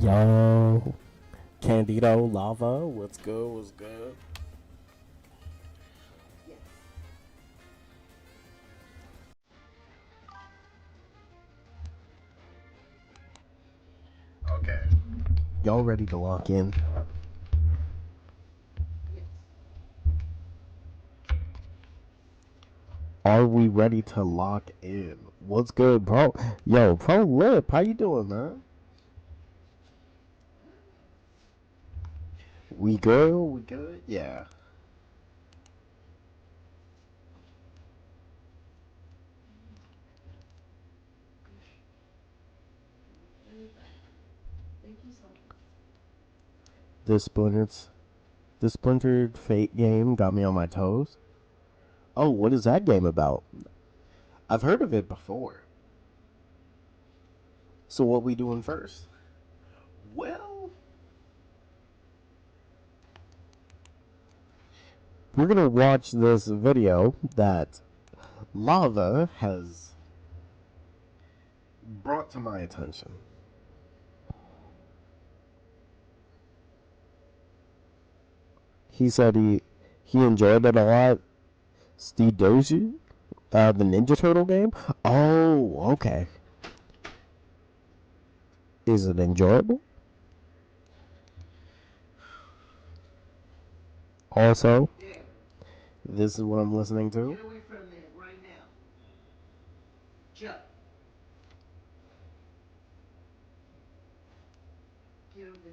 Yo, Candido, Lava, what's good? What's good? Okay. Y'all ready to lock in? Are we ready to lock in? What's good, bro? Yo, Pro Lip, how you doing, man? We good? We good? Yeah. This splintered Fate game got me on my toes. Oh, what is that game about? I've heard of it before. So what we doing first? Well, we're gonna watch this video that Lava has brought to my attention. He said he enjoyed it a lot. Steve Doji, the Ninja Turtle game. Oh, okay. Is it enjoyable? Also, this is what I'm listening to. Get away from there right now. Chuck. Get away from there.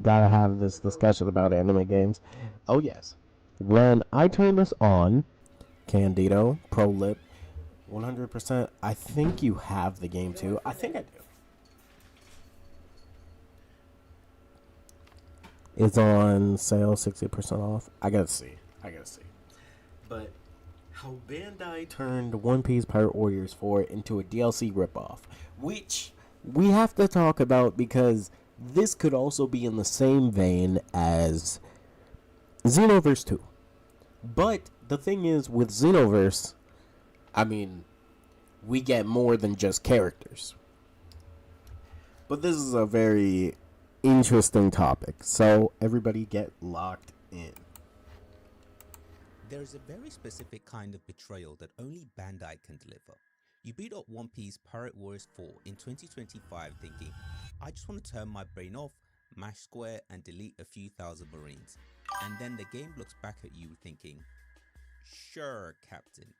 Gotta have this discussion about anime games. Oh yes. When I turn this on, Candido, Pro Lip, 100%. I think you have the game too. I think I do. It's on sale, 60% off. I gotta see. But how Bandai turned One Piece Pirate Warriors 4 into a DLC ripoff, which we have to talk about because this could also be in the same vein as Xenoverse 2. But the thing is, with Xenoverse, I mean, we get more than just characters. But this is a very interesting topic, so everybody get locked in. There is a very specific kind of betrayal that only Bandai can deliver. You beat up One Piece Pirate Warriors 4 in 2025 thinking, I just want to turn my brain off, mash square and delete a few thousand marines. And then the game looks back at you thinking, sure Captain,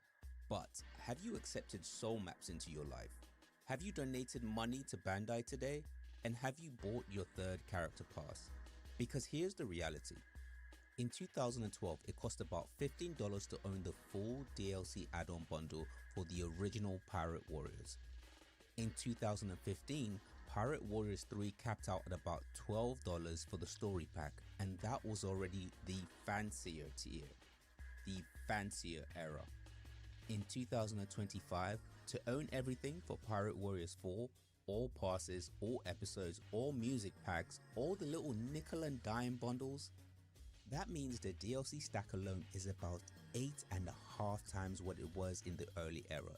but have you accepted soul maps into your life? Have you donated money to Bandai today? And have you bought your third character pass? Because here's the reality. In 2012, it cost about $15 to own the full DLC add-on bundle for the original Pirate Warriors. In 2015, Pirate Warriors 3 capped out at about $12 for the story pack, and that was already the fancier tier, the fancier era. In 2025, to own everything for Pirate Warriors 4, all passes, all episodes, all music packs, all the little nickel and dime bundles, that means the DLC stack alone is about 8.5 times what it was in the early era.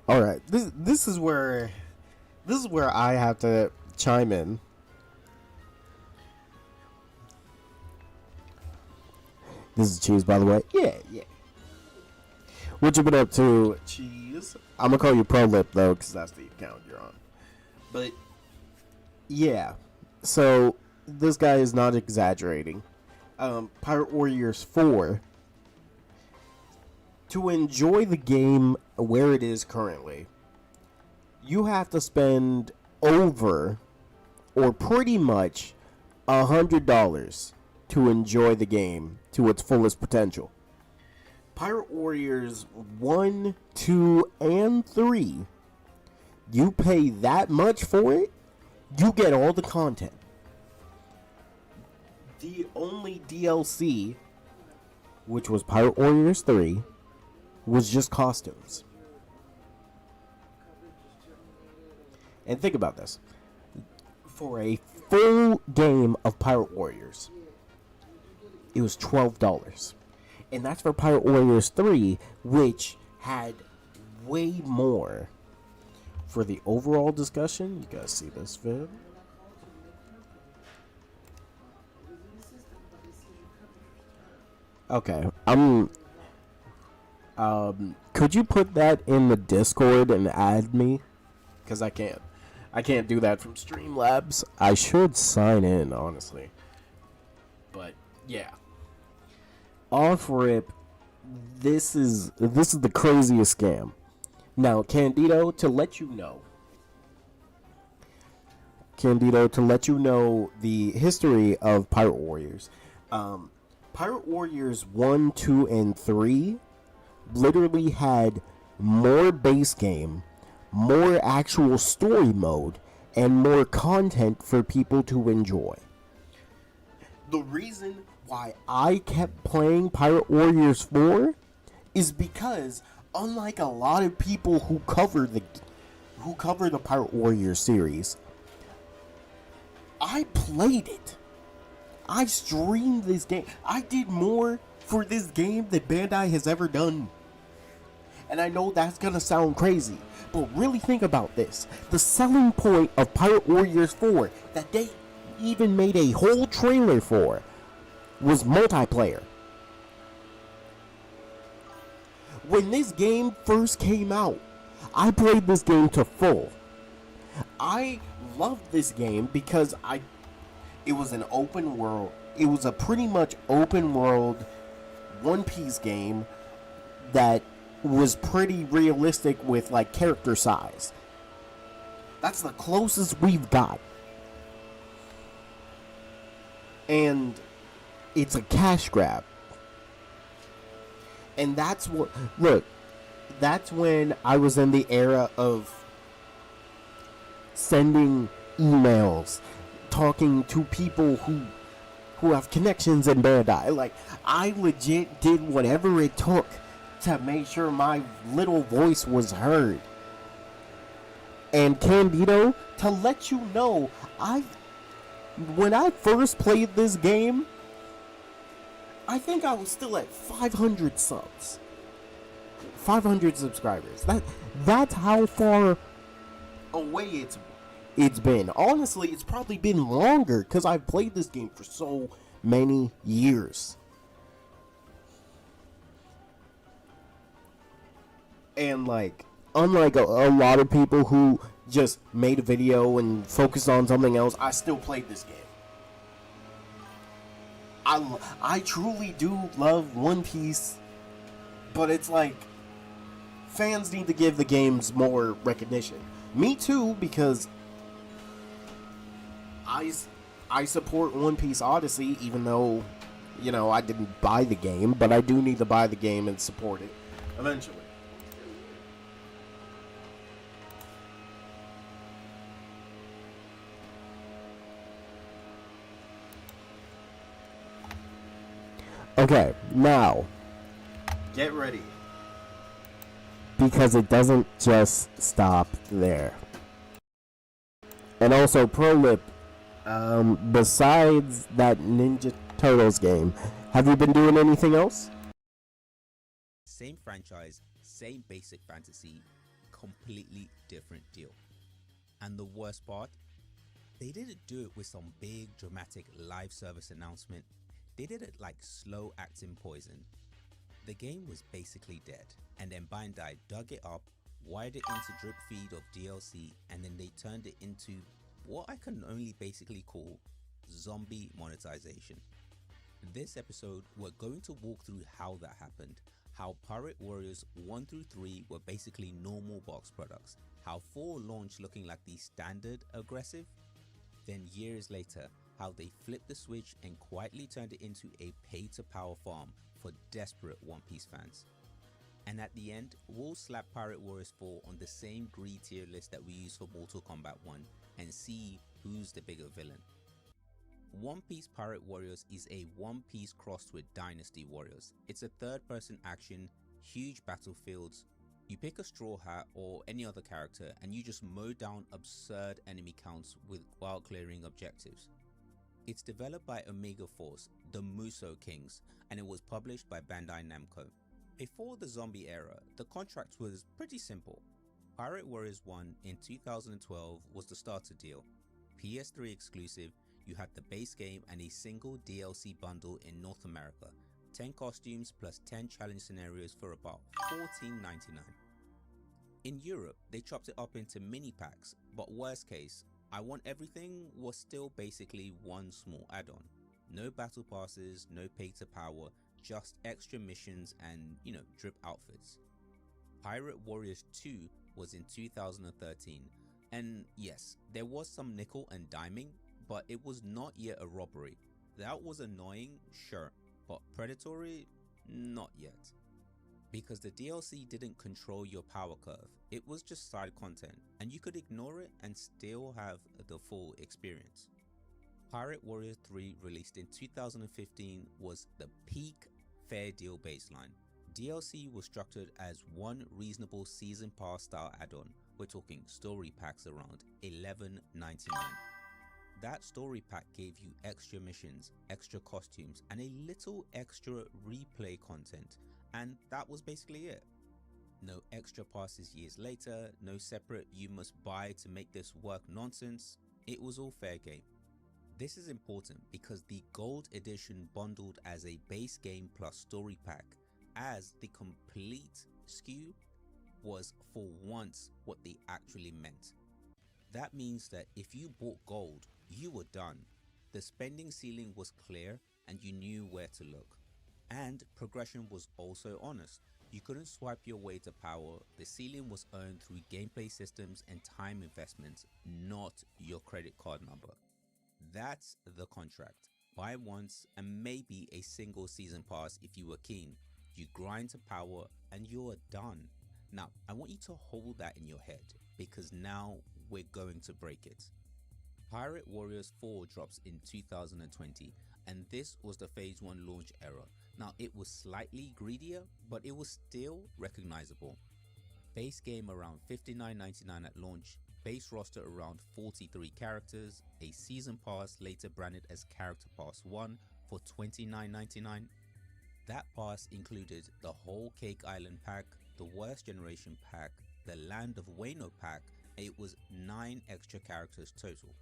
All right, this is where I have to chime in. This is Cheese, by the way. Yeah. What you been up to, Cheese? I'm gonna call you Pro Lip though, because that's the account you're on. But yeah, so this guy is not exaggerating. Pirate Warriors 4. To enjoy the game where it is currently, you have to spend over, or pretty much, $100 to enjoy the game to its fullest potential. Pirate Warriors 1, 2, and 3, you pay that much for it, you get all the content. The only DLC, which was Pirate Warriors 3, was just costumes. And think about this. For a full game of Pirate Warriors, it was $12. And that's for Pirate Warriors 3, which had way more. For the overall discussion, you guys see this vid? Okay, could you put that in the Discord and add me? Because I can't. I can't do that from Streamlabs. I should sign in, honestly. But, yeah. Off rip, this is the craziest scam. Now, Candido, to let you know the history of Pirate Warriors. Pirate Warriors 1, 2, and 3 literally had more base game, more actual story mode, and more content for people to enjoy. The reason why I kept playing Pirate Warriors 4 is because, unlike a lot of people who cover the Pirate Warriors series, I played it. I streamed this game. I did more for this game than Bandai has ever done. And I know that's gonna sound crazy, but really think about this. The selling point of Pirate Warriors 4 that they even made a whole trailer for was multiplayer. When this game first came out, I played this game to full. I loved this game because it was an open world. it was a pretty much open world One Piece game that was pretty realistic with like character size. That's the closest we've got. And it's a cash grab. And that's what, look, that's when I was in the era of sending emails, talking to people who have connections in Bandai. Like, I legit did whatever it took to make sure my little voice was heard. And Candido, to let you know, when I first played this game, I think I was still at 500 subs. 500 subscribers. That's how far away it's been. Honestly, it's probably been longer because I've played this game for so many years. And like, unlike a lot of people who just made a video and focused on something else, I still played this game. I truly do love One Piece, but it's like, fans need to give the games more recognition. Me too, because I support One Piece Odyssey, even though, you know, I didn't buy the game, but I do need to buy the game and support it eventually. Okay, now, get ready. Because it doesn't just stop there. And also, pro lip, besides that Ninja Turtles game, have you been doing anything else? Same franchise, same basic fantasy, completely different deal. And the worst part, they didn't do it with some big dramatic live service announcement. They did it like slow acting poison. The game was basically dead, and then Bandai dug it up, wired it into drip feed of DLC, and then they turned it into what I can only basically call zombie monetization. In this episode, we're going to walk through how that happened, how Pirate Warriors 1 through 3 were basically normal box products, how 4 launched looking like the standard aggressive, then years later, how they flipped the switch and quietly turned it into a pay-to-power farm for desperate One Piece fans. And at the end, we'll slap Pirate Warriors 4 on the same greed tier list that we used for Mortal Kombat 1 and see who's the bigger villain. One Piece Pirate Warriors is a One Piece crossed with Dynasty Warriors. It's a third-person action, huge battlefields. You pick a Straw Hat or any other character and you just mow down absurd enemy counts while clearing objectives. It's developed by Omega Force, the Muso Kings, and it was published by Bandai Namco. Before the zombie era, the contract was pretty simple. Pirate Warriors 1 in 2012 was the starter deal. PS3 exclusive, you had the base game and a single DLC bundle in North America, 10 costumes plus 10 challenge scenarios for about $14.99. In Europe, they chopped it up into mini packs, but worst case, I Want Everything was still basically one small add-on. No battle passes, no pay to power, just extra missions and, drip outfits. Pirate Warriors 2 was in 2013, and yes, there was some nickel and diming, but it was not yet a robbery. That was annoying, sure, but predatory, not yet. Because the DLC didn't control your power curve, it was just side content, and you could ignore it and still have the full experience. Pirate Warriors 3, released in 2015, was the peak fair deal baseline. DLC was structured as one reasonable season pass style add-on. We're talking story packs around $11.99. That story pack gave you extra missions, extra costumes, and a little extra replay content, and that was basically it. No extra passes years later, no separate you must buy to make this work nonsense. It was all fair game. This is important because the gold edition bundled as a base game plus story pack as the complete SKU was for once what they actually meant. That means that if you bought gold, you were done. The spending ceiling was clear and you knew where to look. And progression was also honest. You couldn't swipe your way to power, the ceiling was earned through gameplay systems and time investments, not your credit card number. That's the contract. Buy once and maybe a single season pass if you were keen. You grind to power and you're done. Now, I want you to hold that in your head because now we're going to break it. Pirate Warriors 4 drops in 2020 and this was the phase 1 launch era. Now it was slightly greedier but it was still recognizable. Base game around $59.99 at launch, base roster around 43 characters, a season pass later branded as Character Pass 1 for $29.99. That pass included the whole Cake Island pack, the Worst Generation pack, the Land of Wayno pack, and it was 9 extra characters total.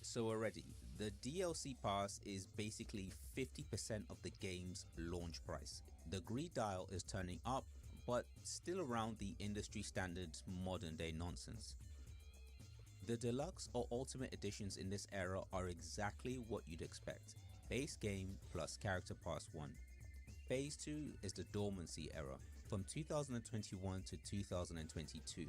So already, the DLC pass is basically 50% of the game's launch price. The greed dial is turning up, but still around the industry standard modern day nonsense. The deluxe or ultimate editions in this era are exactly what you'd expect. Base game plus Character Pass 1. Phase 2 is the dormancy era, from 2021 to 2022.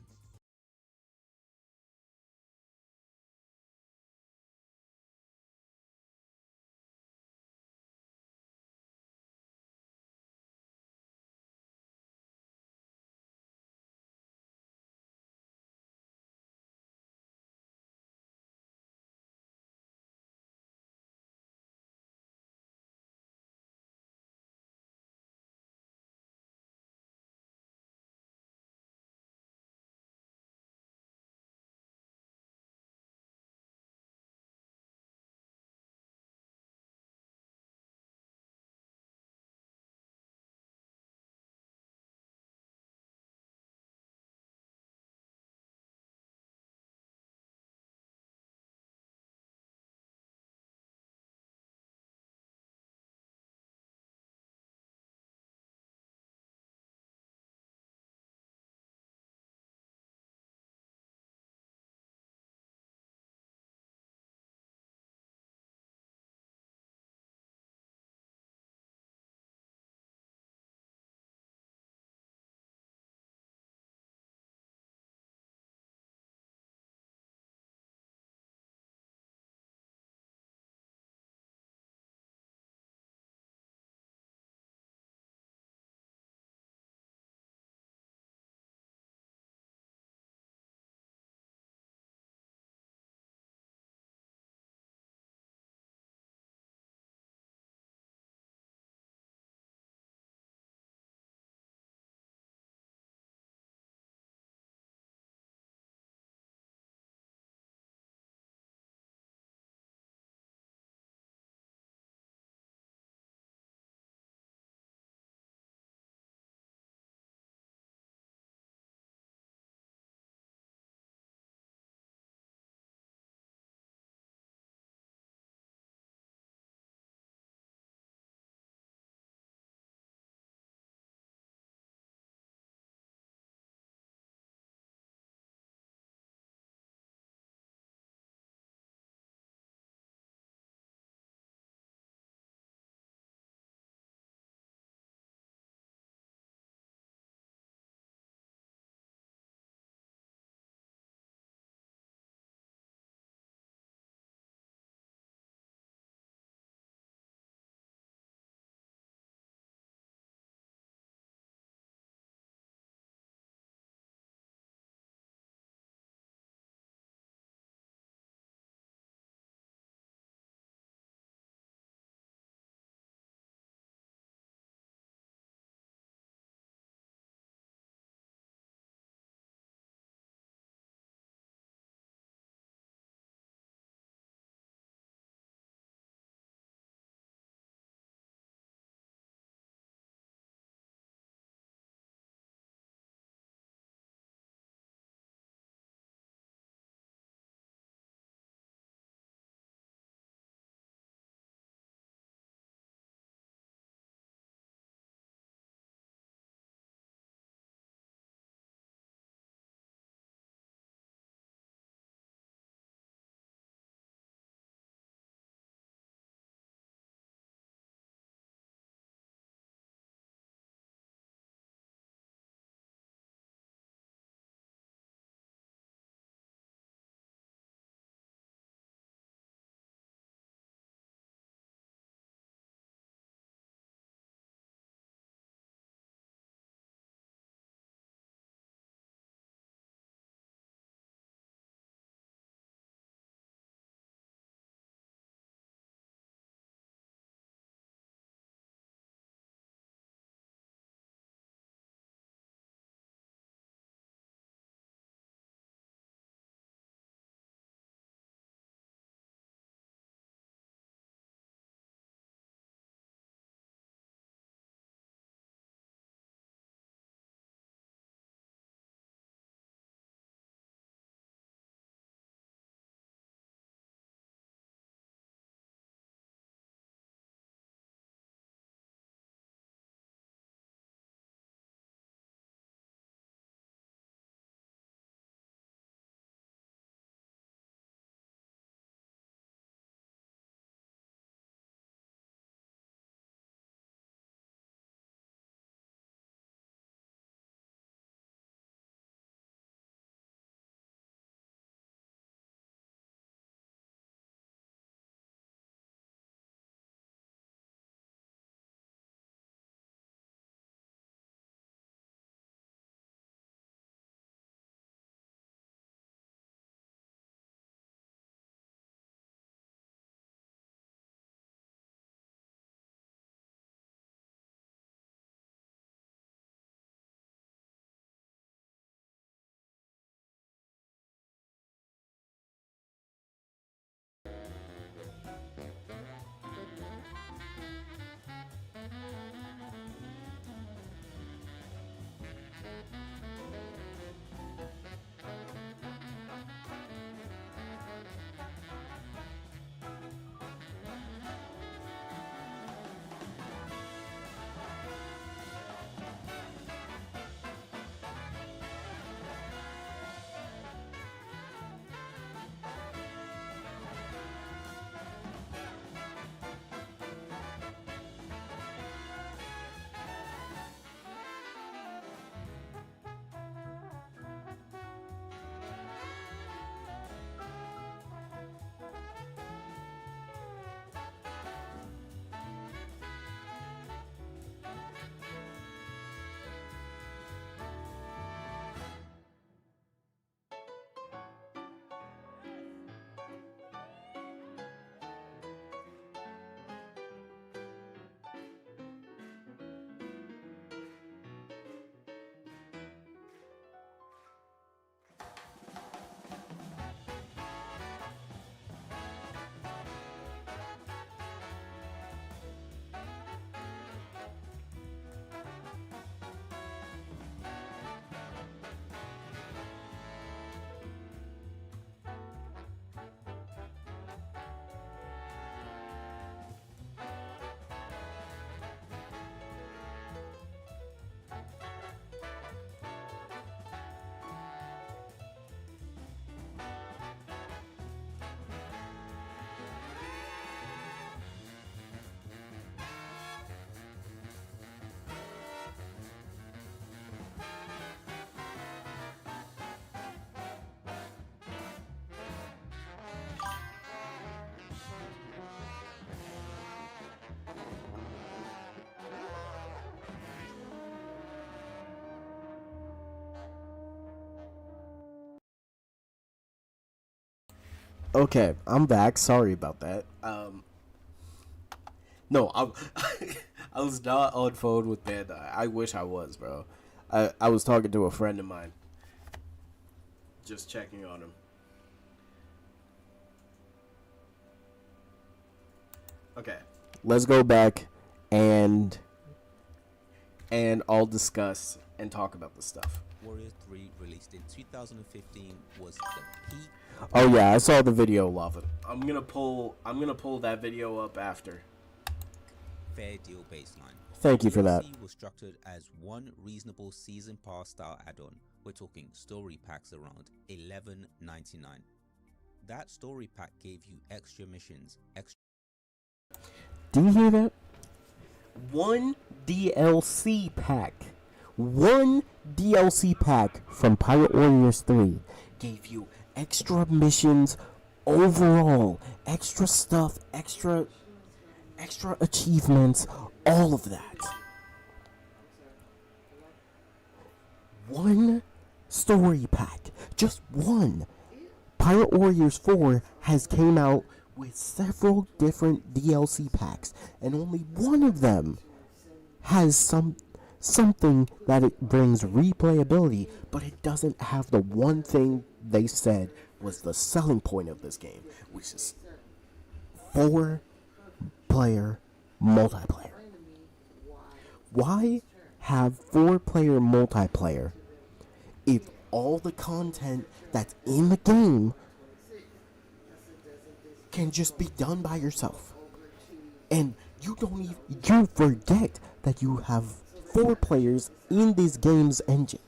Okay, I'm back. Sorry about that. No, I'm I was not on phone with Bandai. I wish I was, bro. I was talking to a friend of mine, just checking on him. Okay, let's go back and I'll discuss and talk about the stuff. Warrior 3, released in 2015, was the peak Oh yeah, I saw the video, Lava. I'm gonna pull that video up after. fair deal baseline. Thank you for that. DLC was structured as one reasonable season pass style add-on. We're talking story packs around $11.99. That story pack gave you extra missions, extra Do you hear that? One DLC pack. One DLC pack from Pirate Warriors 3 gave you extra missions overall, extra stuff, extra achievements, all of that. One story pack, just one. Pirate Warriors 4 has came out with several different DLC packs, and only one of them has something that it brings replayability, but it doesn't have the one thing they said was the selling point of this game, which is 4-player multiplayer. Why have 4-player multiplayer if all the content that's in the game can just be done by yourself? And you don't even, you forget that you have 4 players in this game's engine.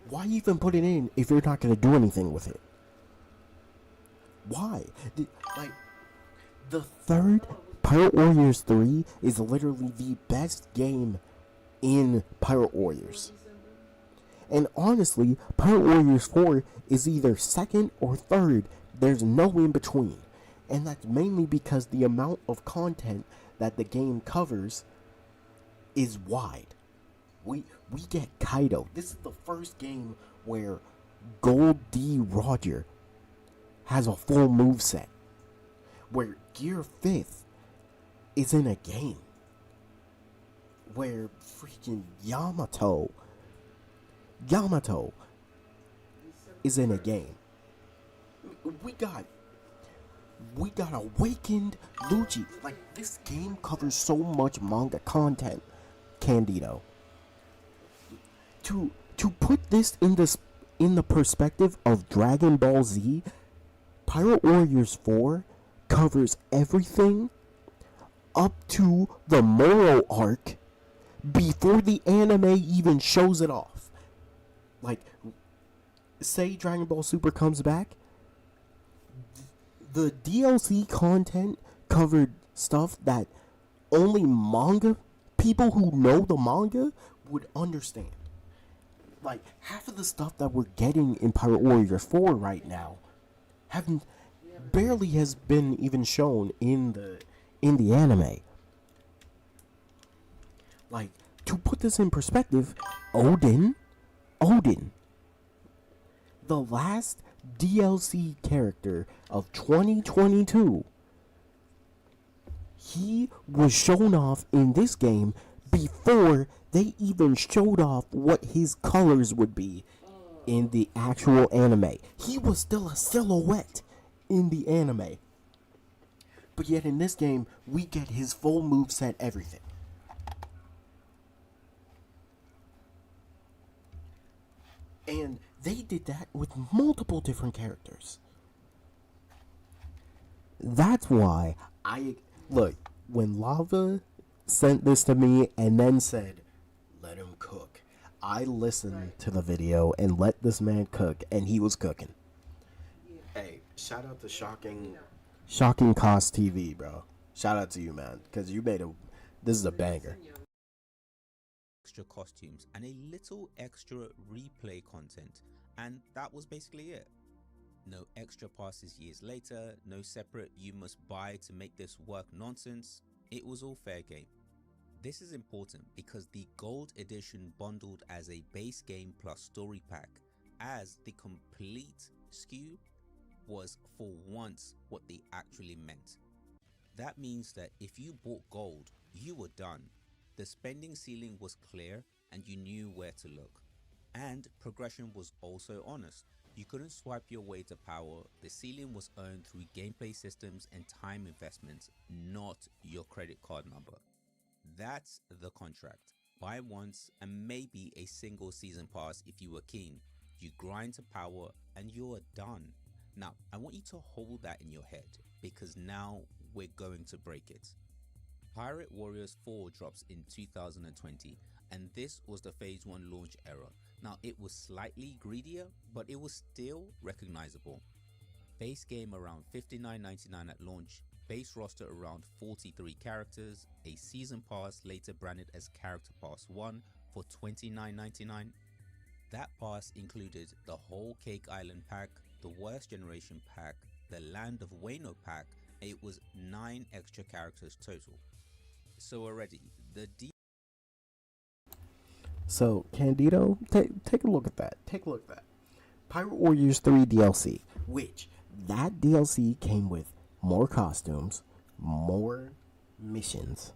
Why even put it in if you're not going to do anything with it? Why? Like, the third Pirate Warriors 3 is literally the best game in Pirate Warriors. And honestly, Pirate Warriors 4 is either second or third. There's no in between. And that's mainly because the amount of content that the game covers is wide. We get Kaido. This is the first game where Gold D. Roger has a full moveset. Where Gear 5th is in a game. Where freaking Yamato is in a game. We got Awakened Luigi. Like, this game covers so much manga content, Candido. To put this in the perspective of Dragon Ball Z, Pirate Warriors 4 covers everything up to the Moro arc before the anime even shows it off. Like, say Dragon Ball Super comes back, the DLC content covered stuff that only manga people who know the manga would understand. Like, half of the stuff that we're getting in Pirate Warriors 4 right now barely has been even shown in the anime. Like, to put this in perspective, Odin, the last DLC character of 2022, he was shown off in this game before they even showed off what his colors would be in the actual anime. He was still a silhouette in the anime. But yet in this game, we get his full moveset, everything. And they did that with multiple different characters. That's why look, when Lava sent this to me and then said, let him cook, I listened to the video and let this man cook, and he was cooking. Hey, shout out to Shocking Cost TV, bro. Shout out to you, man, because this is a banger. extra costumes and a little extra replay content, and that was basically it. No extra passes years later, no separate you must buy to make this work nonsense. It was all fair game. This is important because the gold edition bundled as a base game plus story pack as the complete SKU was for once what they actually meant. That means that if you bought gold, you were done. The spending ceiling was clear and you knew where to look. And progression was also honest. You couldn't swipe your way to power. The ceiling was earned through gameplay systems and time investments, not your credit card number. That's the contract. Buy once and maybe a single season pass if you were keen. You grind to power and you're done. Now, I want you to hold that in your head because now we're going to break it. Pirate Warriors 4 drops in 2020 and this was the Phase 1 launch era. Now it was slightly greedier, but it was still recognizable. Base game around $59.99 at launch, base roster around 43 characters, a season pass later branded as Character Pass 1 for $29.99. That pass included the whole Cake Island pack, the Worst Generation pack, the Land of Wayno pack, and it was 9 extra characters total. So already, So, Candido, take a look at that. Take a look at that. Pirate Warriors 3 DLC, which that DLC came with more costumes, more missions.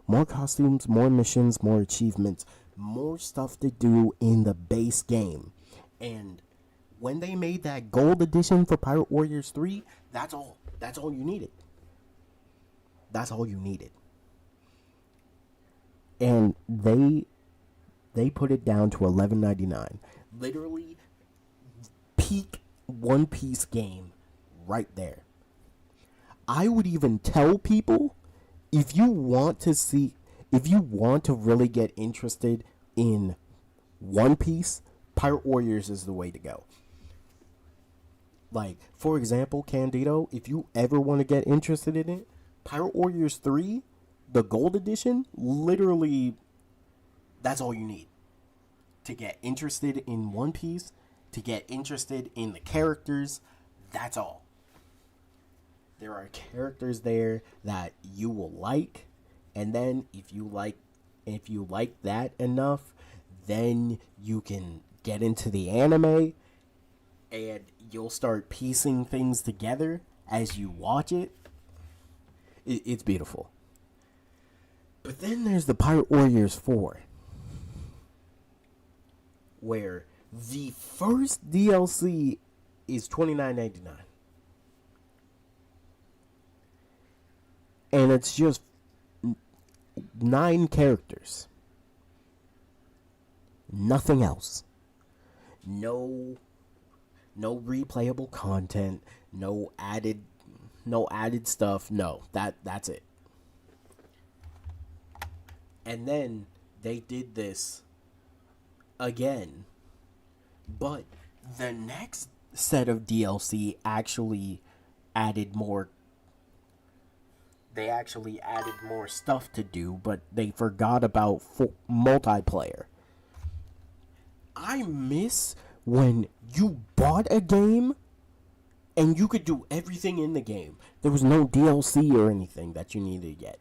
More costumes, more missions, more achievements, more stuff to do in the base game. And when they made that gold edition for Pirate Warriors 3, that's all. That's all you needed. That's all you needed. And they put it down to $11.99. Literally peak One Piece game right there. I would even tell people, if you want to really get interested in One Piece, Pirate Warriors is the way to go. Like, for example, Candido, if you ever want to get interested in it, Pirate Warriors 3, the gold edition, literally, that's all you need to get interested in One Piece, to get interested in the characters. That's all. There are characters there that you will like, and then if you like that enough, then you can get into the anime and you'll start piecing things together as you watch it. It's beautiful. But then there's the Pirate Warriors 4, where the first DLC is $29.99. And it's just 9 characters. Nothing else. No replayable content, no added stuff. No, that's it. And then they did this again. But the next set of DLC actually added more. They actually added more stuff to do, but they forgot about multiplayer. I miss when you bought a game and you could do everything in the game. There was no DLC or anything that you needed to get.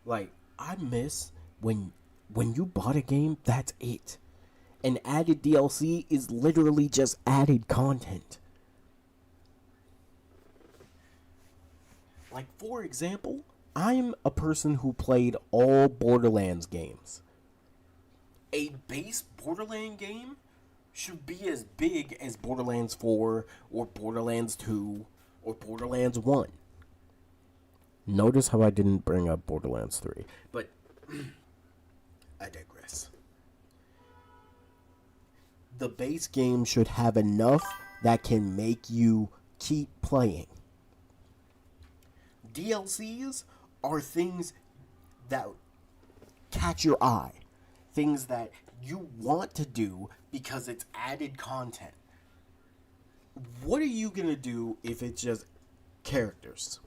Like, I miss when you bought a game, that's it. And added DLC is literally just added content. Like, for example, I'm a person who played all Borderlands games. A base Borderlands game should be as big as Borderlands 4 or Borderlands 2 or Borderlands 1. Notice how I didn't bring up Borderlands 3, but I digress. The base game should have enough that can make you keep playing. DLCs are things that catch your eye. Things that you want to do because it's added content. What are you going to do if it's just characters?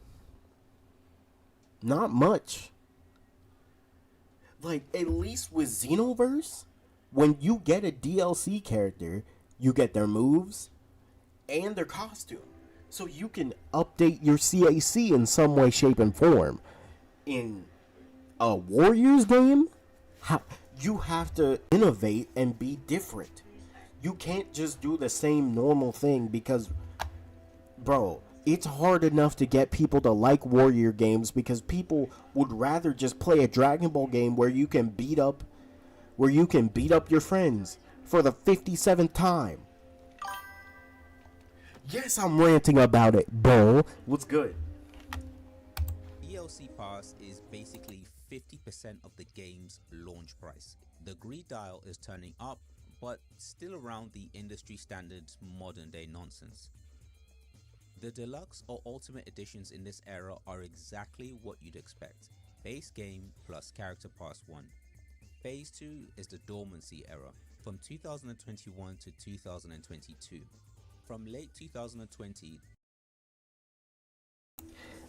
Not much. Like, at least with Xenoverse, when you get a DLC character, you get their moves and their costume. So you can update your CAC in some way, shape, and form. In a Warriors game, you have to innovate and be different. You can't just do the same normal thing because, bro, it's hard enough to get people to like warrior games because people would rather just play a Dragon Ball game where you can beat up your friends for the 57th time. Yes, I'm ranting about it, bro. What's good? DLC Pass is basically 50% of the game's launch price. The greed dial is turning up, but still around the industry standards modern day nonsense. The deluxe or ultimate editions in this era are exactly what you'd expect. Base game plus character pass 1. Phase 2 is the dormancy era from 2021 to 2022. From late 2020.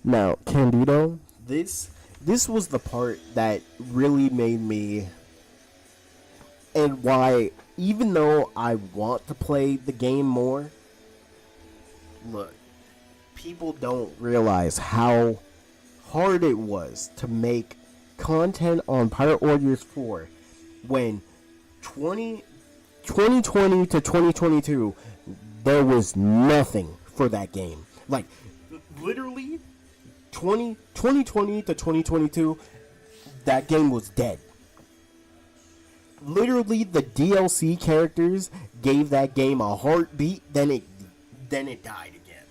Now, Candido, this was the part that really made me, and why, even though I want to play the game more, look, people don't realize how hard it was to make content on Pirate Warriors 4 when 2020 to 2022 there was nothing for that game. Like, literally 2020 to 2022, that game was dead. Literally, the DLC characters gave that game a heartbeat, then it died again.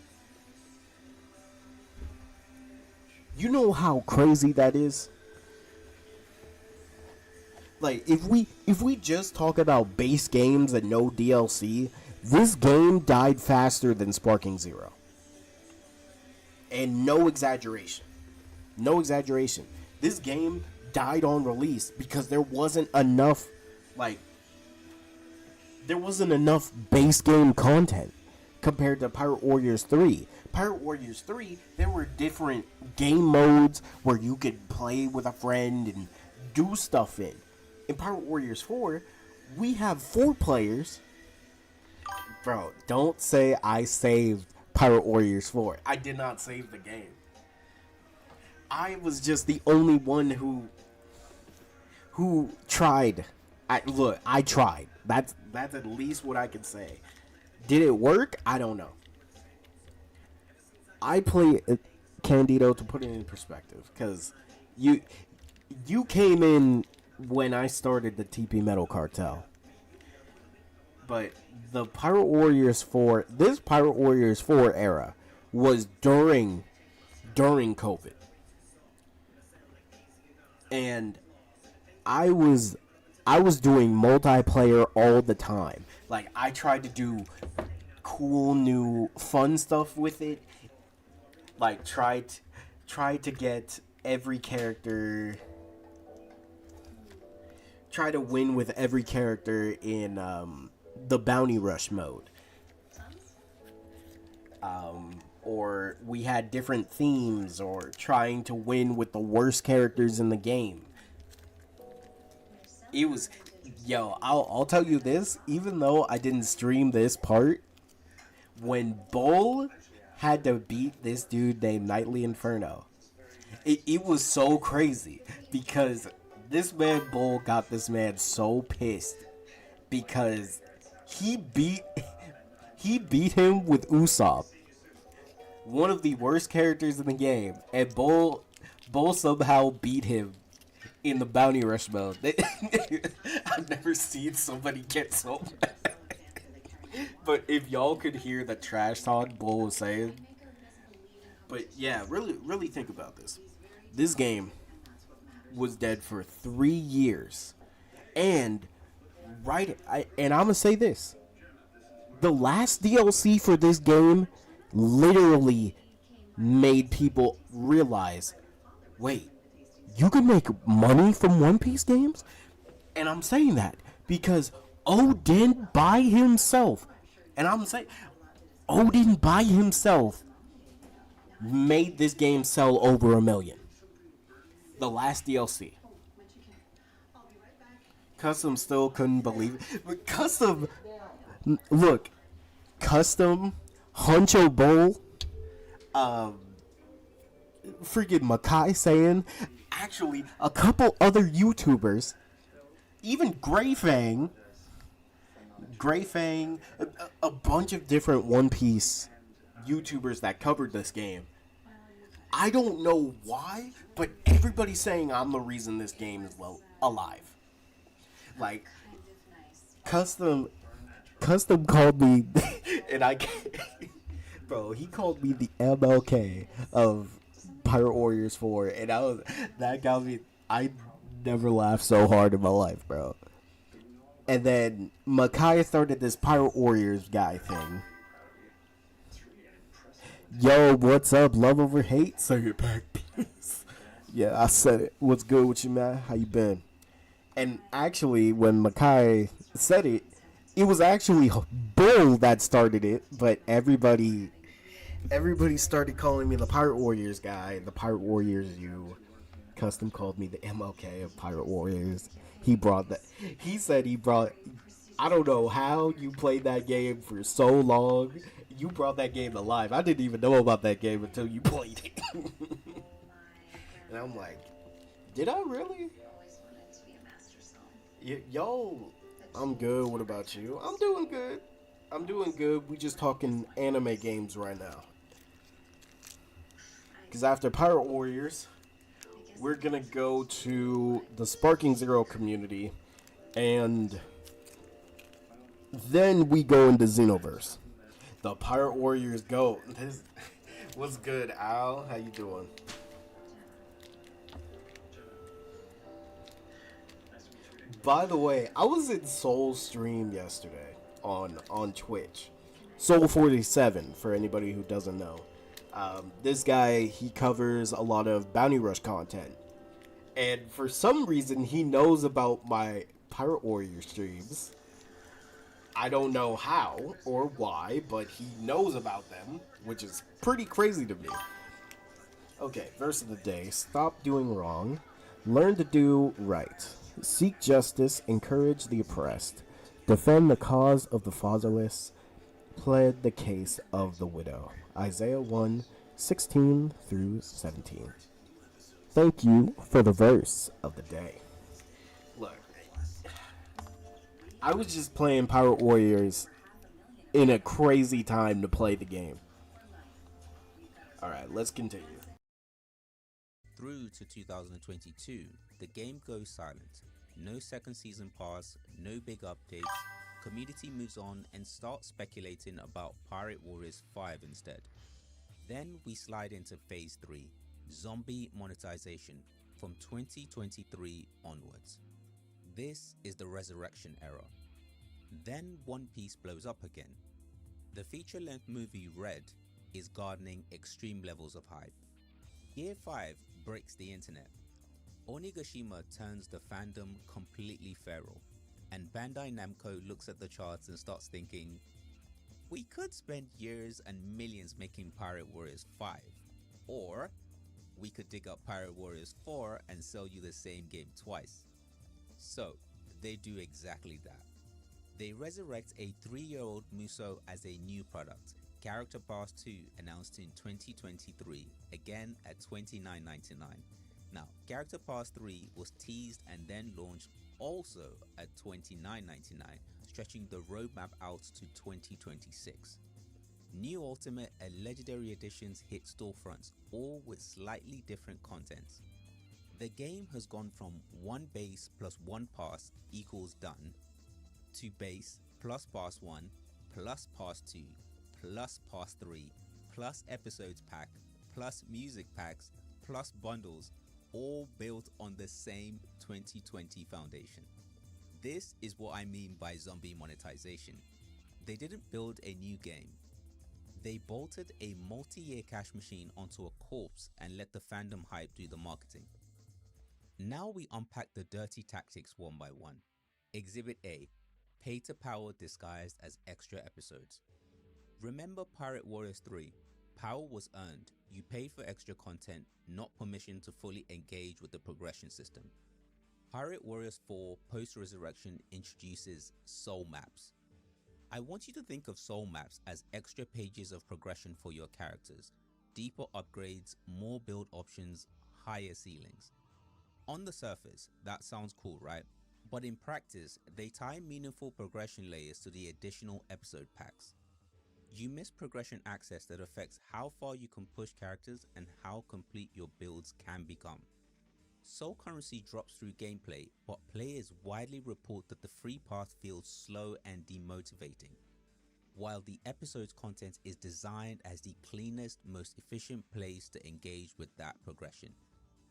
You know how crazy that is? Like, if we just talk about base games and no DLC, this game died faster than Sparking Zero. And no exaggeration. No exaggeration. This game died on release because there wasn't enough, base game content compared to Pirate Warriors 3. Pirate Warriors 3, there were different game modes where you could play with a friend and do stuff in. In Pirate Warriors 4, we have 4 players. Bro, don't say I saved Pirate Warriors 4. I did not save the game. I was just the only one who tried. I tried. That's at least what I can say. Did it work? I don't know. I play Candido to put it in perspective, because you came in when I started the TP Metal Cartel. But the Pirate Warriors 4, this Pirate Warriors 4 era was during COVID. And I was doing multiplayer all the time. Like, I tried to do cool new fun stuff with it. Like, tried to get every character, try to win with every character in the Bounty Rush mode. Or we had different themes, or trying to win with the worst characters in the game. It was, I'll tell you this, even though I didn't stream this part, when Bull had to beat this dude named Nightly Inferno, it was so crazy, because this man Bull got this man so pissed because he beat him with Usopp, one of the worst characters in the game, and Bull somehow beat him in the Bounty Rush mode. I've never seen somebody get so mad. But if y'all could hear the trash talk Bull was saying. But yeah, really think about this. This game was dead for 3 years. And I'm gonna say this. The last DLC for this game literally made people realize, wait, you can make money from One Piece games? And I'm saying that because Odin by himself, and I'm saying Odin by himself made this game sell over 1 million. The last DLC. Custom still couldn't believe it. But Custom, Huncho Bowl, freaking Makai saying, actually, a couple other YouTubers, even Grey Fang, Gray Fang, a bunch of different One Piece YouTubers that covered this game. I don't know why, but everybody's saying I'm the reason this game is alive. Like, custom, custom called me, and I can't, bro. He called me the MLK of Pirate Warriors 4, and that got me. I never laughed so hard in my life, bro. And then Makai started this Pirate Warriors guy thing. Yo, what's up? Love over hate? Say it back, please. Yeah, I said it. What's good with you, man? How you been? And actually, when Makai said it, it was actually Bull that started it, but everybody started calling me the Pirate Warriors guy, the Pirate Warriors you. Custom called me the MLK of Pirate Warriors. He brought that. He said he brought. I don't know how you played that game for so long. You brought that game to life. I didn't even know about that game until you played it. And I'm like, did I really? Yo, I'm good. What about you? I'm doing good. I'm doing good. We just talking anime games right now. Because after Pirate Warriors, we're gonna go to the Sparking Zero community, and then we go into Xenoverse. The Pirate Warriors go. What's good, Al? How you doing? By the way, I was in Soul's stream yesterday on Twitch. Soul47 for anybody who doesn't know. This guy, he covers a lot of Bounty Rush content. And for some reason, he knows about my Pirate Warrior streams. I don't know how or why, but he knows about them, which is pretty crazy to me. Okay, verse of the day. Stop doing wrong. Learn to do right. Seek justice. Encourage the oppressed. Defend the cause of the fatherless. Plead the case of the widow. Isaiah 1:16 through 17. Thank you for the verse of the day. Look, I was just playing Pirate Warriors in a crazy time to play the game. Alright, let's continue. Through to 2022, the game goes silent. No second season pass, no big updates. Community moves on and starts speculating about Pirate Warriors 5 instead. Then we slide into phase 3, zombie monetization, from 2023 onwards. This is the resurrection era. Then One Piece blows up again. The feature-length movie Red is garnering extreme levels of hype. Gear 5 breaks the internet. Onigashima turns the fandom completely feral, and Bandai Namco looks at the charts and starts thinking, we could spend years and millions making Pirate Warriors 5, or we could dig up Pirate Warriors 4 and sell you the same game twice. So they do exactly that. They resurrect a 3-year-old Muso as a new product. Character Pass 2 announced in 2023, again at $29.99. Now, Character Pass 3 was teased and then launched also at $29.99, stretching the roadmap out to 2026. New Ultimate and Legendary Editions hit storefronts, all with slightly different content. The game has gone from 1 base plus 1 pass equals done, to base plus pass 1 plus pass 2 plus pass 3 plus episodes pack plus music packs plus bundles, all built on the same 2020 foundation. This is what I mean by zombie monetization. They didn't build a new game. They bolted a multi-year cash machine onto a corpse and let the fandom hype do the marketing. Now we unpack the dirty tactics one by one. Exhibit A. Pay to power disguised as extra episodes. Remember Pirate Warriors 3? Power was earned. You paid for extra content, not permission to fully engage with the progression system. Pirate Warriors 4 post-resurrection introduces soul maps. I want you to think of soul maps as extra pages of progression for your characters, deeper upgrades, more build options, higher ceilings. On the surface, that sounds cool, right? But in practice, they tie meaningful progression layers to the additional episode packs. You miss progression access that affects how far you can push characters and how complete your builds can become. Soul currency drops through gameplay, but players widely report that the free path feels slow and demotivating. While the episode's content is designed as the cleanest, most efficient place to engage with that progression,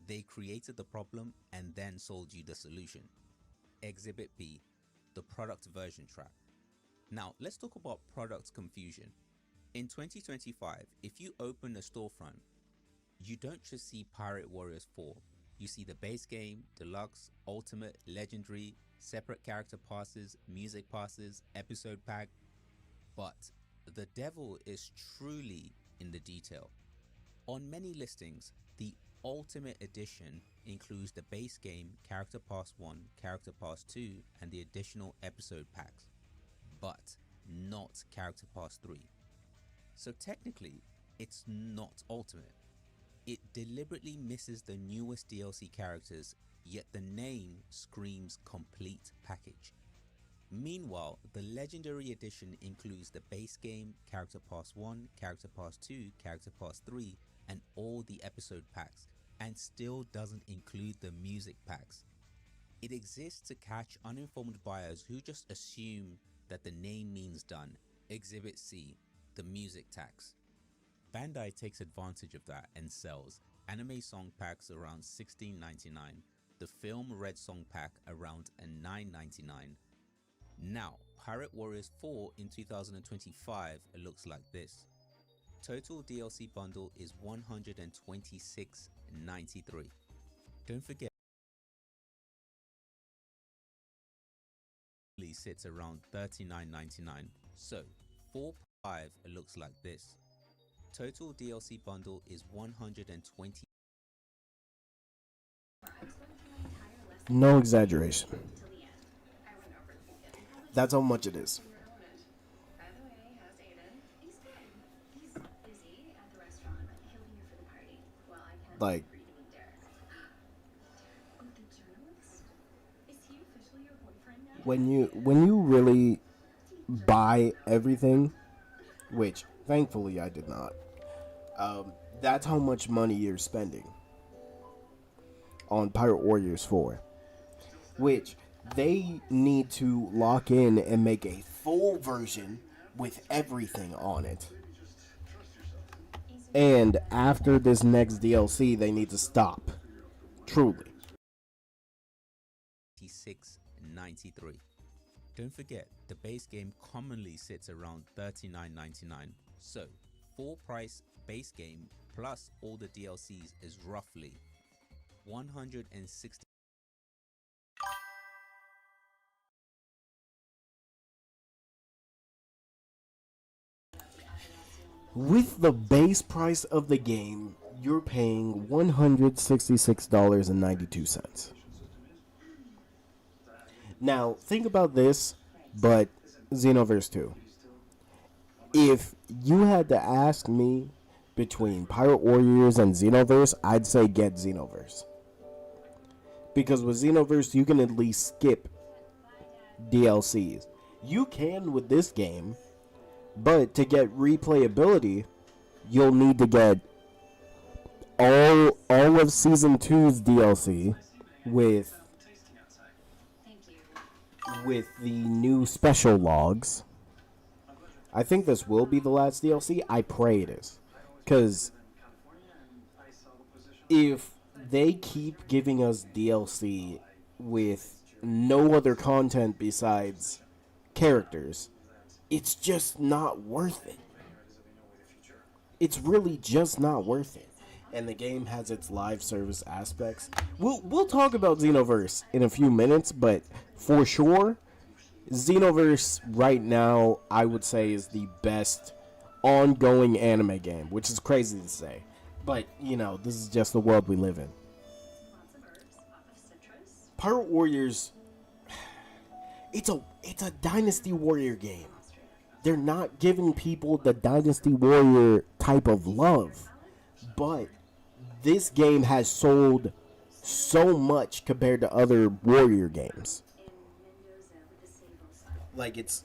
they created the problem and then sold you the solution. Exhibit B, the product version trap. Now, let's talk about product confusion. In 2025, if you open a storefront, you don't just see Pirate Warriors 4. You see the base game, deluxe, ultimate, legendary, separate character passes, music passes, episode pack. But the devil is truly in the detail. On many listings, the Ultimate Edition includes the base game, Character Pass 1, Character Pass 2, and the additional episode packs, but not Character Pass 3. So technically, it's not Ultimate. It deliberately misses the newest DLC characters, yet the name screams complete package. Meanwhile, the Legendary Edition includes the base game, Character Pass 1, Character Pass 2, Character Pass 3, and all the episode packs, and still doesn't include the music packs. It exists to catch uninformed buyers who just assume that the name means done. Exhibit C, the music tax. Bandai takes advantage of that and sells anime song packs around $16.99, the film Red song pack around $9.99. Now, Pirate Warriors 4 in 2025 looks like this. Total DLC bundle is $126.93. Don't forget, it sits around $39.99. So, 4.5 looks like this. Total DLC bundle is $120. No exaggeration. That's how much it is. Like, when you really buy everything, which thankfully I did not, that's how much money you're spending on Pirate Warriors 4, which they need to lock in and make a full version with everything on it. And after this next DLC, they need to stop. Truly. $96.93. Don't forget, the base game commonly sits around $39.99. So, full price base game plus all the DLCs is roughly $160. With the base price of the game, you're paying $166.92. Now, think about this, but Xenoverse 2. If you had to ask me between Pirate Warriors and Xenoverse, I'd say get Xenoverse. Because with Xenoverse, you can at least skip DLCs. You can with this game, but to get replayability, you'll need to get all of Season 2's DLC with the new special logs. I think this will be the last DLC. I pray it is. Because if they keep giving us DLC with no other content besides characters, it's just not worth it. It's really just not worth it. And the game has its live service aspects. We'll talk about Xenoverse in a few minutes, but for sure, Xenoverse right now, I would say, is the best ongoing anime game, which is crazy to say. But, you know, this is just the world we live in. Pirate Warriors, it's a Dynasty Warrior game. They're not giving people the Dynasty Warrior type of love. But this game has sold so much compared to other Warrior games. Like it's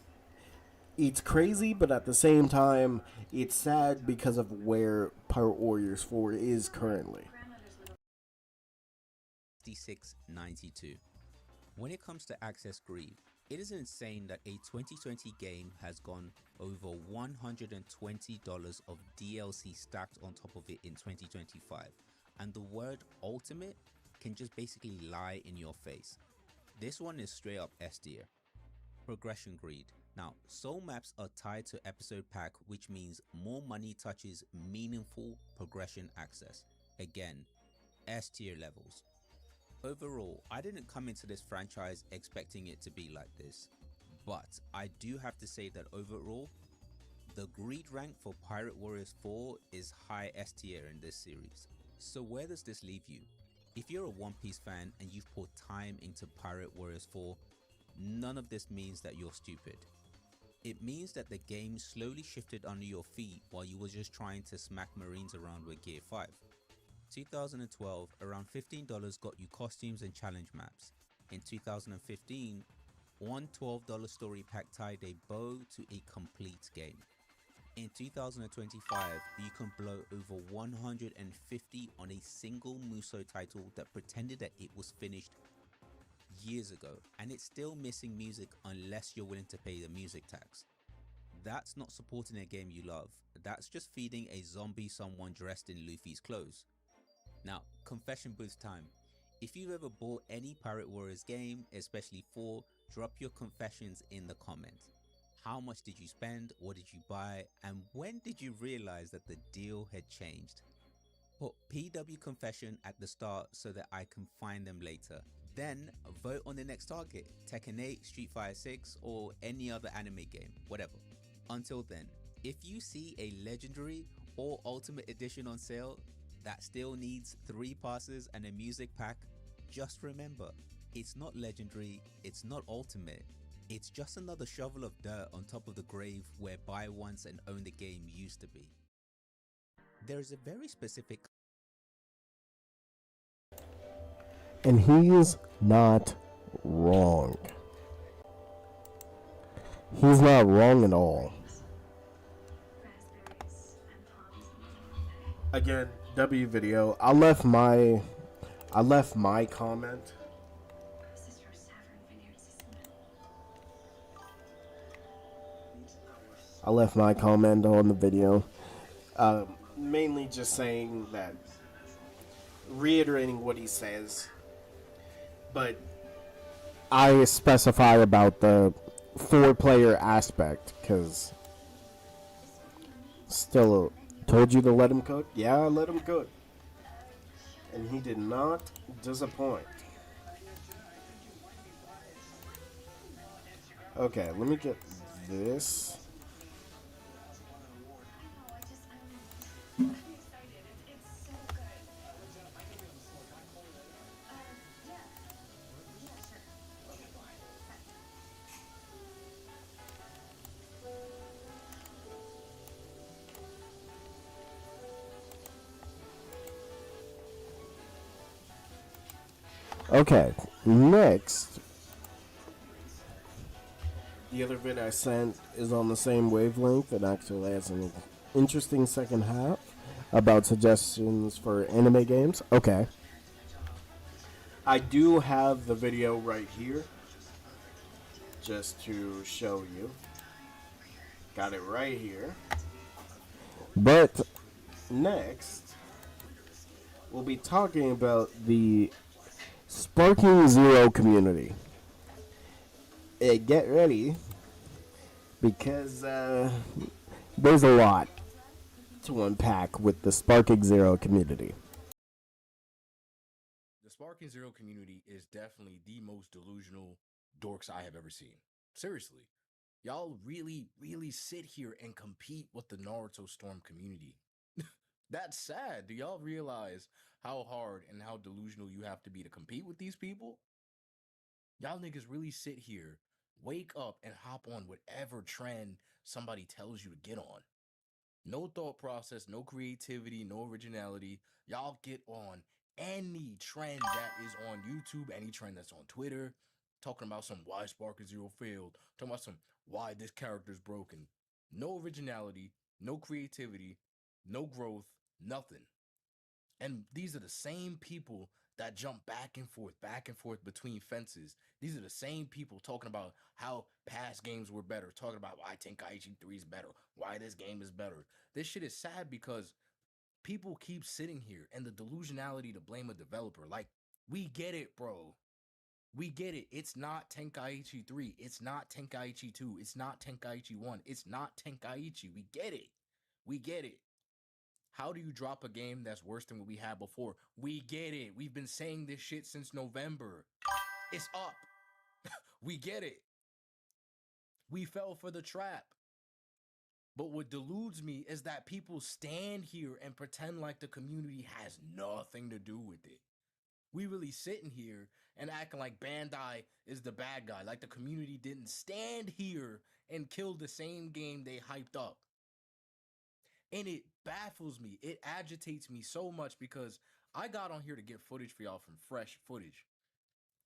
crazy, but at the same time, it's sad because of where Pirate Warriors 4 is currently. 66.92. When it comes to access greed, it is insane that a 2020 game has gone over $120 of DLC stacked on top of it in 2025, and the word ultimate can just basically lie in your face. This one is straight up S tier. Progression greed. Now, soul maps are tied to episode pack, which means more money touches meaningful progression access. Again, S tier levels. Overall, I didn't come into this franchise expecting it to be like this, but I do have to say that overall, the greed rank for Pirate Warriors 4 is high S tier in this series. So where does this leave you? If you're a One Piece fan and you've put time into Pirate Warriors 4, none of this means that you're stupid. It means that the game slowly shifted under your feet while you were just trying to smack Marines around with Gear 5. 2012, around $15 got you costumes and challenge maps. In 2015, one $12 story pack tied a bow to a complete game. In 2025, you can blow over 150 on a single Muso title that pretended that it was finished years ago, and it's still missing music unless you're willing to pay the music tax. That's not supporting a game you love, that's just feeding a zombie someone dressed in Luffy's clothes. Now, confession booth time. If you've ever bought any Pirate Warriors game, especially 4, drop your confessions in the comments. How much did you spend, what did you buy, and when did you realize that the deal had changed? Put PW confession at the start so that I can find them later. Then vote on the next target, Tekken 8, Street Fighter 6, or any other anime game, whatever. Until then, if you see a legendary or ultimate edition on sale that still needs 3 passes and a music pack, just remember, it's not legendary, it's not ultimate, it's just another shovel of dirt on top of the grave where buy once and own the game used to be. There is a very specific And he's not wrong. He's not wrong at all. Again, W video. I left my comment. I left my comment on the video. Mainly just saying that, reiterating what he says. But I specify about the 4-player aspect, because still told you to let him cook. Yeah, I let him cook. And he did not disappoint. Okay, let me get this. Okay, next. The other vid I sent is on the same wavelength and actually has an interesting second half about suggestions for anime games. Okay. I do have the video right here just to show you. Got it right here. But next, we'll be talking about the Sparking Zero community. Get ready, because there's a lot to unpack with the Sparking Zero community. The Sparking Zero community is definitely the most delusional dorks I have ever seen. Seriously. Y'all really, really sit here and compete with the Naruto Storm community. That's sad. Do y'all realize how hard and how delusional you have to be to compete with these people? Y'all niggas really sit here, wake up, and hop on whatever trend somebody tells you to get on. No thought process, no creativity, no originality. Y'all get on any trend that is on YouTube, any trend that's on Twitter. talking about some why Sparking Zero failed, talking about some why this character's broken. No originality, no creativity, no growth, nothing. And these are the same people that jump back and forth between fences. These are the same people talking about how past games were better, talking about why Tenkaichi 3 is better, why this game is better. This shit is sad because people keep sitting here and the delusionality to blame a developer. Like, we get it, bro. We get it. It's not Tenkaichi 3. It's not Tenkaichi 2. It's not Tenkaichi 1. It's not Tenkaichi. We get it. We get it. How do you drop a game that's worse than what we had before? We get it. We've been saying this shit since November. It's up. We get it. We fell for the trap. But what deludes me is that people stand here and pretend like the community has nothing to do with it. We really sitting here and acting like Bandai is the bad guy, like the community didn't stand here and kill the same game they hyped up. And it baffles me. It agitates me so much because I got on here to get footage for y'all from fresh footage.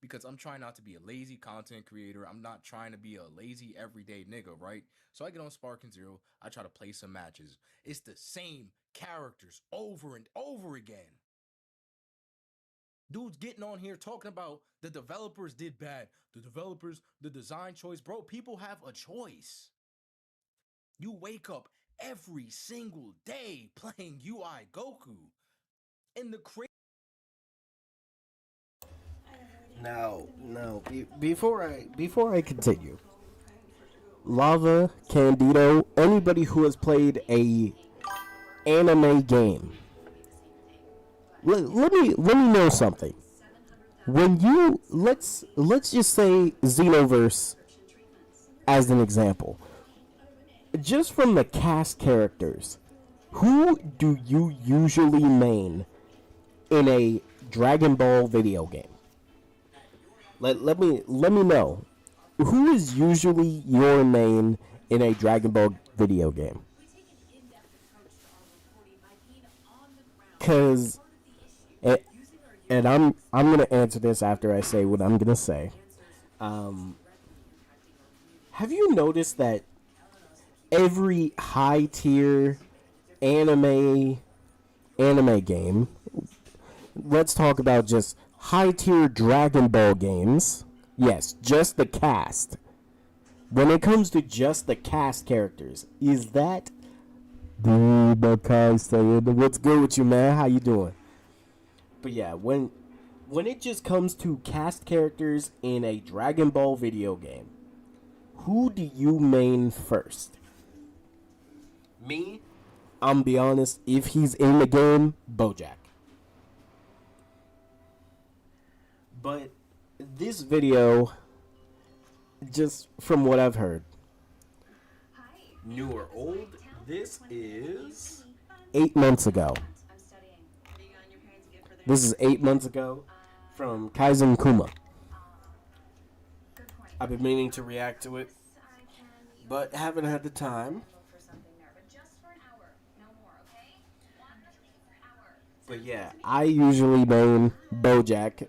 Because I'm trying not to be a lazy content creator. I'm not trying to be a lazy everyday nigga, right? So I get on Sparking Zero. I try to play some matches. It's the same characters over and over again. Dudes getting on here talking about the developers did bad. The developers, the design choice. Bro, people have a choice. You wake up every single day playing UI Goku. And the Now, before I continue, Lava, Candido, anybody who has played a anime game, let me know something. When you let's just say Xenoverse as an example, just from the cast characters, who do you usually main in a Dragon Ball video game? Let me know. Who is usually your main in a Dragon Ball video game? Cause, and I'm gonna answer this after I say what I'm gonna say. Have you noticed that every high tier anime game? Let's talk about just high tier Dragon Ball games. Yes, just the cast. When it comes to just the cast characters, is that what's good with you, man? How you doing? But yeah, when it just comes to cast characters in a Dragon Ball video game, who do you main first? Me, I'm be honest, if he's in the game, Bojack. But this video, just from what I've heard, new or old, this is 8 months ago. This is 8 months ago from Kaizen Kuma. I've been meaning to react to it, but haven't had the time. But yeah, I usually main Bojack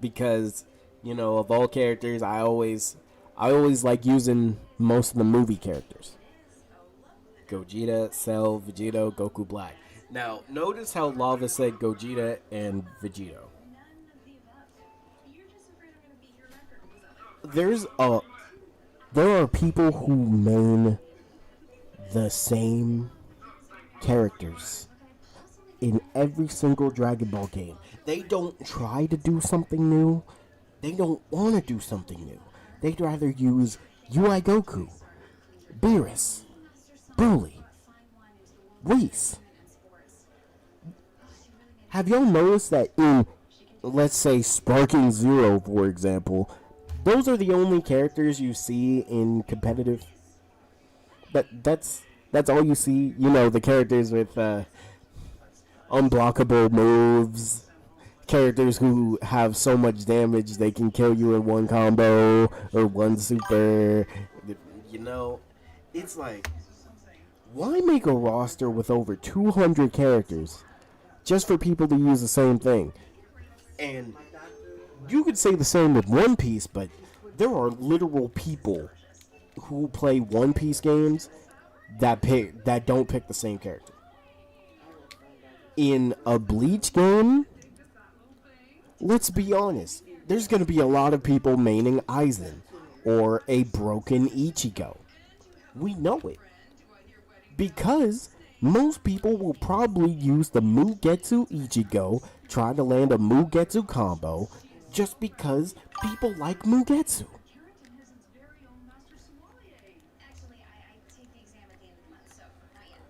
because, you know, of all characters, I always like using most of the movie characters. Gogeta, Cell, Vegito, Goku Black. Now, notice how Lava said Gogeta and Vegito. There are people who main the same characters in every single Dragon Ball game. They don't try to do something new. They don't want to do something new. They'd rather use UI Goku, Beerus, Broly, Whis. Have y'all noticed that in, let's say, Sparking Zero, for example, those are the only characters you see in competitive? That's all you see. You know, the characters with unblockable moves, characters who have so much damage they can kill you in one combo or one super. You know, it's like, why make a roster with over 200 characters just for people to use the same thing? And you could say the same with One Piece, but There are literal people who play One Piece games that don't pick the same character. In a Bleach game, let's be honest, there's going to be a lot of people maining Aizen or a broken Ichigo. We know it. Because most people will probably use the Mugetsu Ichigo, try to land a Mugetsu combo, just because people like Mugetsu.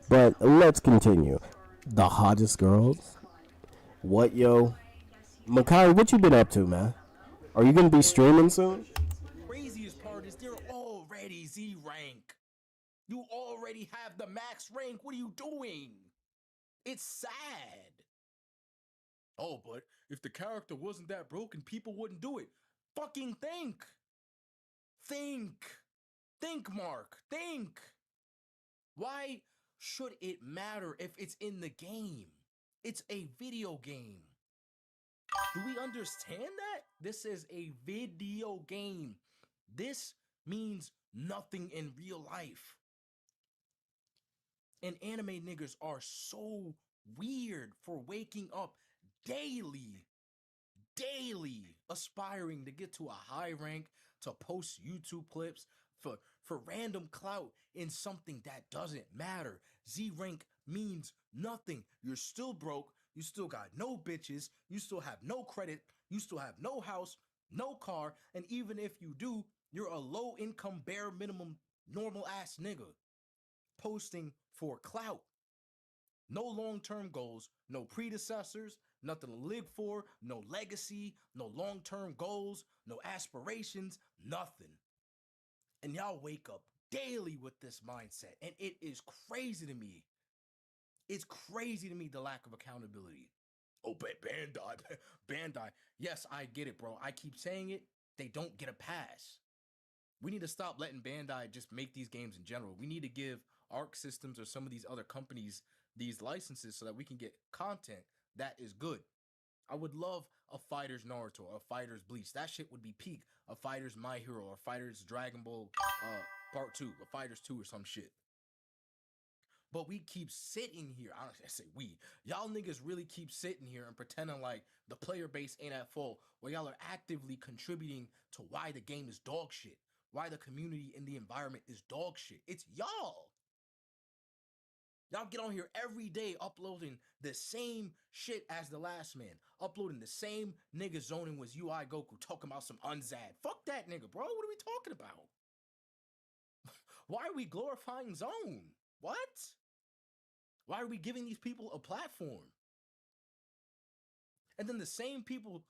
But let's continue. The hottest girls? What, yo? Makai, what you been up to, man? Are you gonna be streaming soon? Craziest part is they're already Z rank. You already have the max rank. What are you doing? It's sad. Oh, but if the character wasn't that broken, people wouldn't do it. Fucking think. Think. Think, Mark. Think. Why should it matter if it's in the game? It's a video game. Do we understand that? This is a video game. This means nothing in real life. And anime niggas are so weird for waking up daily, aspiring to get to a high rank, to post YouTube clips for random clout in something that doesn't matter. Z rank means nothing. You're still broke. You still got no bitches. You still have no credit. You still have no house, no car. And even if you do, you're a low income, bare minimum, normal ass nigga posting for clout. No long-term goals, no predecessors, nothing to live for, no legacy, no long-term goals, no aspirations, nothing. And y'all wake up daily with this mindset, and it is crazy to me. It's crazy to me, the lack of accountability. Oh, Bandai. Yes, I get it, bro. I keep saying it. They don't get a pass. We need to stop letting Bandai just make these games in general. We need to give Arc Systems or some of these other companies these licenses so that we can get content that is good. I would love a Fighter's Naruto, a Fighter's Bleach. That shit would be peak. A Fighter's My Hero, or Fighter's Dragon Ball Part 2, a Fighter's 2 or some shit. But we keep sitting here. I say we. Y'all niggas really keep sitting here and pretending like the player base ain't at full, while y'all are actively contributing to why the game is dog shit, why the community and the environment is dog shit. It's y'all. Y'all get on here every day uploading the same shit as the last man. Uploading the same nigga zoning was UI Goku talking about some unzad. Fuck that nigga, bro. What are we talking about? Why are we glorifying Zone? What? Why are we giving these people a platform? And then the same people,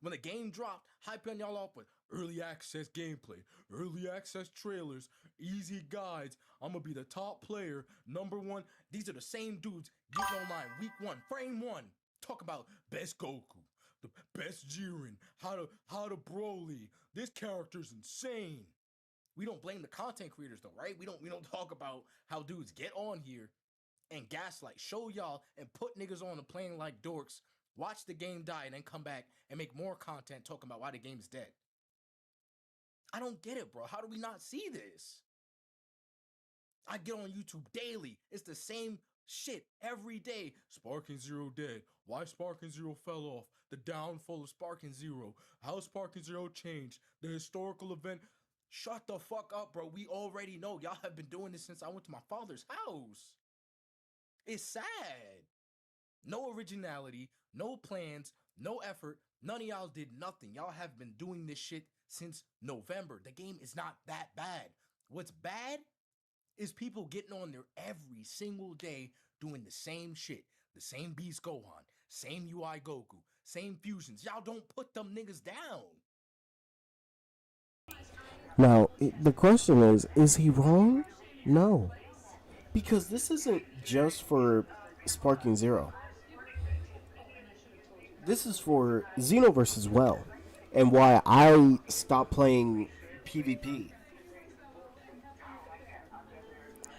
when the game dropped, hyping y'all up with early access gameplay, early access trailers, easy guides. I'm gonna be the top player, #1. These are the same dudes getting online week 1, frame 1. Talk about best Goku, the best Jiren, how to Broly. This character's insane. We don't blame the content creators though, right? We don't talk about how dudes get on here and gaslight, show y'all and put niggas on the plane like dorks, watch the game die, and then come back and make more content talking about why the game is dead. I don't get it, bro. How do we not see this? I get on YouTube daily. It's the same shit every day. Sparking Zero dead. Why Sparking Zero fell off. The downfall of Sparking Zero. How Sparking Zero changed. The historical event. Shut the fuck up, bro. We already know. Y'all have been doing this since I went to my father's house. It's sad. No originality, no plans, no effort. None of y'all did nothing. Y'all have been doing this shit since November. The game is not that bad. What's bad is people getting on there every single day doing the same shit. The same Beast Gohan, same UI Goku, same fusions. Y'all don't put them niggas down. Now, the question is he wrong? No. Because this isn't just for Sparking Zero. This is for Xenoverse as well. And why I stopped playing PvP.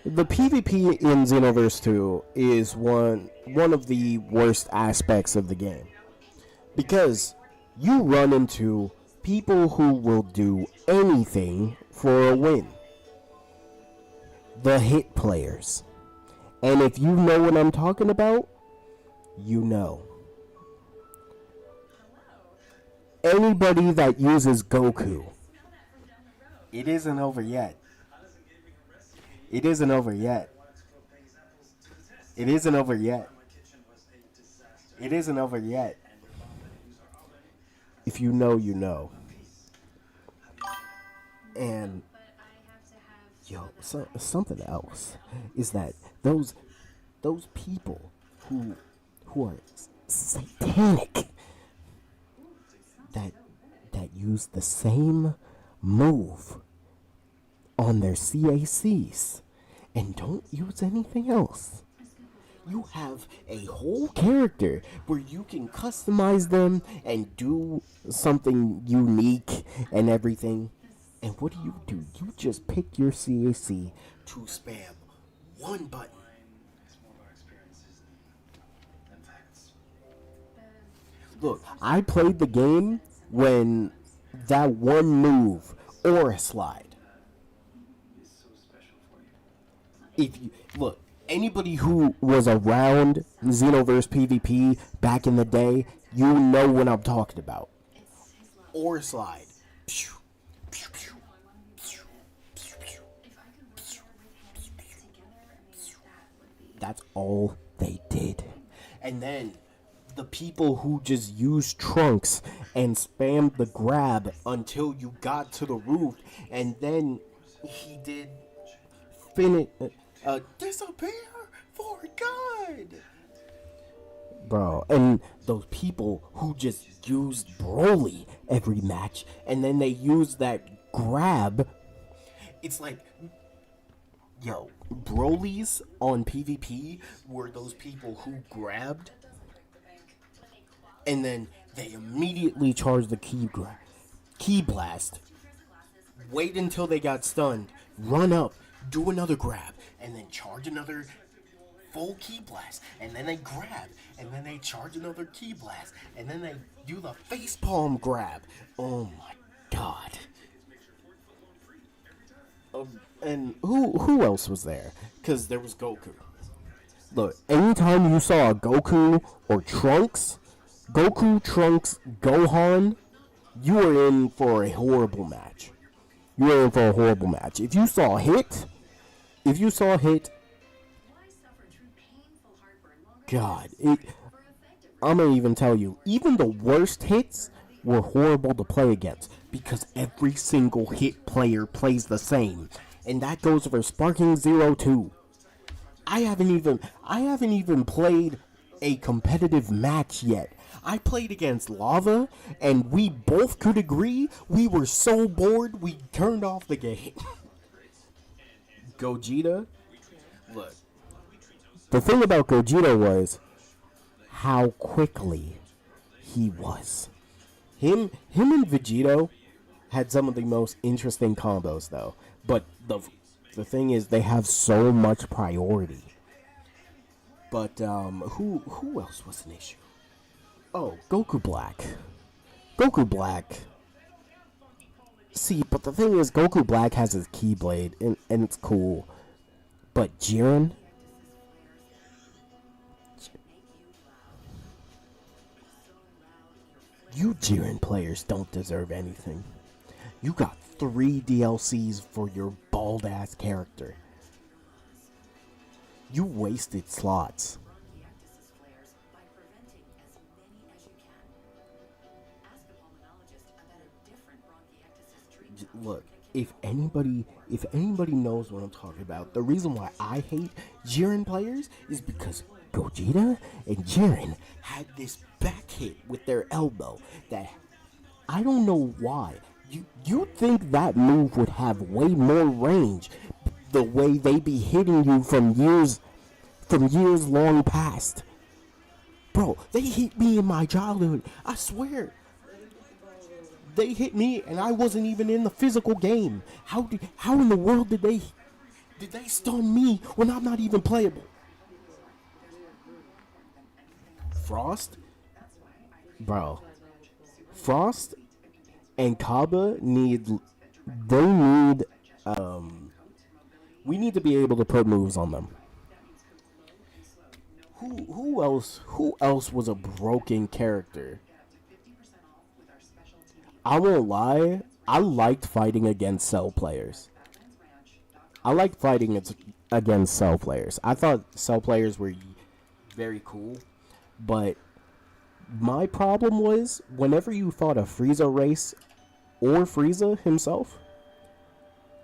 The PvP in Xenoverse 2 is one of the worst aspects of the game. Because you run into People who will do anything for a win. The hit players. And if you know what I'm talking about, you know. Anybody that uses Goku. It isn't over yet. It isn't over yet. It isn't over yet. It isn't over yet. If you know, you know. And yo, something else is that those people who are satanic that use the same move on their CACs and don't use anything else. You have a whole character where you can customize them and do something unique and everything. And what do? You just pick your CAC to spam one button. Look, I played the game when that one move, Aura Slide. If you look, anybody who was around Xenoverse PvP back in the day, you know what I'm talking about. Aura Slide. That's all they did. And then the people who just used Trunks and spammed the grab until you got to the roof, and then he did disappear for good. Bro, and those people who just used Broly every match, and then they used that grab. It's like, yo, Broly's on PvP were those people who grabbed, and then they immediately charged the key blast, wait until they got stunned, run up, do another grab, and then charge another full key blast, and then they grab, and then they charge another key blast, and then they do the facepalm grab. Oh my god. And who else was there? Because there was Goku. Look, anytime you saw a Goku or Trunks, Gohan, you were in for a horrible match. If you saw Hit, God, I'm gonna even tell you, even the worst hits were horrible to play against because every single hit player plays the same, and that goes for Sparking Zero too. I haven't even played a competitive match yet. I played against Lava, and we both could agree we were so bored we turned off the game. Gogeta, look. The thing about Gogeta was how quickly he was. Him and Vegito had some of the most interesting combos, though. But the thing is, they have so much priority. But who else was an issue? Oh, Goku Black. See, but the thing is, Goku Black has his Keyblade, and it's cool. But Jiren? You Jiren players don't deserve anything. You got 3 DLCs for your bald-ass character. You wasted slots. Look, if anybody knows what I'm talking about, the reason why I hate Jiren players is because Gogeta and Jiren had this back hit with their elbow that I don't know why. You think that move would have way more range the way they be hitting you from years long past. Bro, they hit me in my childhood. I swear. They hit me and I wasn't even in the physical game. How in the world did they stun me when I'm not even playable? Frost? Bro. Frost And Kaba they need, we need to be able to put moves on them. Who else was a broken character? I won't lie, I liked fighting against Cell players. I liked fighting against Cell players. I thought Cell players were very cool, but my problem was whenever you fought a Frieza race or Frieza himself,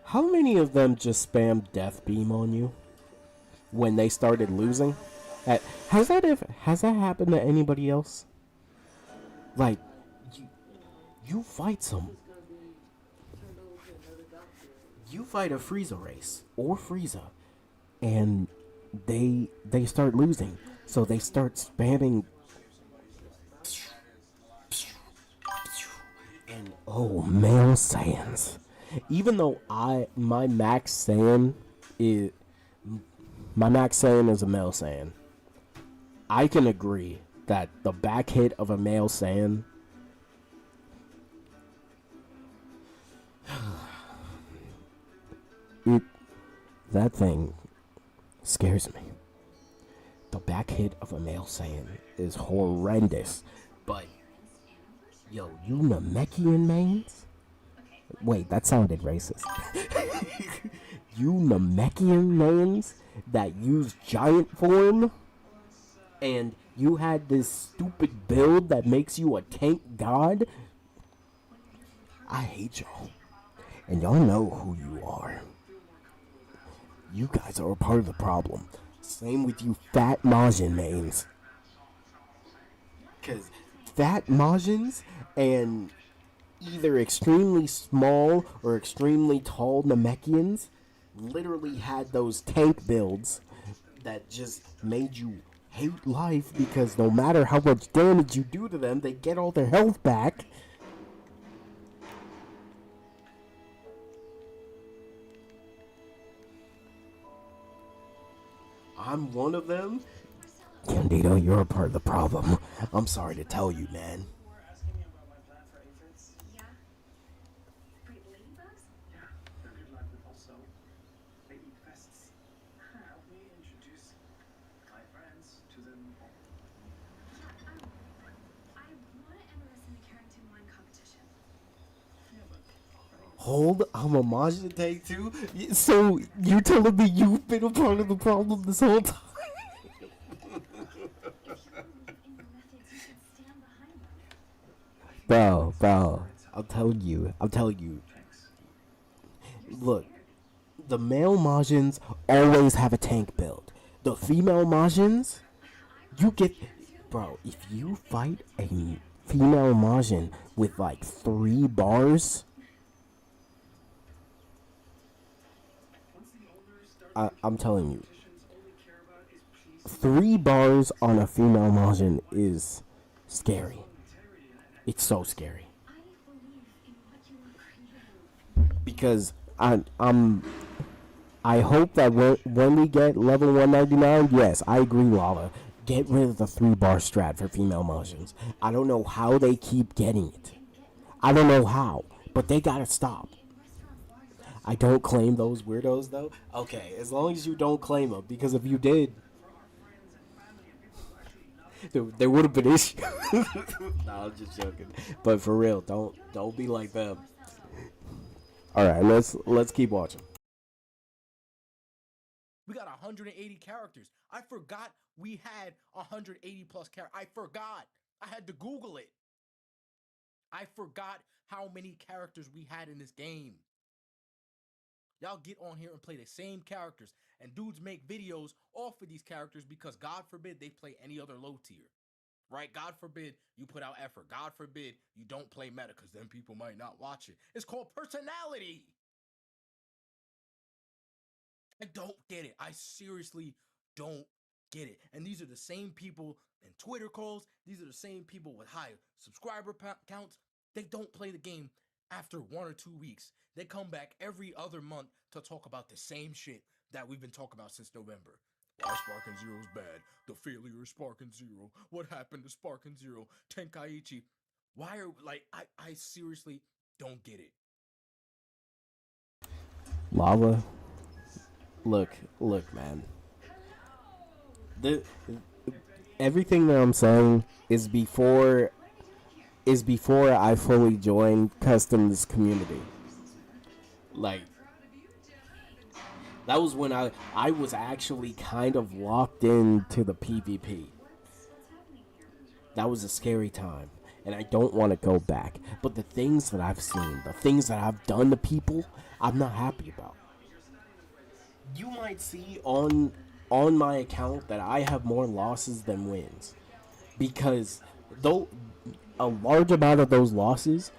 how many of them just spammed Death Beam on you when they started losing? Has that happened to anybody else? Like, you fight you fight a Frieza race or Frieza, and they start losing, so they start spamming. And oh, male Saiyans. Even though my Max Saiyan is a male Saiyan, I can agree that the back hit of a male Saiyan that thing scares me. The back hit of a male Saiyan is horrendous. But yo, you Namekian mains? Wait, that sounded racist. You Namekian mains that use giant form, and you had this stupid build that makes you a tank god? I hate y'all. And y'all know who you are. You guys are a part of the problem. Same with you fat Majin mains. Because fat Majins and either extremely small or extremely tall Namekians literally had those tank builds that just made you hate life, because no matter how much damage you do to them, they get all their health back. I'm one of them. Candido, you're a part of the problem. I'm sorry to tell you, man. Hold, I'm a Majin Tank too? So, you're telling me you've been a part of the problem this whole time? Bro, I'm telling you. Look, the male Majins always have a tank build. The female Majins, you get... Bro, if you fight a female Majin with like 3 bars... I'm telling you, 3 bars on a female Majin is scary. It's so scary. Because I hope that when we get level 199, yes, I agree, Lala. Get rid of the 3-bar strat for female Majins. I don't know how they keep getting it. I don't know how, but they gotta stop. I don't claim those weirdos, though. Okay, as long as you don't claim them, because if you did, there would have been issues. No, I'm just joking. But for real, don't be like them. All right, let's keep watching. We got 180 characters. I forgot we had 180 plus characters. I forgot. I had to Google it. I forgot how many characters we had in this game. Y'all get on here and play the same characters, and dudes make videos off of these characters because God forbid they play any other low tier, right? God forbid you put out effort. God forbid you don't play meta, because then people might not watch it. It's called personality. I don't get it. I seriously don't get it. And these are the same people in Twitter calls. These are the same people with high subscriber counts. They don't play the game after 1 or 2 weeks. They come back every other month to talk about the same shit that we've been talking about since November. Why Sparking Zero is bad. The failure of Sparking Zero. What happened to Sparking Zero? Tenkaichi. Why are, like, I seriously, don't get it. Lava. Look, man. The everything that I'm saying is before I fully joined Customs community. Like, that was when I was actually kind of locked into the PvP. That was a scary time, and I don't want to go back. But the things that I've seen, the things that I've done to people, I'm not happy about. You might see on my account that I have more losses than wins, because though a large amount of those losses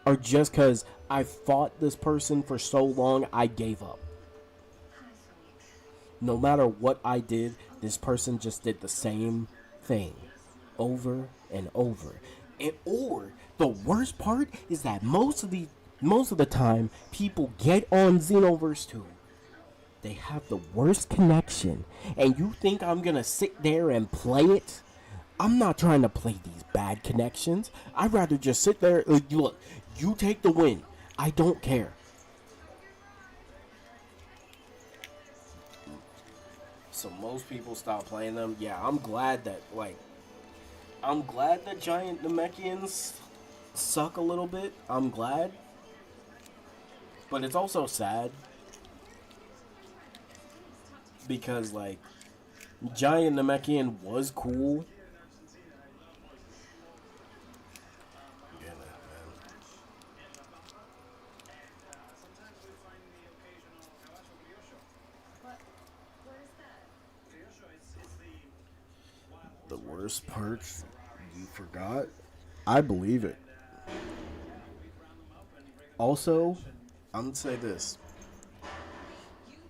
are just because I fought this person for so long I gave up. No matter what I did, this person just did the same thing over and over. And or the worst part is that most of the time people get on Xenoverse 2. They have the worst connection, and you think I'm gonna sit there and play it? I'm not trying to play these bad connections. I'd rather just sit there. Look, you take the win. I don't care. So most people stop playing them. Yeah, I'm glad that giant Namekians suck a little bit. I'm glad. But it's also sad. Because, like, giant Namekian was cool. Yeah, man. The worst parts you forgot? I believe it. Also, I'm gonna say this.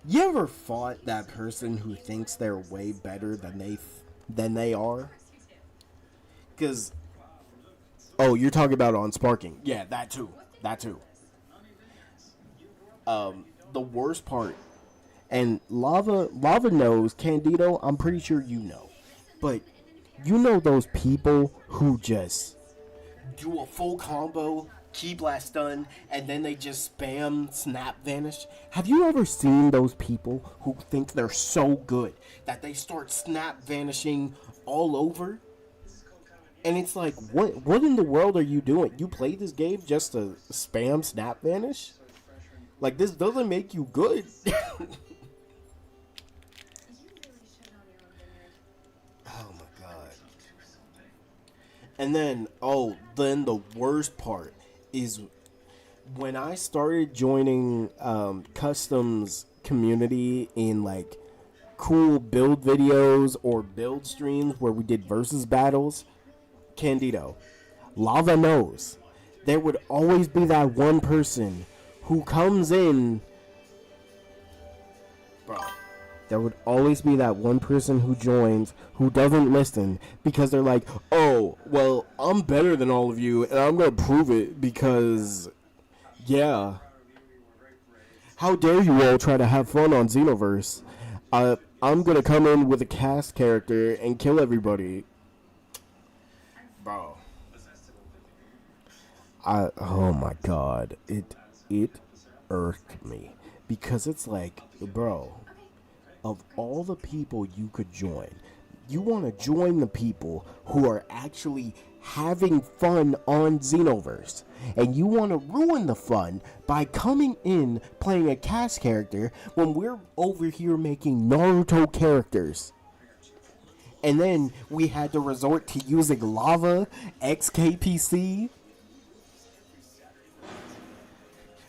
You ever fought that person who thinks they're way better than they are? Because, oh, you're talking about on Sparking. Yeah, that too. The worst part, and Lava knows, Candido, I'm pretty sure you know. But you know those people who just do a full combo, key blast stun, and then they just spam snap vanish? Have you ever seen those people who think they're so good that they start snap vanishing all over? And it's like, what in the world are you doing? You play this game just to spam snap vanish? Like, this doesn't make you good. Oh my god. And then the worst part is when I started joining Customs community in, like, cool build videos or build streams where we did versus battles. Candido, Lava knows, there would always be that one person who comes in. Bro, there would always be that one person who joins who doesn't listen because they're like, oh, well, I'm better than all of you and I'm going to prove it because, yeah. How dare you all try to have fun on Xenoverse? I'm going to come in with a cast character and kill everybody. Bro. Oh my god. It irked me. Because it's like, bro, of all the people you could join, you want to join the people who are actually having fun on Xenoverse. And you want to ruin the fun by coming in playing a cast character when we're over here making Naruto characters. And then we had to resort to using Lava, XKPC.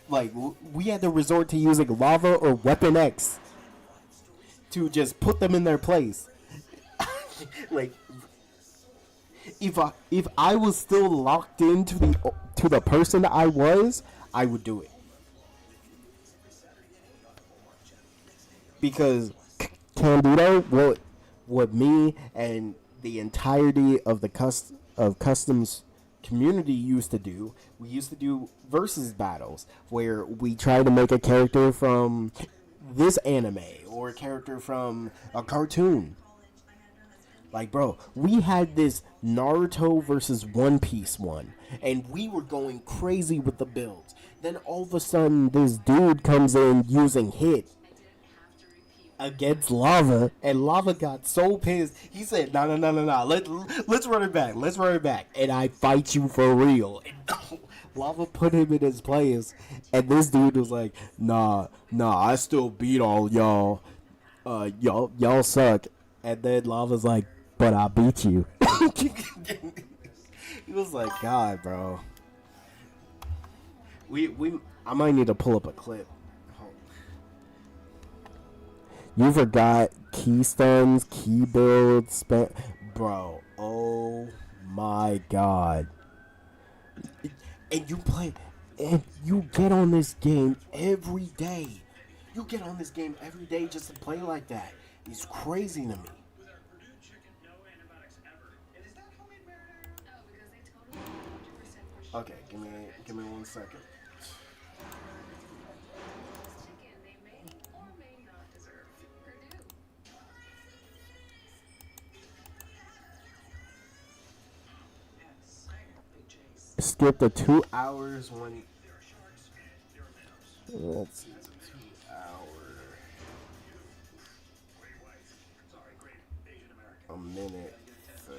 Like, we had to resort to using Lava or Weapon X to just put them in their place. Like, if I was still locked into the person I was, I would do it. Because Candido, what me and the entirety of the Customs community used to do, we used to do versus battles where we try to make a character from this anime or a character from a cartoon. Like, bro, we had this Naruto versus One Piece one, and we were going crazy with the builds. Then all of a sudden, this dude comes in using hit against Lava, and Lava got so pissed. He said, "No, no, no, no, no. Let's run it back. Let's run it back, and I fight you for real." And Lava put him in his place, and this dude was like, "Nah, nah. I still beat all y'all. Y'all suck." And then Lava's like, "But I beat you." He was like, "God, bro. We. I might need to pull up a clip." You forgot keystones, key builds, bro. Oh my god! And you play, and you get on this game every day. You get on this game every day just to play like that. It's crazy to me. Okay, give me 1 second. Skip the 2 hours when. Let's see, 2 hour. A minute 30.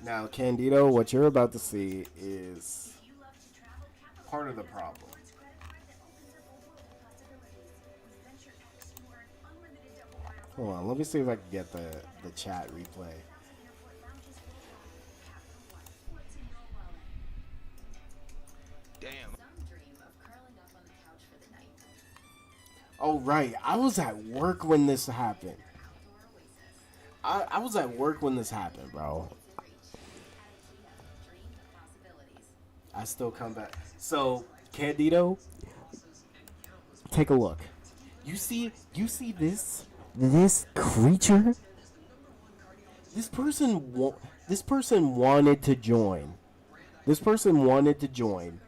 Now, Candido, what you're about to see is part of the problem. Hold on, let me see if I can get the chat replay. Damn. Oh, right. I was at work when this happened. I was at work when this happened, bro. I still come back. So, Candido, take a look. You see this creature? This person wanted to join. This person wanted to join,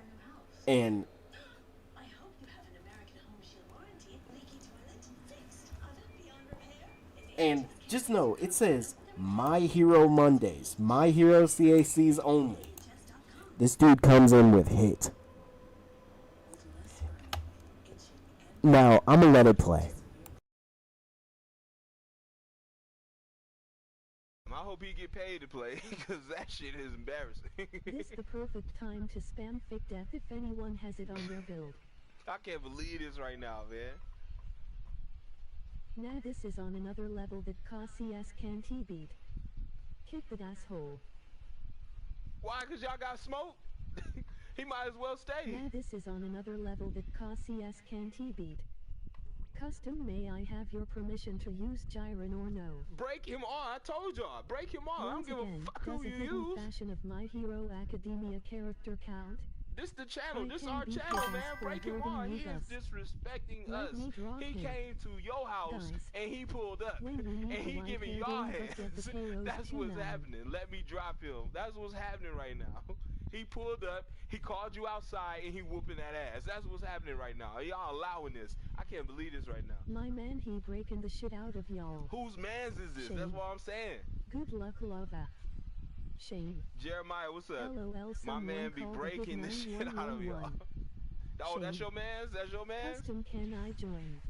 and just know it says My Hero Mondays, My Hero CACs only. This dude comes in with hit. Now I'm gonna let it play. I hope he get paid to play, because that shit is embarrassing. This the perfect time to spam fake death if anyone has it on their build. I can't believe this right now, man. Nah, this is on another level that CS can't beat. Kick that asshole. Why? Because y'all got smoked? He might as well stay. Nah, this is on another level that CS can't beat. Custom, may I have your permission to use Jiren or no? Break him on. I told y'all. Break him on. Once I don't again, give a fuck does who a you hidden use. fashion of My Hero Academia character count? This the channel. I This can our beat channel, his man. ass for Break him hurting on. He with is us. disrespecting Let us. me draw He him. came to your house Guys, and he pulled up when we and meet he the giving white y'all hair gang, get the hands. KOs That's too what's now. happening. Let me drop him. That's what's happening right now. He pulled up. He called you outside and he whooping that ass. That's what's happening right now. Y'all allowing this. I can't believe this right now. My man, he breaking the shit out of y'all. Whose mans is this? Shame. That's what I'm saying. Good luck, lova. Shame. Jeremiah, what's up? LOL, My man be call the breaking the shit out of y'all. 91111. Oh, that's Shame. your mans? That's your mans? Custom, can I join?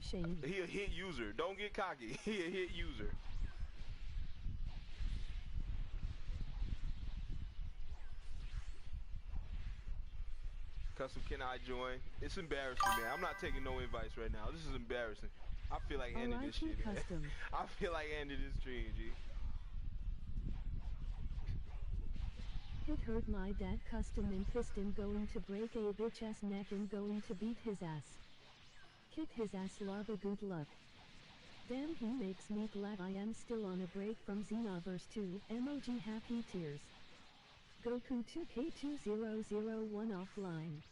Shame. He a hit user. Don't get cocky. He a hit user. Custom, can I join? It's embarrassing, man. I'm not taking no advice right now. This is embarrassing. I feel like ending this shit, man. Custom. I feel like ending this stream, G. It hurt my dad. Custom and piston going to break a bitch ass neck and going to beat his ass. Kick his ass, lava, good luck. Damn, he makes me glad I am still on a break from Xenoverse 2, emoji happy tears. Goku 2K2001 offline.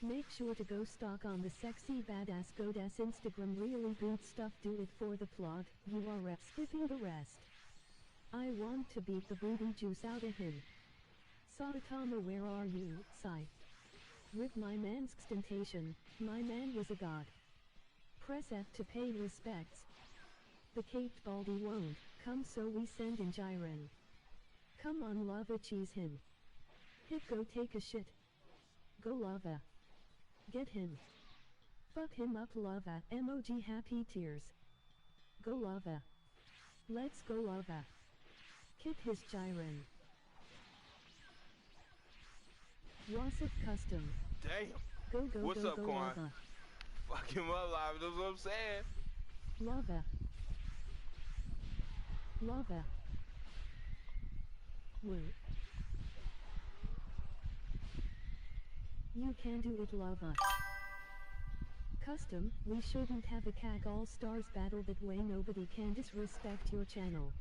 Make sure to go stalk on the sexy badass goddess Instagram, really good stuff, do it for the plot, you are skipping the rest. I want to beat the booty juice out of him. Saitama, where are you, Sai? With my man's extentation, my man was a god. Press F to pay respects. The caped baldy won't come, so we send in Jiren. Come on, lava, cheese him. Hit, go take a shit. Go lava. Get him. Fuck him up, lava. Emoji happy tears. Go lava. Let's go lava. Kit his Jiren. Wasip custom. Damn. Go go What's go up, go Quan? lava. Fuck him up live. That's what I'm saying. Lava. Lava. Woo. You can do it, lava. Custom, we shouldn't have a CAG All-Stars battle, that way nobody can disrespect your channel.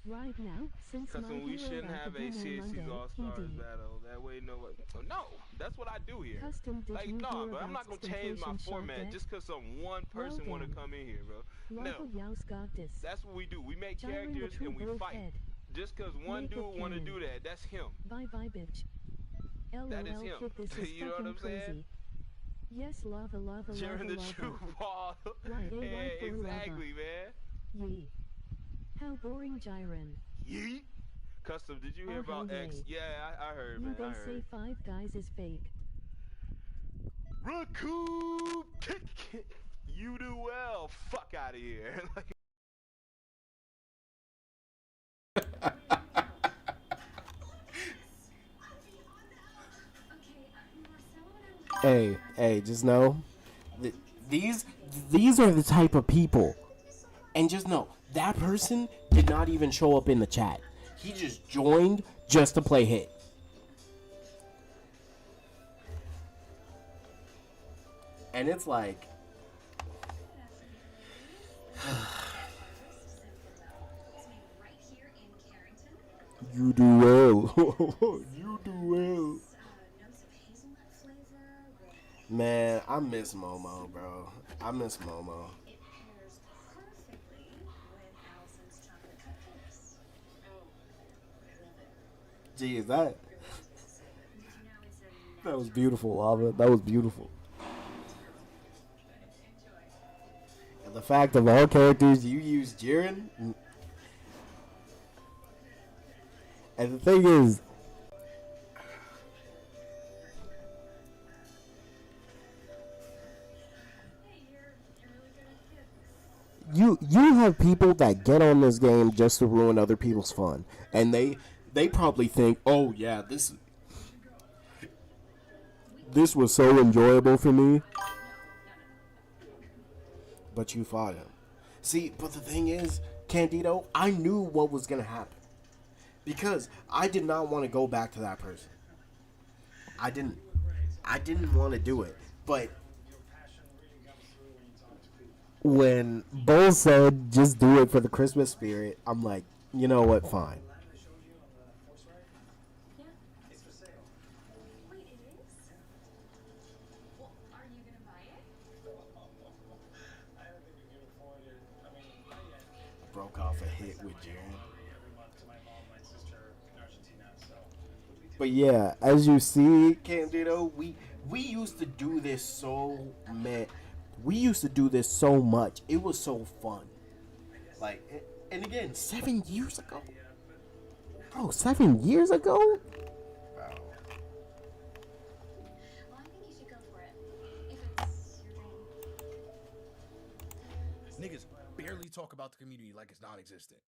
Right now, since my Custom, we hero shouldn't have a Academia CSC's Monday, All-Stars PD. battle. That way nobody... No, that's what I do here. Custom, did Like, you nah, hear bro, I'm about not gonna change my Stentation shot format deck? just cause some one Well person wanna then. come in here, bro. Lava No, Yaus got this. that's what we do. We make Jiren the characters true and we bird fight. head. Just cause one Makeup dude wanna cannon. do that, that's him. Bye bye bitch. That is LOL him. kid, this is You know what fucking I'm saying? crazy. Yes, lava lava Jaron lava the lava. true ball. Right, Yeah, right for exactly, man. lava. Yee. How boring, Jiren. Yeet. Custom, did you hear Oh, about hell X? yeah. Yeah, I heard, You man. they I say heard. Five Guys is fake. Raccoon! You do well. Fuck out of here. Hey, just know, th- these these are the type of people, and just know that person did not even show up in the chat. He just joined just to play hit. And it's like, you do well. You do well. Man, I miss Momo, bro. I miss Momo. Geez, that was beautiful, Lava. That was beautiful. And the fact of all characters, you use Jiren. And the thing is, you have people that get on this game just to ruin other people's fun, and they probably think, oh yeah, this was so enjoyable for me. But you fought him. See, but the thing is, Candido, I knew what was gonna happen because I did not want to go back to that person. I didn't. I didn't want to do it, but when Bull said just do it for the Christmas spirit, I'm like, you know what, fine. Broke off a hit with Jaren. But yeah, as you see, Candido, we used to do this so man. We used to do this so much. It was so fun. Like, and again, 7 years ago, bro. 7 years ago. Wow. Well, I think you should go for it. If it's your dream. Niggas barely talk about the community like it's non-existent.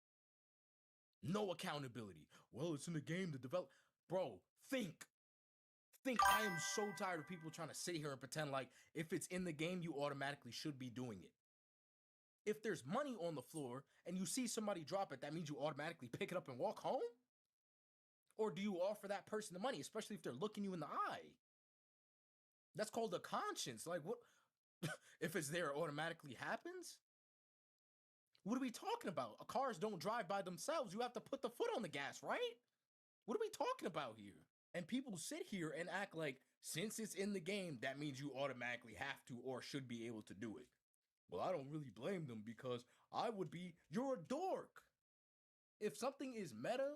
No accountability. Well, it's in the game to develop. Bro, think. I am so tired of people trying to sit here and pretend like if it's in the game, you automatically should be doing it. If there's money on the floor and you see somebody drop it, that means you automatically pick it up and walk home? Or do you offer that person the money, especially if they're looking you in the eye? That's called a conscience. Like, what? If it's there, it automatically happens? What are we talking about? Cars don't drive by themselves. You have to put the foot on the gas, right? What are we talking about here? And people sit here and act like since it's in the game, that means you automatically have to or should be able to do it. Well, I don't really blame them because you're a dork. If something is meta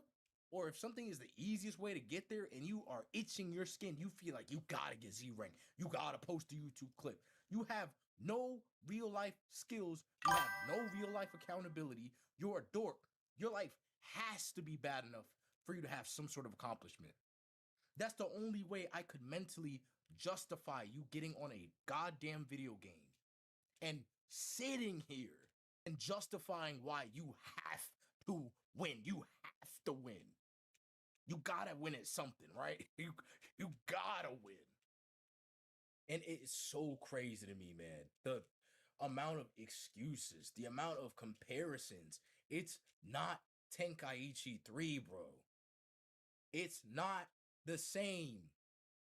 or if something is the easiest way to get there and you are itching your skin, you feel like you gotta get Z rank, you gotta post a YouTube clip. You have no real life skills, you have no real life accountability, you're a dork. Your life has to be bad enough for you to have some sort of accomplishment. That's the only way I could mentally justify you getting on a goddamn video game and sitting here and justifying why you have to win. You have to win. You gotta win at something, right? You gotta win. And it is so crazy to me, man. The amount of excuses, the amount of comparisons. It's not Tenkaichi 3, bro. It's not the same.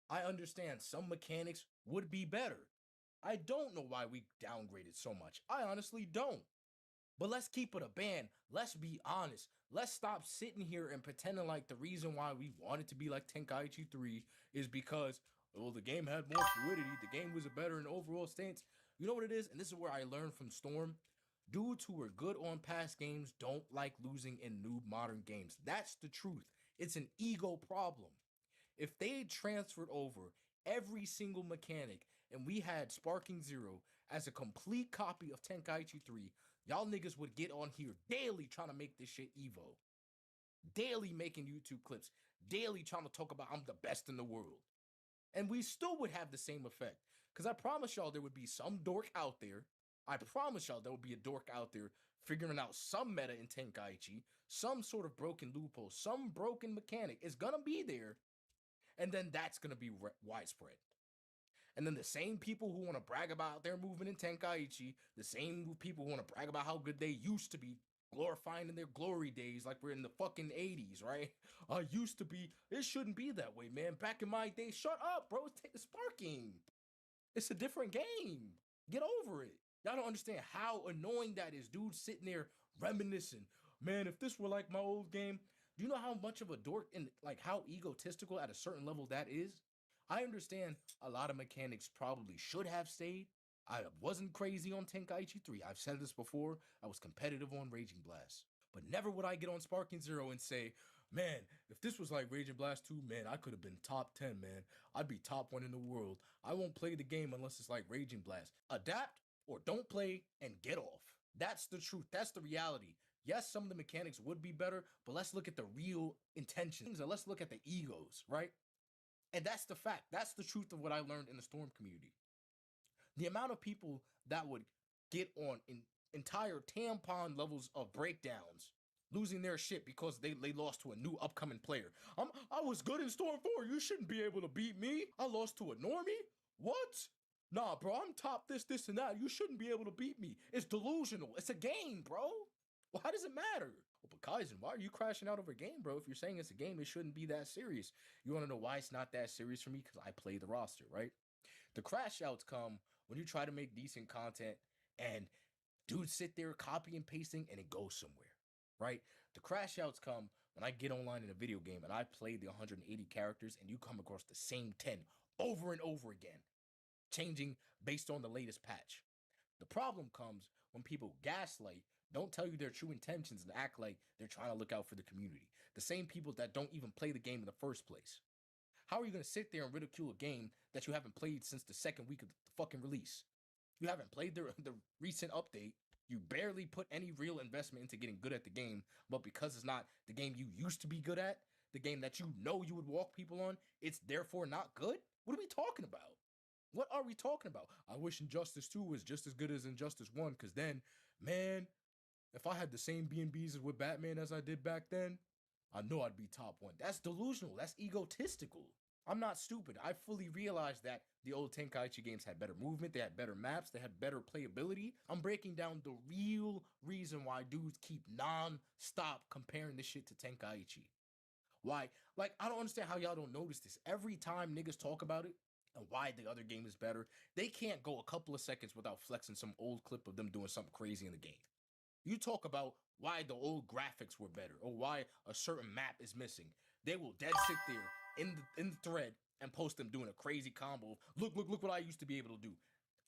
I understand some mechanics would be better. I don't know why we downgraded so much. I honestly don't. But let's keep it a band. Let's be honest. Let's stop sitting here and pretending like the reason why we wanted to be like Tenkaichi 3 is because, well, the game had more fluidity. The game was a better in overall stance. You know what it is? And this is where I learned from Storm. Dudes who were good on past games don't like losing in new modern games. That's the truth. It's an ego problem. If they transferred over every single mechanic and we had Sparking Zero as a complete copy of Tenkaichi 3, y'all niggas would get on here daily trying to make this shit Evo. Daily making YouTube clips. Daily trying to talk about I'm the best in the world. And we still would have the same effect. Because I promise y'all there would be some dork out there. I promise y'all there would be a dork out there figuring out some meta in Tenkaichi, some sort of broken loophole, some broken mechanic is gonna be there. And then that's gonna be widespread. And then the same people who want to brag about their movement in Tenkaichi, the same people who want to brag about how good they used to be, glorifying in their glory days like we're in the fucking 80s, right? I used to be, it shouldn't be that way, man. Back in my day, shut up, bro. It's Sparking. It's a different game. Get over it. Y'all don't understand how annoying that is. Dudes sitting there reminiscing. Man, if this were like my old game, do you know how much of a dork and like how egotistical at a certain level that is? I understand a lot of mechanics probably should have stayed. I wasn't crazy on Tenkaichi 3. I've said this before. I was competitive on Raging Blast. But never would I get on Sparking Zero and say, man, if this was like Raging Blast 2, man, I could have been top 10, man. I'd be top 1 in the world. I won't play the game unless it's like Raging Blast. Adapt or don't play and get off. That's the truth. That's the reality. Yes, some of the mechanics would be better, but let's look at the real intentions and let's look at the egos, right? And that's the fact. That's the truth of what I learned in the Storm community. The amount of people that would get on entire tampon levels of breakdowns, losing their shit because they lost to a new upcoming player. I was good in Storm 4. You shouldn't be able to beat me. I lost to a normie? What? Nah, bro, I'm top this, and that. You shouldn't be able to beat me. It's delusional. It's a game, bro. Well, how does it matter? Well, but Kaizen, why are you crashing out over a game, bro? If you're saying it's a game, it shouldn't be that serious. You want to know why it's not that serious for me? Because I play the roster, right? The crash outs come when you try to make decent content and dudes sit there copy and pasting and it goes somewhere, right? The crash outs come when I get online in a video game and I play the 180 characters and you come across the same 10 over and over again, changing based on the latest patch. The problem comes when people gaslight, don't tell you their true intentions, and act like they're trying to look out for the community. The same people that don't even play the game in the first place. How are you going to sit there and ridicule a game that you haven't played since the second week of the fucking release? You haven't played the recent update. You barely put any real investment into getting good at the game, but because it's not the game you used to be good at, the game that you know you would walk people on, it's therefore not good? What are we talking about? What are we talking about? I wish Injustice 2 was just as good as Injustice 1, because then, man, if I had the same B&Bs with Batman as I did back then, I know I'd be top 1. That's delusional. That's egotistical. I'm not stupid. I fully realized that the old Tenkaichi games had better movement, they had better maps, they had better playability. I'm breaking down the real reason why dudes keep non-stop comparing this shit to Tenkaichi. Why? Like, I don't understand how y'all don't notice this. Every time niggas talk about it and why the other game is better, they can't go a couple of seconds without flexing some old clip of them doing something crazy in the game. You talk about why the old graphics were better or why a certain map is missing. They will dead sit there in the thread and post them doing a crazy combo. Look what I used to be able to do.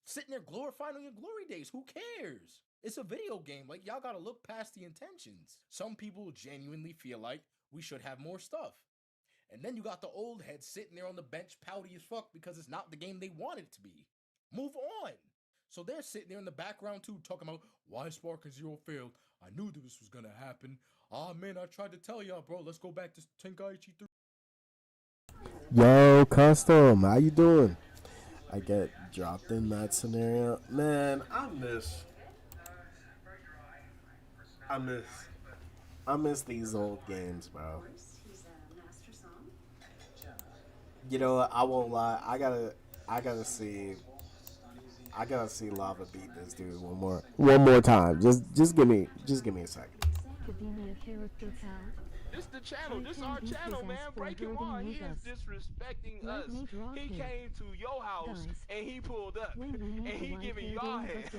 Sitting there glorifying on your glory days. Who cares? It's a video game. Like, y'all gotta look past the intentions. Some people genuinely feel like we should have more stuff. And then you got the old heads sitting there on the bench pouty as fuck because it's not the game they want it to be. Move on. So they're sitting there in the background too, talking about why Spark and Zero failed. I knew that this was gonna happen. Ah man, I tried to tell y'all, bro. Let's go back to Tenkaichi 3. Yo, Custom, how you doing? I get dropped in that scenario. Man, I miss these old games, bro. You know what? I won't lie. I gotta see Lava beat this dude one more time. Just give me a second. Academia character count. This the channel. This our channel, man. Break him on. He is disrespecting us. He came to your house and he pulled up and he giving y'all hands.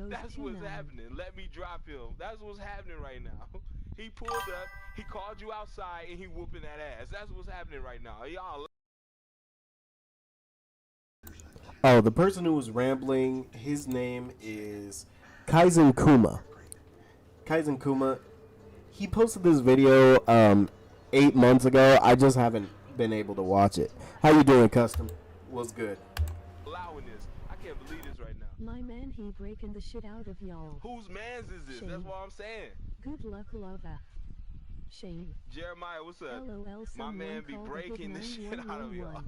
That's what's happening. Let me drop him. That's what's happening right now. He pulled up. He called you outside and he whooping that ass. That's what's happening right now. Y'all. Oh, the person who was rambling, his name is Kaizen Kuma. Kaizen Kuma, he posted this video 8 months ago. I just haven't been able to watch it. How you doing, Custom? What's good? Allowing this. I can't believe this right now. My man, he breaking the shit out of y'all. Whose man's is this? Shame. That's what I'm saying. Good luck, Lava. Shame. Jeremiah, what's up? LOL, My man be breaking the shit out of y'all.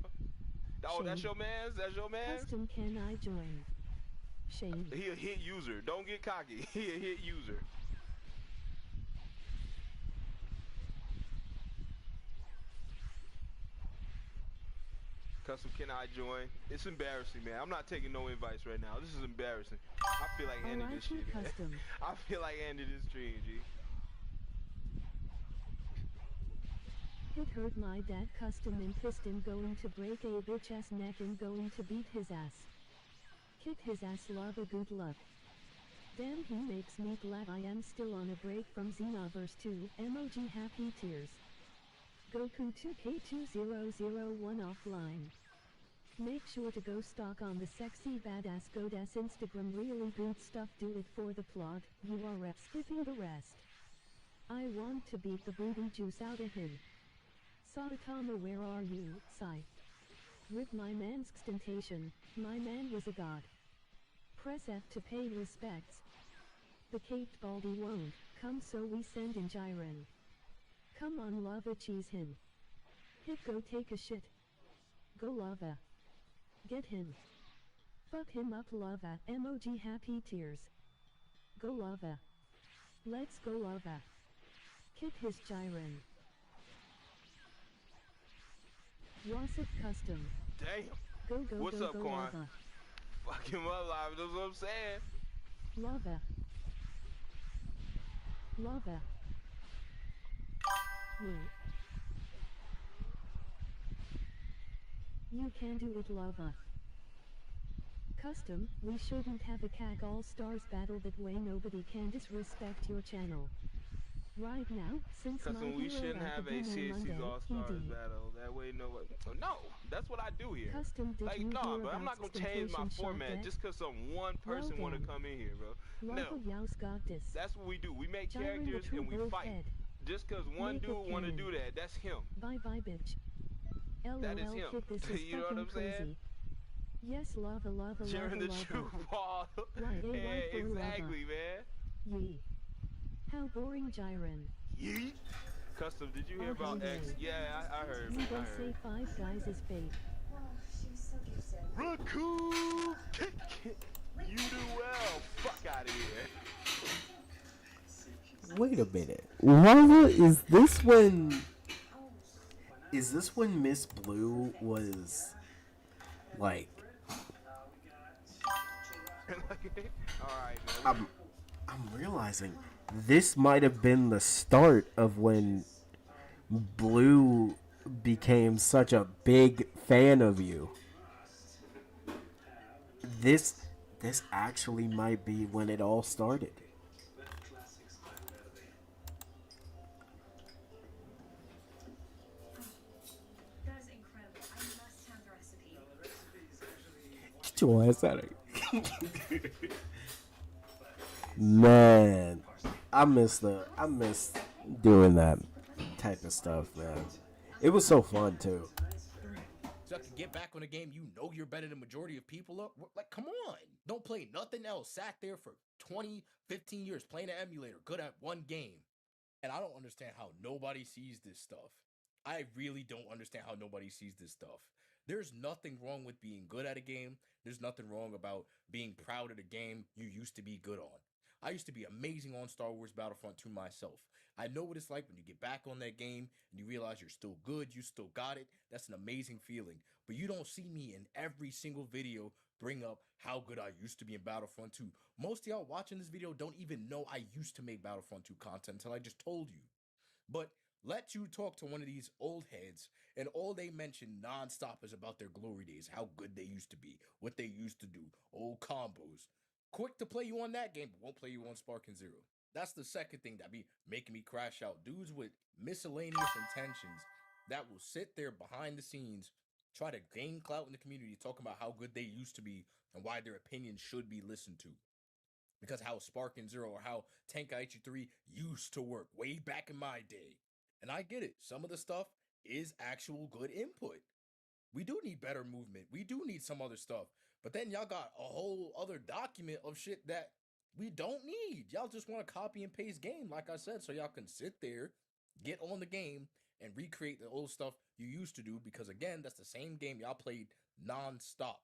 Oh, that's your man's? That's your man's? Custom, can I join? Shame. He a hit user. Don't get cocky. He a hit user. Custom, can I join? It's embarrassing, man. I'm not taking no advice right now. This is embarrassing. I feel like ending this shit, man. Custom. I feel like ending this stream, G. It hurt my dad. Custom and piston going to break a bitch ass neck and going to beat his ass. Kick his ass, Lava. Good luck. Damn, he makes me glad I am still on a break from Xenoverse 2. Emoji happy tears. Goku 2K2001 offline. Make sure to go stalk on the sexy badass goddess Instagram. Really good stuff. Do it for the plot. You are skipping the rest. I want to beat the booty juice out of him. Saitama, where are you? Sigh. Rip my man's extentation. My man was a god. Press F to pay respects. The caked baldy won't come, so we send in Jiren. Come on, Lava, cheese him. Hit, go take a shit. Go, Lava. Get him. Fuck him up, Lava. Emoji happy tears. Go, Lava. Let's go, Lava. Kick his Jiren. Wassup Custom. Damn. Go, What's go, up, go, Quan? Lava. Fuck him up, live. That's what I'm saying. Lava. Lava. Wait. You can do it, Lava. Custom, we shouldn't have a CAG All-Stars battle that way. Nobody can disrespect your channel. Right now, since Custom, we shouldn't have a CSC's All-Stars battle. That way, no, that's what I do here. Custom, did Like, you nah, hear but I'm about not gonna change my Stimulation format Shot just cause some one person Well wanna done. come in here, bro. Lava No, Yaus got this. that's what we do. We make Jiren the characters and we true fight. head. Just cause one Make a dude wanna cannon. do that, that's him. Bye bye, bitch. That is LOL, him. kid, this is You know what fucking I'm saying? crazy. Yes, lava, lava, During lava, the lava. true ball. Right, Yeah, right for exactly, man. Yee. How boring, Jiren. Yeet. Custom, did you hear Oh, about hey, X? hey. Yeah, I heard, You man. don't I say heard. Five Guys is fake. Well, she was so gifted. Raccoon! You do well. Fuck out of here. Wait a minute. Lava, is this when Miss Blue was like Alright, man. I'm realizing this might have been the start of when Blue became such a big fan of you. This actually might be when it all started. That is incredible. I must have the recipe. Get your ass out of here. Man, I miss doing that. type of stuff, man. It was so fun too. 3. So I can get back on a game you know you're better than majority of people up. Like, come on. Don't play nothing else. Sat there for 20, 15 years playing an emulator, good at one game. And I don't understand how nobody sees this stuff. I really don't understand how nobody sees this stuff. There's nothing wrong with being good at a game. There's nothing wrong about being proud of the game you used to be good on. I used to be amazing on Star Wars Battlefront 2 myself. I know what it's like when you get back on that game and you realize you're still good, you still got it. That's an amazing feeling. But you don't see me in every single video bring up how good I used to be in Battlefront 2. Most of y'all watching this video don't even know I used to make Battlefront 2 content until I just told you. But let you talk to one of these old heads, and all they mention nonstop is about their glory days, how good they used to be, what they used to do, old combos. Quick to play you on that game, but won't play you on Sparking Zero. That's the second thing that be making me crash out. Dudes with miscellaneous intentions that will sit there behind the scenes, try to gain clout in the community, talking about how good they used to be and why their opinions should be listened to. Because how Sparking Zero or how Tenkaichi 3 used to work way back in my day. And I get it. Some of the stuff is actual good input. We do need better movement. We do need some other stuff. But then y'all got a whole other document of shit that we don't need. Y'all just want to copy and paste game, like I said, so y'all can sit there, get on the game, and recreate the old stuff you used to do. Because again, that's the same game y'all played non-stop.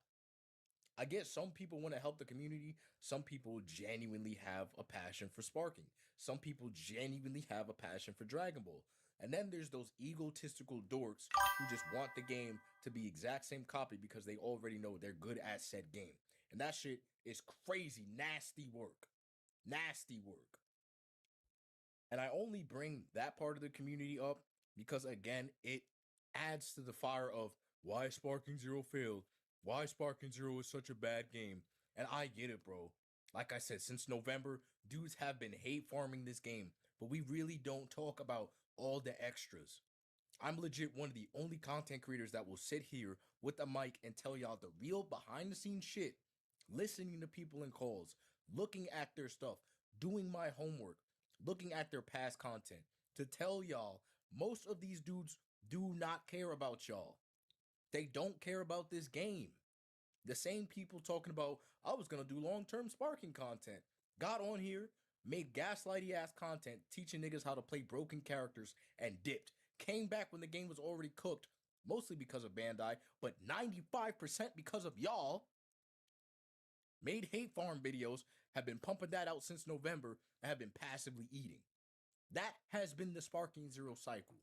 I guess some people want to help the community. Some people genuinely have a passion for Sparking. Some people genuinely have a passion for Dragon Ball. And then there's those egotistical dorks who just want the game to be exact same copy because they already know they're good at said game. And that shit is crazy, nasty work. Nasty work. And I only bring that part of the community up because, again, it adds to the fire of why Sparking Zero failed, why Sparking Zero is such a bad game. And I get it, bro. Like I said, since November, dudes have been hate farming this game, but we really don't talk about all the extras. I'm legit one of the only content creators that will sit here with a mic and tell y'all the real behind the scenes shit, listening to people in calls, looking at their stuff, doing my homework, looking at their past content to tell y'all most of these dudes do not care about y'all. They don't care about this game. The same people talking about, I was going to do long-term sparking content, got on here, made gaslighty ass content, teaching niggas how to play broken characters, and dipped. Came back when the game was already cooked, mostly because of Bandai, but 95% because of y'all. Made hate farm videos, have been pumping that out since November, and have been passively eating. That has been the Sparking Zero cycle.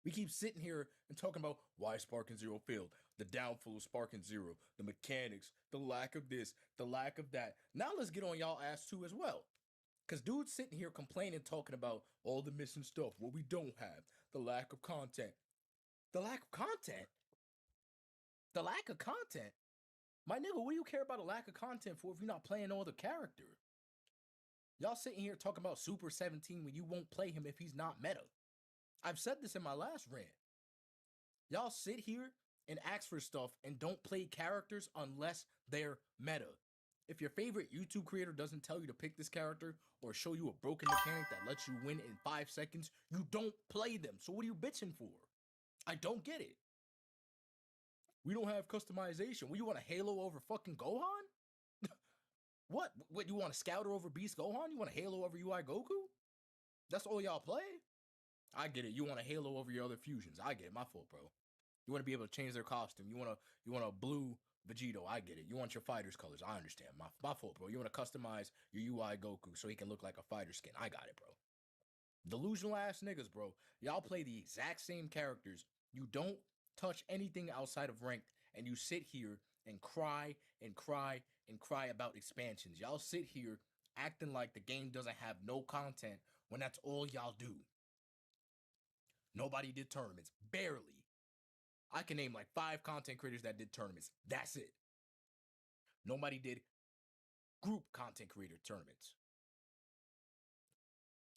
We keep sitting here and talking about why Sparking Zero failed, the downfall of Sparking Zero, the mechanics, the lack of this, the lack of that. Now let's get on y'all ass too as well. Because dudes sitting here complaining, talking about all the missing stuff, what we don't have, the lack of content. The lack of content? The lack of content? My nigga, what do you care about a lack of content for if you're not playing all the character? Y'all sitting here talking about Super 17 when you won't play him if he's not meta. I've said this in my last rant. Y'all sit here and ask for stuff and don't play characters unless they're meta. If your favorite YouTube creator doesn't tell you to pick this character or show you a broken mechanic that lets you win in 5 seconds, you don't play them. So what are you bitching for? I don't get it. We don't have customization. What, you want a Halo over fucking Gohan? What? What, you want a Scouter over Beast Gohan? You want a Halo over UI Goku? That's all y'all play? I get it. You want a Halo over your other fusions. I get it. My fault, bro. You want to be able to change their costume. You want a blue Vegito. I get it. You want your fighter's colors. I understand. My fault, bro. You want to customize your UI Goku so he can look like a fighter skin. I got it, bro. Delusional ass niggas, bro. Y'all play the exact same characters. You don't touch anything outside of ranked, and you sit here and cry and cry and cry about expansions. Y'all sit here acting like the game doesn't have no content when that's all y'all do. Nobody did tournaments. Barely. I can name like 5 content creators that did tournaments. That's it. Nobody did group content creator tournaments.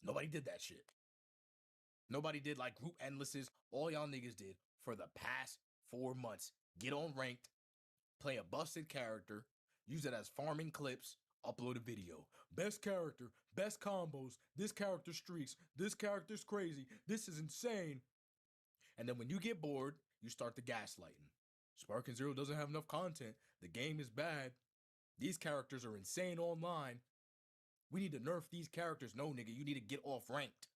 Nobody did that shit. Nobody did like group endlesses. All y'all niggas did for the past 4 months. Get on ranked, play a busted character, use it as farming clips, upload a video. Best character, best combos, this character streaks, this character's crazy, this is insane. And then when you get bored, you start the gaslighting. Spark and Zero doesn't have enough content. The game is bad. These characters are insane online. We need to nerf these characters. No, nigga, you need to get off ranked.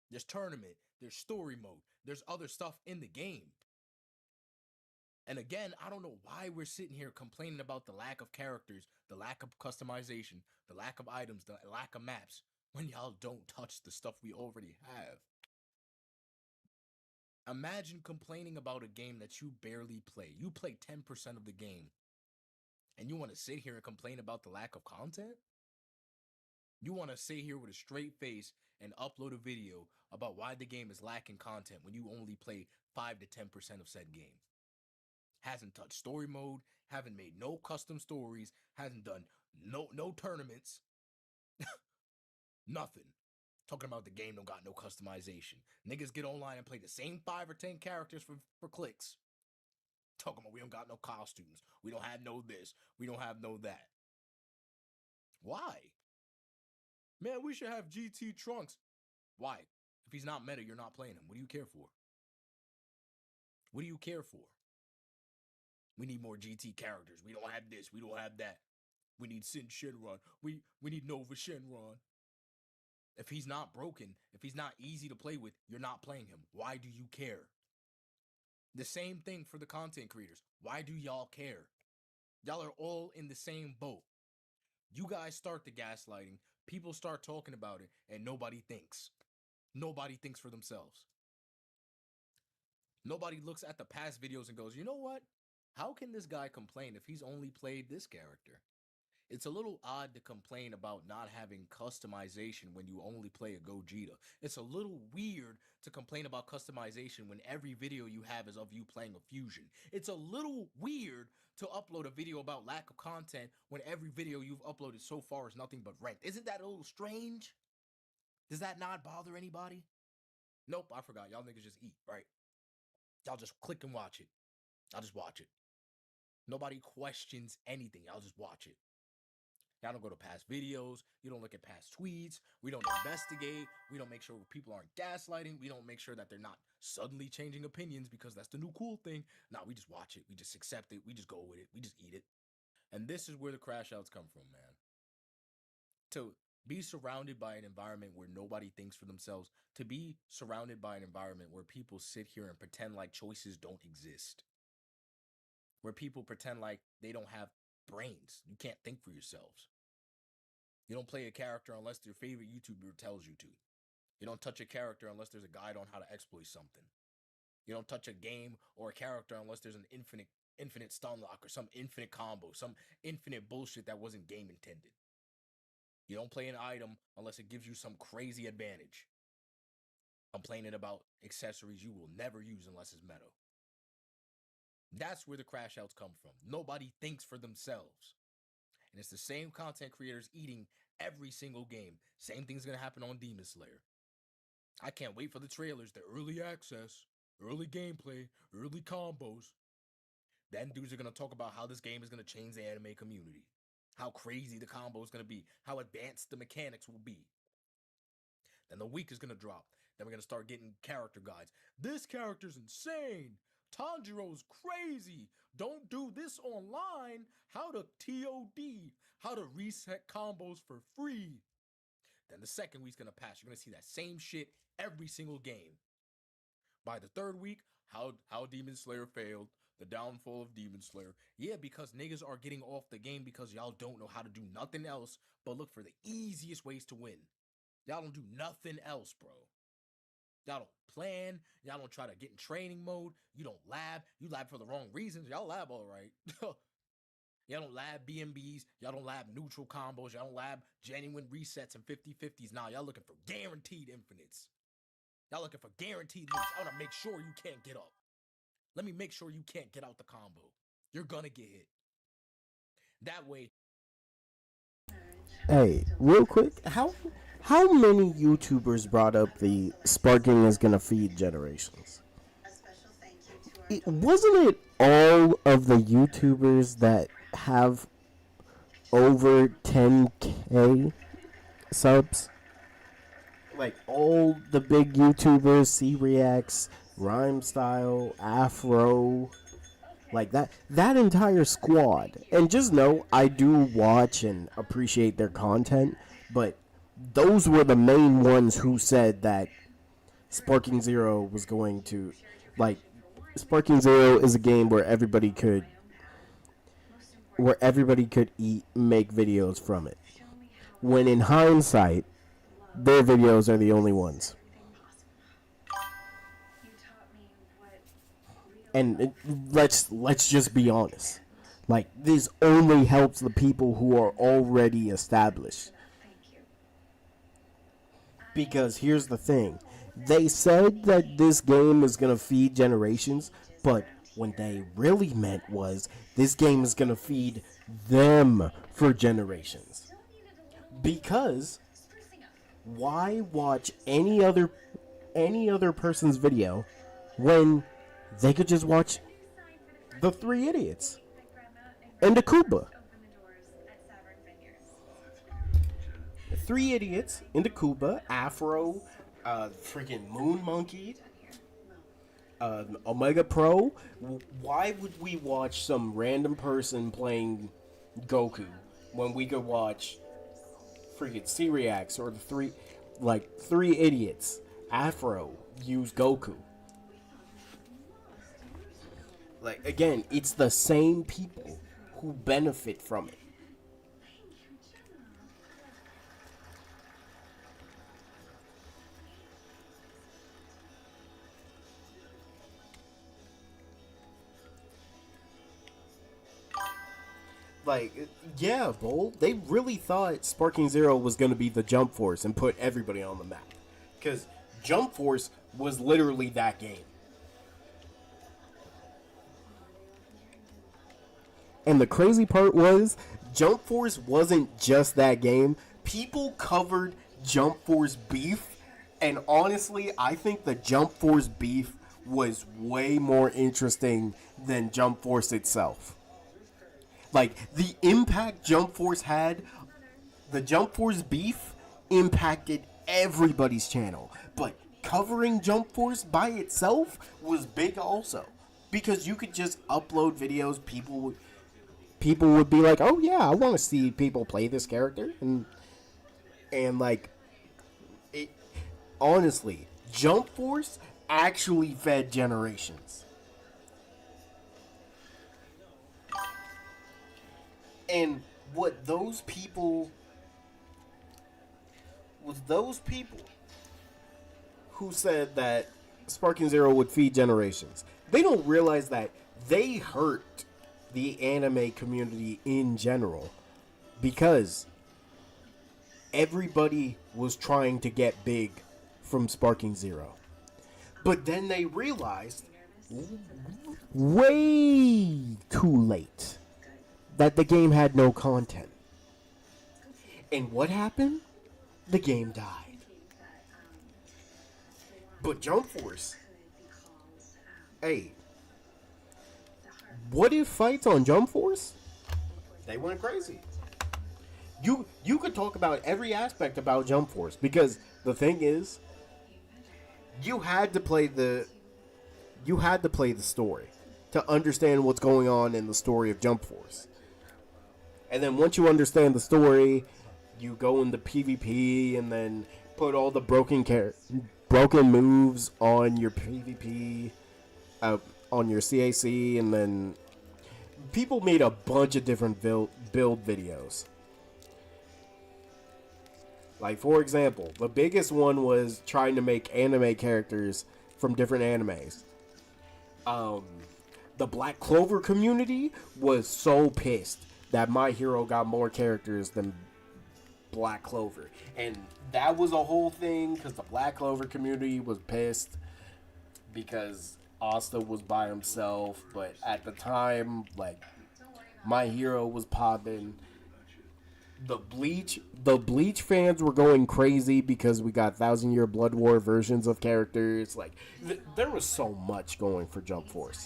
There's tournament, there's story mode, there's other stuff in the game. And again, I don't know why we're sitting here complaining about the lack of characters, the lack of customization, the lack of items, the lack of maps, when y'all don't touch the stuff we already have. Imagine complaining about a game that you barely play. You play 10% of the game, and you want to sit here and complain about the lack of content? You want to sit here with a straight face and upload a video about why the game is lacking content when you only play 5 to 10% of said game. Hasn't touched story mode, haven't made no custom stories, hasn't done no tournaments, nothing. Talking about the game don't got no customization. Niggas get online and play the same 5 or 10 characters for clicks. Talking about we don't got no costumes, we don't have no this, we don't have no that. Why? Man, we should have GT Trunks. Why? If he's not meta, you're not playing him. What do you care for? What do you care for? We need more GT characters. We don't have this. We don't have that. We need Sin Shenron. We need Nova Shenron. If he's not broken, if he's not easy to play with, you're not playing him. Why do you care? The same thing for the content creators. Why do y'all care? Y'all are all in the same boat. You guys start the gaslighting. People start talking about it, and nobody thinks. Nobody thinks for themselves. Nobody looks at the past videos and goes, you know what? How can this guy complain if he's only played this character? It's a little odd to complain about not having customization when you only play a Gogeta. It's a little weird to complain about customization when every video you have is of you playing a fusion. It's a little weird to upload a video about lack of content when every video you've uploaded so far is nothing but ranked. Isn't that a little strange? Does that not bother anybody? Nope, I forgot. Y'all niggas just eat, right? Y'all just click and watch it. Y'all just watch it. Nobody questions anything. Y'all just watch it. Y'all don't go to past videos. You don't look at past tweets. We don't investigate. We don't make sure people aren't gaslighting. We don't make sure that they're not suddenly changing opinions because that's the new cool thing. Nah, we just watch it. We just accept it. We just go with it. We just eat it. And this is where the crash outs come from, man. To be surrounded by an environment where nobody thinks for themselves. To be surrounded by an environment where people sit here and pretend like choices don't exist. Where people pretend like they don't have brains. You can't think for yourselves. You don't play a character unless your favorite YouTuber tells you to. You don't touch a character unless there's a guide on how to exploit something. You don't touch a game or a character unless there's an infinite stun lock or some infinite combo, some infinite bullshit that wasn't game intended. You don't play an item unless it gives you some crazy advantage. Complaining about accessories you will never use unless it's meta. That's where the crash outs come from. Nobody thinks for themselves. And it's the same content creators eating every single game. Same thing's going to happen on Demon Slayer. I can't wait for the trailers, the early access, early gameplay, early combos. Then dudes are going to talk about how this game is going to change the anime community. How crazy the combo is going to be. How advanced the mechanics will be. Then the week is going to drop. Then we're going to start getting character guides. This character's insane. Tanjiro's crazy. Don't do this online. How to TOD. How to reset combos for free. Then the second week's going to pass. You're going to see that same shit every single game. By the third week, how Demon Slayer failed. The downfall of Demon Slayer. Yeah, because niggas are getting off the game because y'all don't know how to do nothing else but look for the easiest ways to win. Y'all don't do nothing else, bro. Y'all don't plan. Y'all don't try to get in training mode. You don't lab. You lab for the wrong reasons. Y'all lab all right. Y'all don't lab BMBs. Y'all don't lab neutral combos. Y'all don't lab genuine resets and 50-50s. Nah, y'all looking for guaranteed infinites. Y'all looking for guaranteed loops. I want to make sure you can't get up. Let me make sure you can't get out the combo. You're gonna get hit. That way. Hey, real quick, how many YouTubers brought up the sparking is gonna feed generations? Wasn't it all of the YouTubers that have over 10K subs. Like all the big YouTubers, C-Reacts, Rhyme Style, Afro, like that entire squad. And just know I do watch and appreciate their content, but those were the main ones who said that Sparking Zero was going to, like, Sparking Zero is a game where everybody could make videos from it. When in hindsight, their videos are the only ones. And let's just be honest. Like, this only helps the people who are already established. Because here's the thing. They said that this game is going to feed generations, but what they really meant was this game is going to feed them for generations. Because why watch any other person's video when they could just watch the Three Idiots and the Koopa? Three Idiots, into Koopa, Afro, freaking Moon Monkey, Omega Pro. Why would we watch some random person playing Goku when we could watch freaking C-Reacts or the Three Idiots, Afro use Goku? Like, again, it's the same people who benefit from it. Like, yeah, Bull, they really thought Sparking Zero was going to be the Jump Force and put everybody on the map. Because Jump Force was literally that game. And the crazy part was, Jump Force wasn't just that game. People covered Jump Force beef. And honestly, I think the Jump Force beef was way more interesting than Jump Force itself. Like, the impact Jump Force had, the Jump Force beef impacted everybody's channel. But covering Jump Force by itself was big also. Because you could just upload videos, people would be like, oh yeah, I want to see people play this character. And like, it, honestly, Jump Force actually fed generations. And what those people who said that Sparking Zero would feed generations, they don't realize that they hurt the anime community in general, because everybody was trying to get big from Sparking Zero. But then they realized way too late that the game had no content. And what happened? The game died. But Jump Force, hey, what if fights on Jump Force? They went crazy. You could talk about every aspect about Jump Force, because the thing is, you had to play the story to understand what's going on in the story of Jump Force. And then once you understand the story, you go into PvP and then put all the broken moves on your PvP, on your CAC, and then people made a bunch of different build videos. Like, for example, the biggest one was trying to make anime characters from different animes. The Black Clover community was so pissed that My Hero got more characters than Black Clover. And that was a whole thing, because the Black Clover community was pissed because Asta was by himself. But at the time, like, My Hero was popping. The Bleach fans were going crazy because we got 1,000 Year Blood War versions of characters. Like, there was so much going for Jump Force.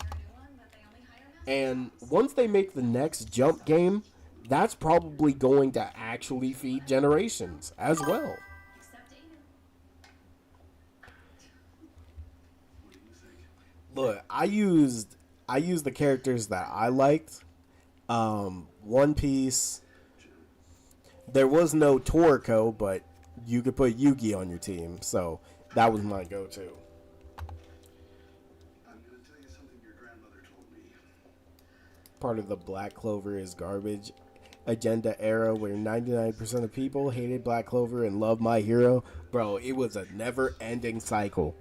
And once they make the next Jump game, that's probably going to actually feed generations as well. Look, I used the characters that I liked. One Piece. There was no Toriko, but you could put Yugi on your team, so that was my go-to. I'm going to tell you something your grandmother told me. Part of the Black Clover is garbage agenda era where 99% of people hated Black Clover and loved My Hero. Bro, it was a never-ending cycle.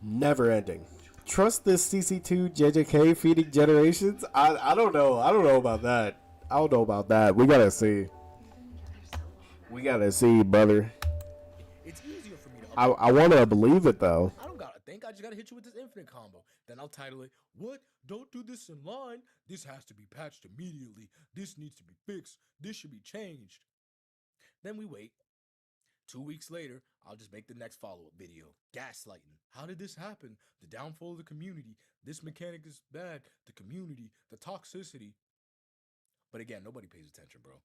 Never ending. Trust this CC2 JJK feeding generations? I don't know. I don't know about that. I don't know about that. We gotta see. We gotta see, brother. It's easier for me to. I want to believe it, though. I don't gotta think. I just gotta hit you with this infinite combo. Then I'll title it, "What? Don't do this in line. This has to be patched immediately. This needs to be fixed. This should be changed." Then we wait. 2 weeks later, I'll just make the next follow-up video. Gaslighting. How did this happen? The downfall of the community. This mechanic is bad. The community. The toxicity. But again, nobody pays attention, bro.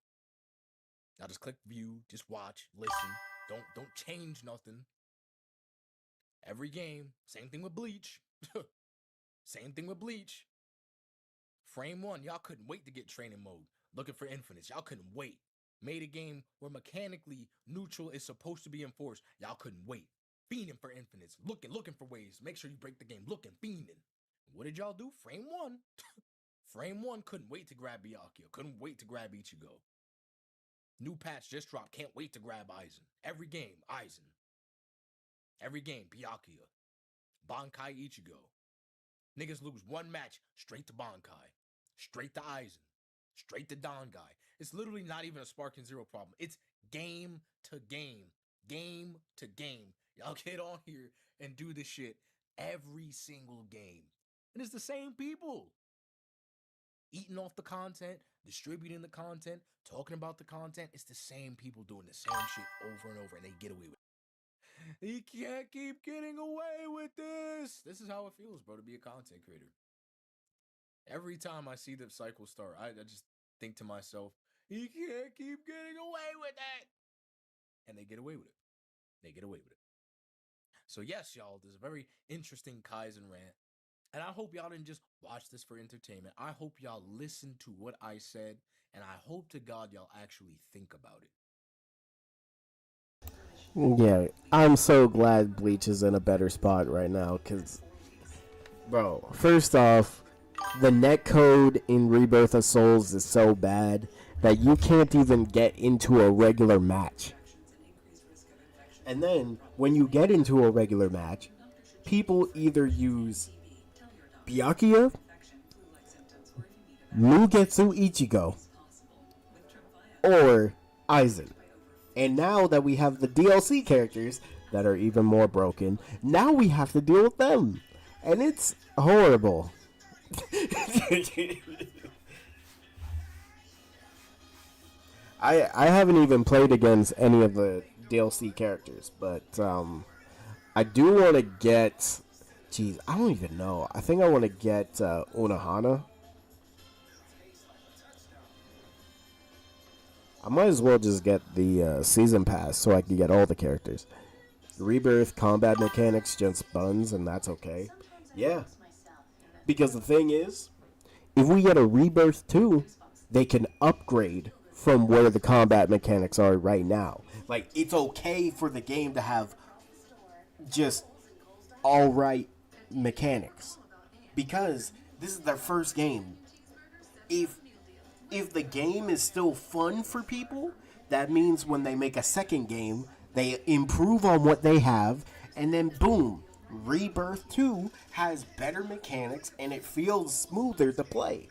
Now just click view. Just watch. Listen. Don't change nothing. Every game. Same thing with Bleach. Same thing with Bleach. Frame 1. Y'all couldn't wait to get training mode. Looking for infinites. Y'all couldn't wait. Made a game where mechanically neutral is supposed to be enforced. Y'all couldn't wait. Fiending for infinites. Looking for ways. Make sure you break the game. Fiending. What did y'all do? Frame 1. Frame 1 couldn't wait to grab Byakuya. Couldn't wait to grab Ichigo. New patch just dropped. Can't wait to grab Aizen. Every game, Aizen. Every game, Byakuya. Bankai, Ichigo. Niggas lose one match, straight to Bankai. Straight to Aizen. Straight to Dangai. It's literally not even a Sparking Zero problem. It's game to game. Game to game. Y'all get on here and do this shit every single game. And it's the same people. Eating off the content, distributing the content, talking about the content. It's the same people doing the same shit over and over, and they get away with it. He can't keep getting away with this. This is how it feels, bro, to be a content creator. Every time I see the cycle start, I just think to myself, he can't keep getting away with it. And they get away with it. They get away with it. So yes, y'all, there's a very interesting Kaizen rant. And I hope y'all didn't just watch this for entertainment. I hope y'all listened to what I said. And I hope to God y'all actually think about it. Yeah, I'm so glad Bleach is in a better spot right now. Because, bro, first off, the netcode in Rebirth of Souls is so bad that you can't even get into a regular match. And then, when you get into a regular match, people either use Byakuya, Mugetsu Ichigo, or Aizen. And now that we have the DLC characters that are even more broken, now we have to deal with them. And it's horrible. I haven't even played against any of the DLC characters, but I do want to get... Jeez, I don't even know. I think I want to get Unohana. I might as well just get the season pass so I can get all the characters. Rebirth combat mechanics just buns, and that's okay. Yeah. Because the thing is, if we get a Rebirth 2, they can upgrade from where the combat mechanics are right now. Like, it's okay for the game to have just alright mechanics. Because this is their first game. If the game is still fun for people, that means when they make a second game, they improve on what they have, and then boom, Rebirth 2 has better mechanics and it feels smoother to play.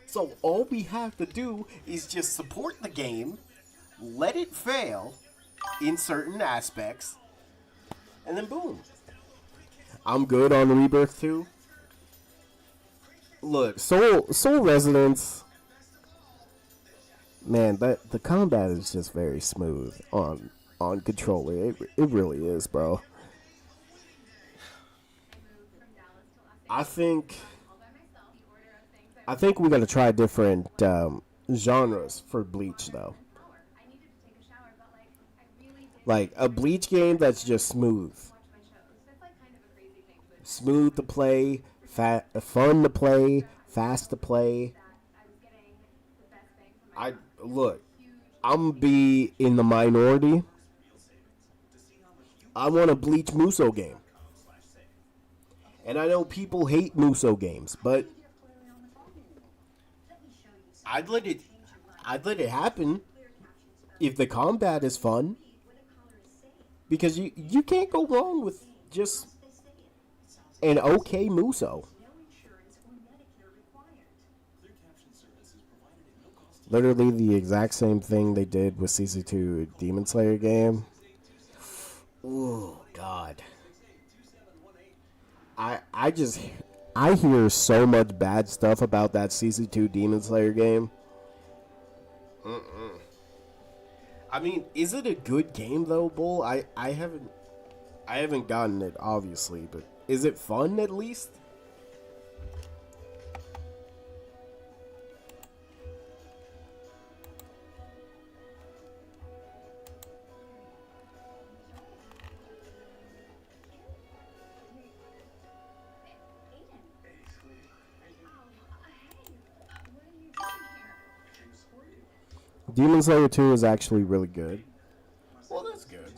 So all we have to do is just support the game, let it fail in certain aspects, and then boom. I'm good on Rebirth 2. Look, Soul Resonance, man, the combat is just very smooth on controller. It really is, bro. I think I think we gotta try different genres for Bleach though. Like a Bleach game that's just smooth, smooth to play, fun to play, fast to play. I look, I'm be in the minority. I want a Bleach Muso game. And I know people hate Muso games, but I'd let it happen if the combat is fun. Because you can't go wrong with just an okay Muso. Literally the exact same thing they did with CC2 Demon Slayer game. Oh God. I hear so much bad stuff about that CC2 Demon Slayer game. I mean, is it a good game though, Bull? I haven't gotten it obviously, but is it fun at least? Demon Slayer 2 is actually really good. Well, that's good.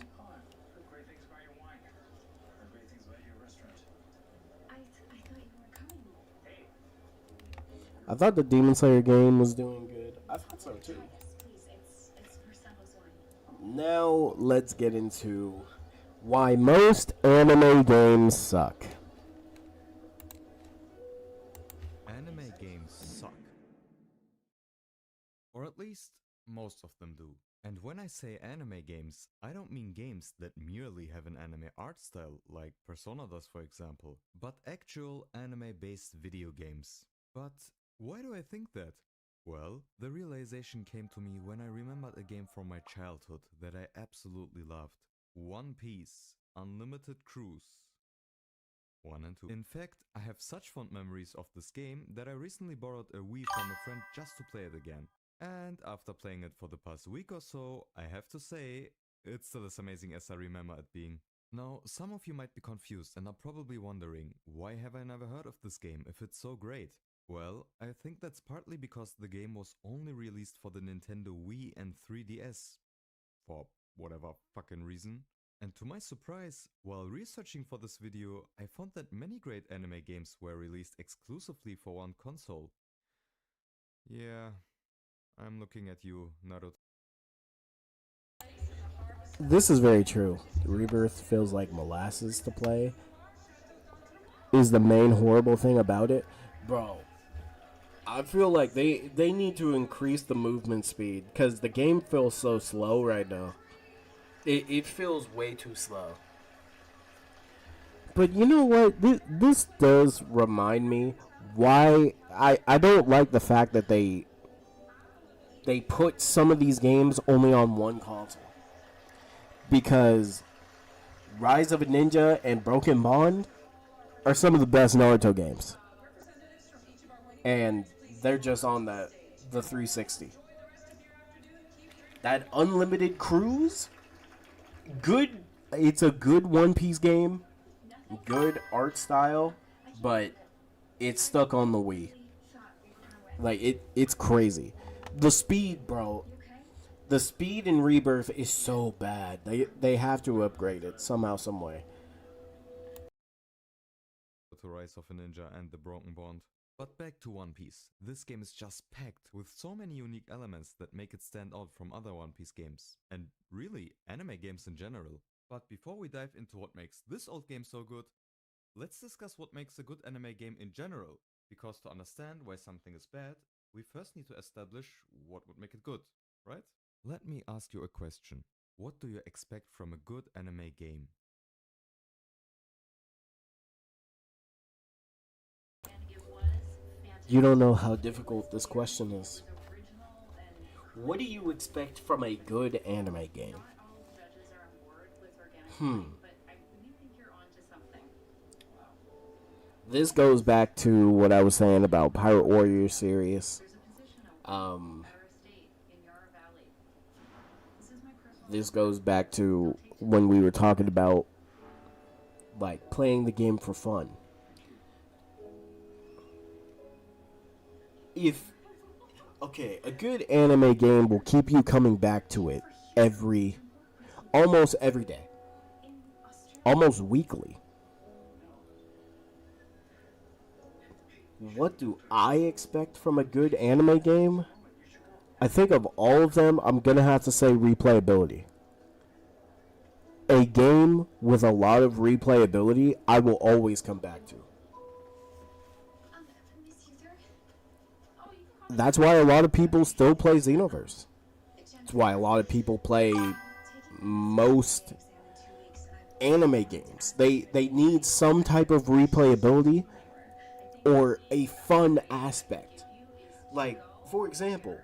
I thought the Demon Slayer game was doing good. I thought so too. Now, let's get into why most anime games suck. Anime games suck. Or at least, most of them do. And when I say anime games, I don't mean games that merely have an anime art style, like Persona does for example, but actual anime-based video games. But why do I think that? Well, the realization came to me when I remembered a game from my childhood that I absolutely loved. One Piece Unlimited Cruise 1 and 2. In fact, I have such fond memories of this game that I recently borrowed a Wii from a friend just to play it again. And after playing it for the past week or so, I have to say, it's still as amazing as I remember it being. Now, some of you might be confused and are probably wondering, why have I never heard of this game if it's so great? Well, I think that's partly because the game was only released for the Nintendo Wii and 3DS. For whatever fucking reason. And to my surprise, while researching for this video, I found that many great anime games were released exclusively for one console. Yeah, I'm looking at you, Naruto. This is very true. Rebirth feels like molasses to play. Is the main horrible thing about it. Bro, I feel like they need to increase the movement speed because the game feels so slow right now. It feels way too slow. But you know what? This does remind me why I don't like the fact that they put some of these games only on one console. Because Rise of a Ninja and Broken Bond are some of the best Naruto games. And they're just on the 360. That Unlimited Cruise, good. It's a good One Piece game, good art style, but it's stuck on the Wii. Like it's crazy. The speed, bro. The speed in Rebirth is so bad. They have to upgrade it somehow, some way. To Rise of a Ninja and the Broken Bond. But back to One Piece. This game is just packed with so many unique elements that make it stand out from other One Piece games. And really, anime games in general. But before we dive into what makes this old game so good, let's discuss what makes a good anime game in general. Because to understand why something is bad, we first need to establish what would make it good, right? Let me ask you a question. What do you expect from a good anime game? You don't know how difficult this question is. What do you expect from a good anime game? This goes back to what I was saying about Pirate Warrior series. Um, this goes back to when we were talking about like playing the game for fun. If okay, a good anime game will keep you coming back to it every almost every day, almost weekly. What do I expect from a good anime game? I think of all of them, I'm gonna have to say replayability. A game with a lot of replayability, I will always come back to. That's why a lot of people still play Xenoverse. That's why a lot of people play most anime games. They need some type of replayability or a fun aspect. Like, for example,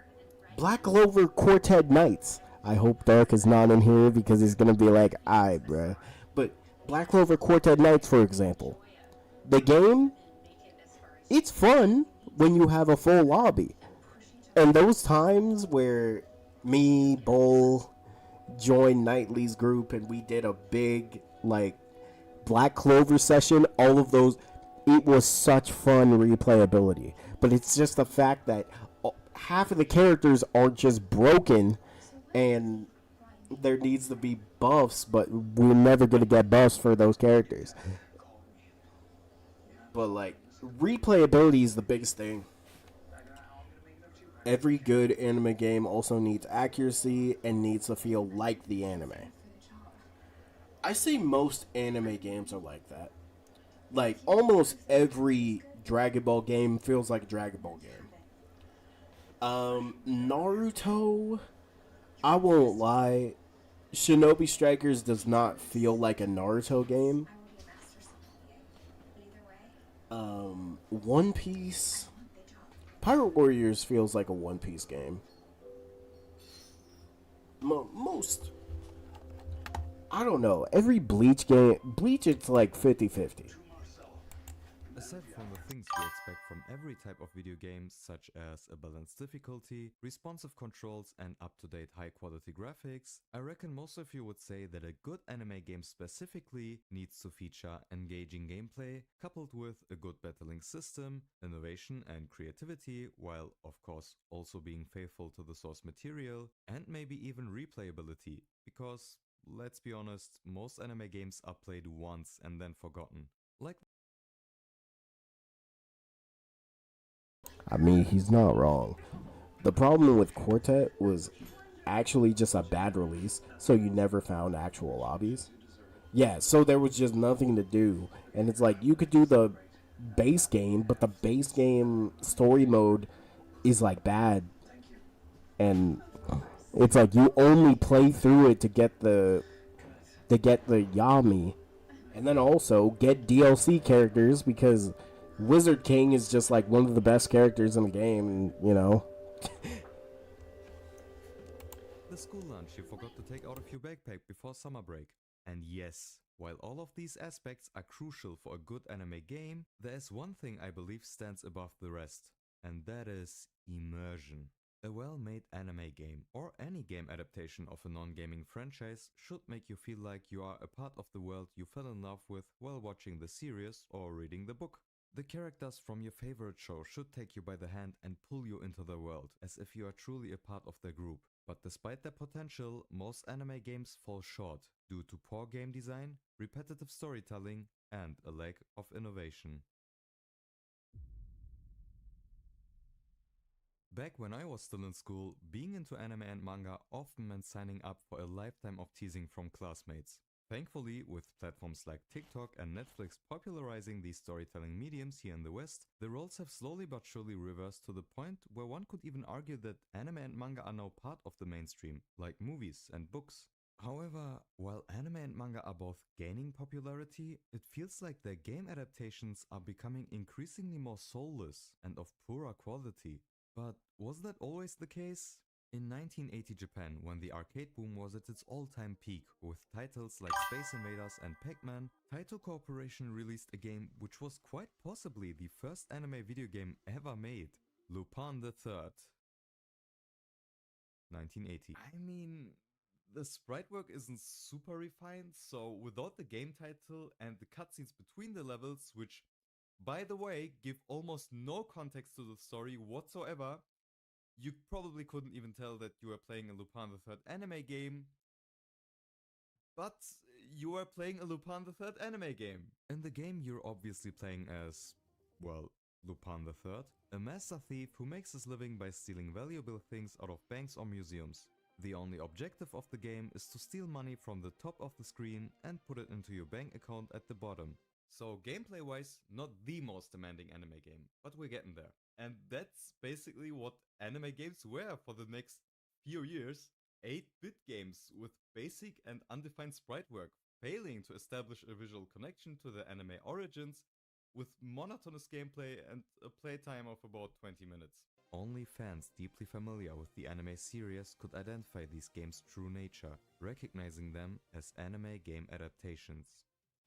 Black Clover Quartet Knights. I hope Dark is not in here because he's gonna be like, "Aight, bruh." But Black Clover Quartet Knights, for example, the game, it's fun when you have a full lobby. And those times where me, Bull, joined Knightley's group and we did a big like Black Clover session, all of those, it was such fun replayability. But it's just the fact that half of the characters are just broken and there needs to be buffs, but we're never going to get buffs for those characters. But like replayability is the biggest thing. Every good anime game also needs accuracy and needs to feel like the anime. I say most anime games are like that. Like almost every Dragon Ball game feels like a Dragon Ball game. Naruto, I won't lie, Shinobi Strikers does not feel like a Naruto game. One Piece, Pirate Warriors feels like a One Piece game. Most, I don't know. Every Bleach game, Bleach, it's like 50-50. Aside from the things we expect from every type of video games, such as a balanced difficulty, responsive controls, and up-to-date high-quality graphics, I reckon most of you would say that a good anime game specifically needs to feature engaging gameplay, coupled with a good battling system, innovation and creativity, while of course also being faithful to the source material, and maybe even replayability, because let's be honest, most anime games are played once and then forgotten. Like I mean, he's not wrong. The problem with Quartet was actually just a bad release, so you never found actual lobbies. Yeah, so there was just nothing to do. And it's like you could do the base game, but the base game story mode is like bad. And it's like you only play through it to get the Yami, and then also get DLC characters because Wizard King is just like one of the best characters in the game, and the school lunch you forgot to take out of your backpack before summer break. And yes, while all of these aspects are crucial for a good anime game, there is one thing I believe stands above the rest, and that is immersion. A well-made anime game, or any game adaptation of a non-gaming franchise, should make you feel like you are a part of the world you fell in love with while watching the series or reading the book. The characters from your favorite show should take you by the hand and pull you into their world, as if you are truly a part of their group. But despite their potential, most anime games fall short due to poor game design, repetitive storytelling, and a lack of innovation. Back when I was still in school, being into anime and manga often meant signing up for a lifetime of teasing from classmates. Thankfully, with platforms like TikTok and Netflix popularizing these storytelling mediums here in the West, the roles have slowly but surely reversed to the point where one could even argue that anime and manga are now part of the mainstream, like movies and books. However, while anime and manga are both gaining popularity, it feels like their game adaptations are becoming increasingly more soulless and of poorer quality. But was that always the case? In 1980 Japan, when the arcade boom was at its all-time peak, with titles like Space Invaders and Pac-Man, Taito Corporation released a game which was quite possibly the first anime video game ever made, Lupin the Third. 1980. I mean, the sprite work isn't super refined, so without the game title and the cutscenes between the levels, which, by the way, give almost no context to the story whatsoever, you probably couldn't even tell that you were playing a Lupin the Third anime game, but you were playing a Lupin the Third anime game. In the game, you're obviously playing as, well, Lupin the Third, a master thief who makes his living by stealing valuable things out of banks or museums. The only objective of the game is to steal money from the top of the screen and put it into your bank account at the bottom. So gameplay-wise, not the most demanding anime game, but we're getting there. And that's basically what anime games were for the next few years. 8-bit games with basic and undefined sprite work, failing to establish a visual connection to the anime origins, with monotonous gameplay and a playtime of about 20 minutes. Only fans deeply familiar with the anime series could identify these games' true nature, recognizing them as anime game adaptations.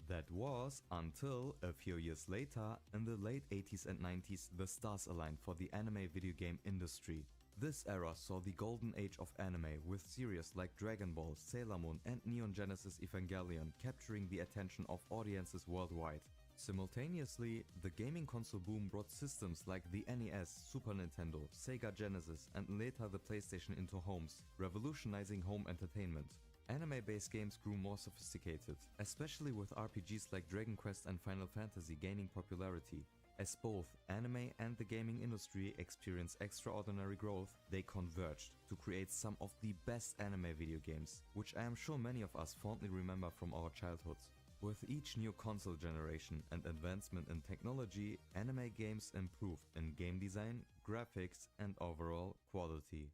That was until, a few years later, in the late 80s and 90s, the stars aligned for the anime video game industry. This era saw the golden age of anime, with series like Dragon Ball, Sailor Moon and Neon Genesis Evangelion capturing the attention of audiences worldwide. Simultaneously, the gaming console boom brought systems like the NES, Super Nintendo, Sega Genesis and later the PlayStation into homes, revolutionizing home entertainment. Anime-based games grew more sophisticated, especially with RPGs like Dragon Quest and Final Fantasy gaining popularity. As both anime and the gaming industry experienced extraordinary growth, they converged to create some of the best anime video games, which I am sure many of us fondly remember from our childhoods. With each new console generation and advancement in technology, anime games improved in game design, graphics and overall quality.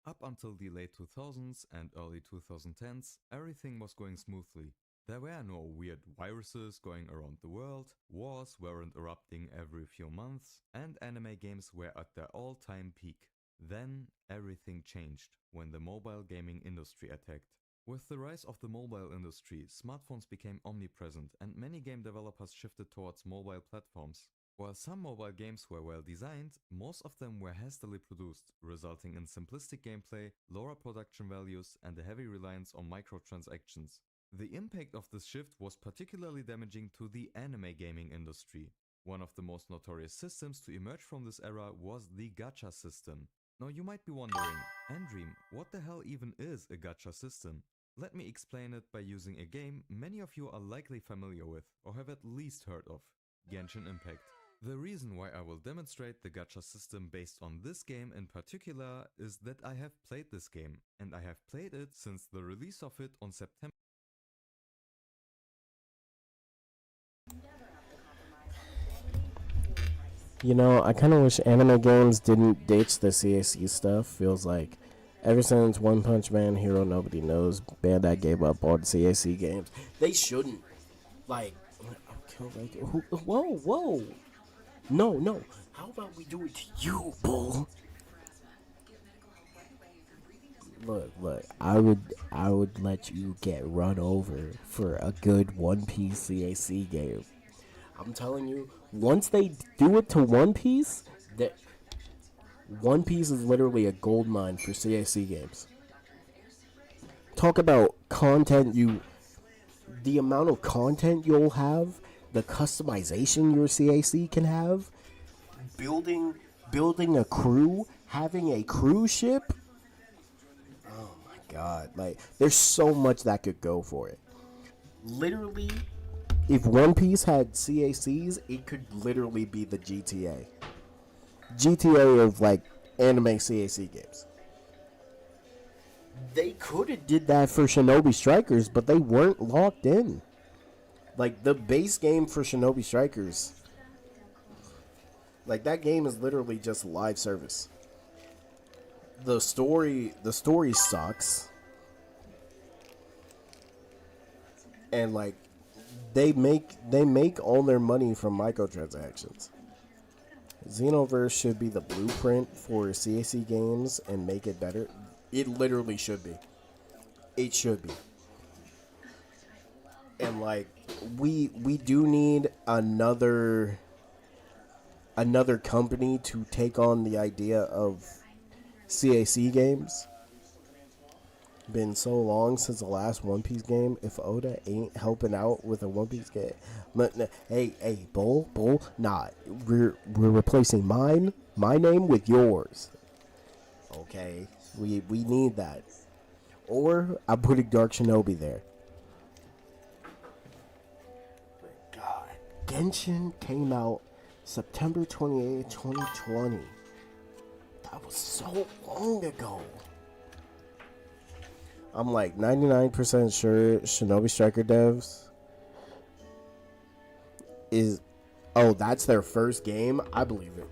Up until the late 2000s and early 2010s, everything was going smoothly. There were no weird viruses going around the world, wars weren't erupting every few months, and anime games were at their all-time peak. Then everything changed when the mobile gaming industry attacked. With the rise of the mobile industry, smartphones became omnipresent and many game developers shifted towards mobile platforms. While some mobile games were well designed, most of them were hastily produced, resulting in simplistic gameplay, lower production values and a heavy reliance on microtransactions. The impact of this shift was particularly damaging to the anime gaming industry. One of the most notorious systems to emerge from this era was the gacha system. Now you might be wondering, Andream, what the hell even is a gacha system? Let me explain it by using a game many of you are likely familiar with or have at least heard of, Genshin Impact. The reason why I will demonstrate the gacha system based on this game in particular is that I have played this game, and I have played it since the release of it on September. You know, I kind of wish anime games didn't ditch the CAC stuff. Feels like ever since One Punch Man, Hero Nobody Knows, Bandai gave up on CAC games. They shouldn't. Like, whoa. No. How about we do it to you, bull? Look. I would let you get run over for a good One Piece CAC game. I'm telling you, once they do it to One Piece, that One Piece is literally a gold mine for CAC games. Talk about content the amount of content you'll have, the customization your CAC can have, building a crew, having a cruise ship. Oh my god, like there's so much that could go for it. Literally, if One Piece had CACs, it could literally be the GTA. GTA of like anime CAC games. They could have did that for Shinobi Strikers, but they weren't locked in. Like the base game for Shinobi Strikers, like that game is literally just live service. The story sucks. And like they make all their money from microtransactions. Xenoverse should be the blueprint for CAC games and make it better. It literally should be. It should be. And like we do need another company to take on the idea of CAC games. Been so long since the last One Piece game. If Oda ain't helping out with a One Piece game, hey, Bull, nah, we're replacing my name with yours. Okay, we need that. Or I'm putting Dark Shinobi there. God, Genshin came out September 28th, 2020. That was so long ago. I'm like 99% sure Shinobi Striker devs is... Oh, that's their first game? I believe it.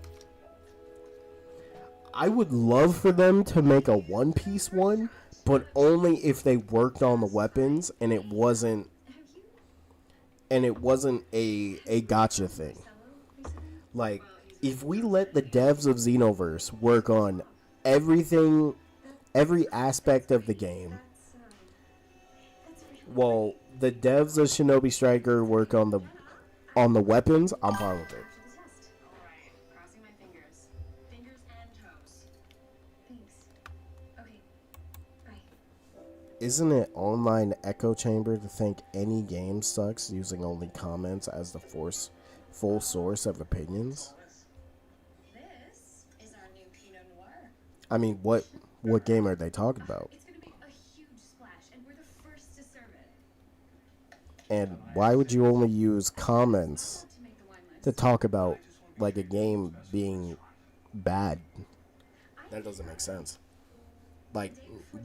I would love for them to make a One Piece one, but only if they worked on the weapons and it wasn't a gotcha thing. Like, if we let the devs of Xenoverse work on everything, every aspect of the game, well, the devs of Shinobi Striker work on the weapons, I'm fine with it. Crossing my fingers. Fingers and toes. Thanks. Okay. Bye. Isn't it online echo chamber to think any game sucks using only comments as the full source of opinions? This is our new Pinot Noir. I mean, what game are they talking about? It's gonna be a huge splash, and we're the first to serve it. And why would you only use comments to talk about like a game being bad? That doesn't make sense. Like,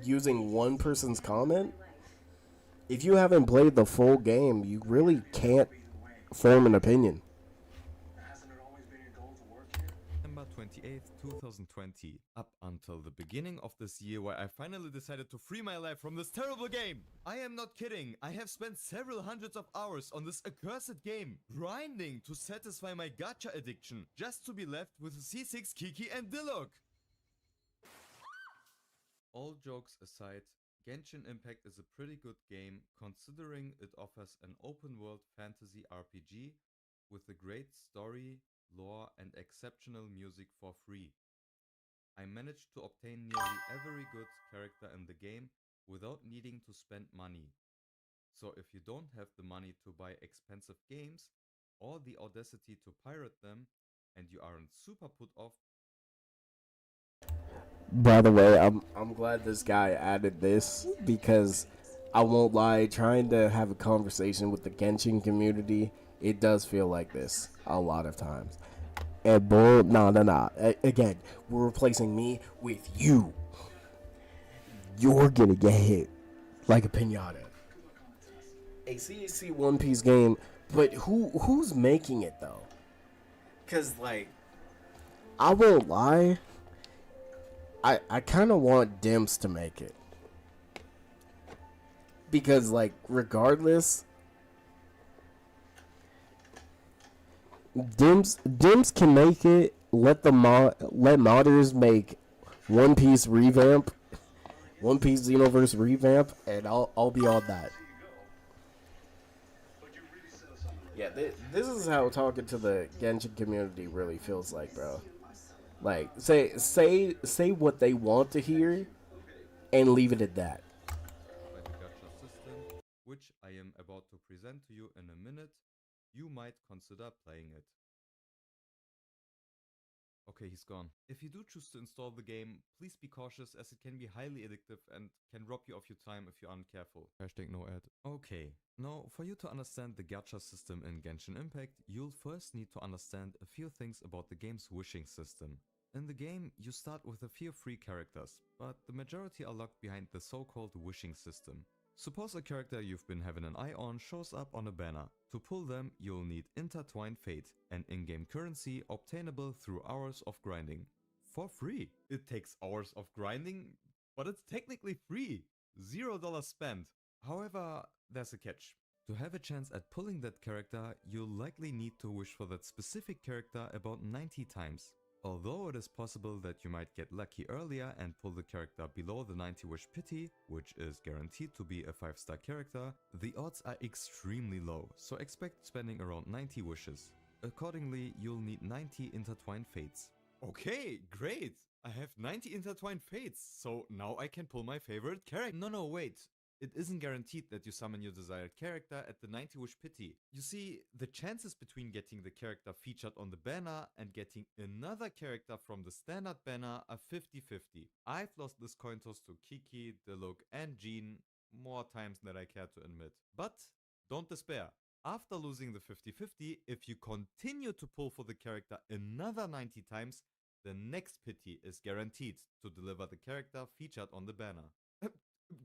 using one person's comment? If you haven't played the full game, you really can't form an opinion. September 28th, 2020, up until the beginning of this year where I finally decided to free my life from this terrible game. I am not kidding, I have spent several hundreds of hours on this accursed game, grinding to satisfy my gacha addiction, just to be left with a C6 Kiki and Diluc. All jokes aside, Genshin Impact is a pretty good game considering it offers an open world fantasy RPG with a great story, lore and exceptional music for free. I managed to obtain nearly every good character in the game without needing to spend money. So if you don't have the money to buy expensive games or the audacity to pirate them and you aren't super put off. By the way, I'm glad this guy added this because I won't lie, trying to have a conversation with the Genshin community, it does feel like this a lot of times. And bull, nah. Again, we're replacing me with you. You're gonna get hit like a pinata. A CAC One Piece game, but who's making it though? Cause like, I won't lie, I kind of want Dims to make it. Because like, regardless, Dims can make it. Let modders make One Piece revamp, One Piece Xenoverse revamp, and I'll be on that. Yeah, this is how talking to the Genshin community really feels like, bro. Like, say what they want to hear, and leave it at that. By the gacha system, which I am about to present to you in a minute, you might consider playing it. Okay, he's gone. If you do choose to install the game, please be cautious as it can be highly addictive and can rob you of your time if you aren't careful. Hashtag no ad. Okay, now for you to understand the gacha system in Genshin Impact, you'll first need to understand a few things about the game's wishing system. In the game, you start with a few free characters, but the majority are locked behind the so-called wishing system. Suppose a character you've been having an eye on shows up on a banner. To pull them, you'll need Intertwined Fate, an in-game currency obtainable through hours of grinding. For free! It takes hours of grinding, but it's technically free! $0 spent. However, there's a catch. To have a chance at pulling that character, you'll likely need to wish for that specific character about 90 times. Although it is possible that you might get lucky earlier and pull the character below the 90 wish pity, which is guaranteed to be a 5-star character, the odds are extremely low, so expect spending around 90 wishes. Accordingly, you'll need 90 intertwined fates. Okay, great! I have 90 intertwined fates, so now I can pull my favorite character. No, wait. It isn't guaranteed that you summon your desired character at the 90 wish pity. You see, the chances between getting the character featured on the banner and getting another character from the standard banner are 50-50. I've lost this coin toss to Kiki, Diluc and Jean more times than I care to admit. But don't despair. After losing the 50-50, if you continue to pull for the character another 90 times, the next pity is guaranteed to deliver the character featured on the banner.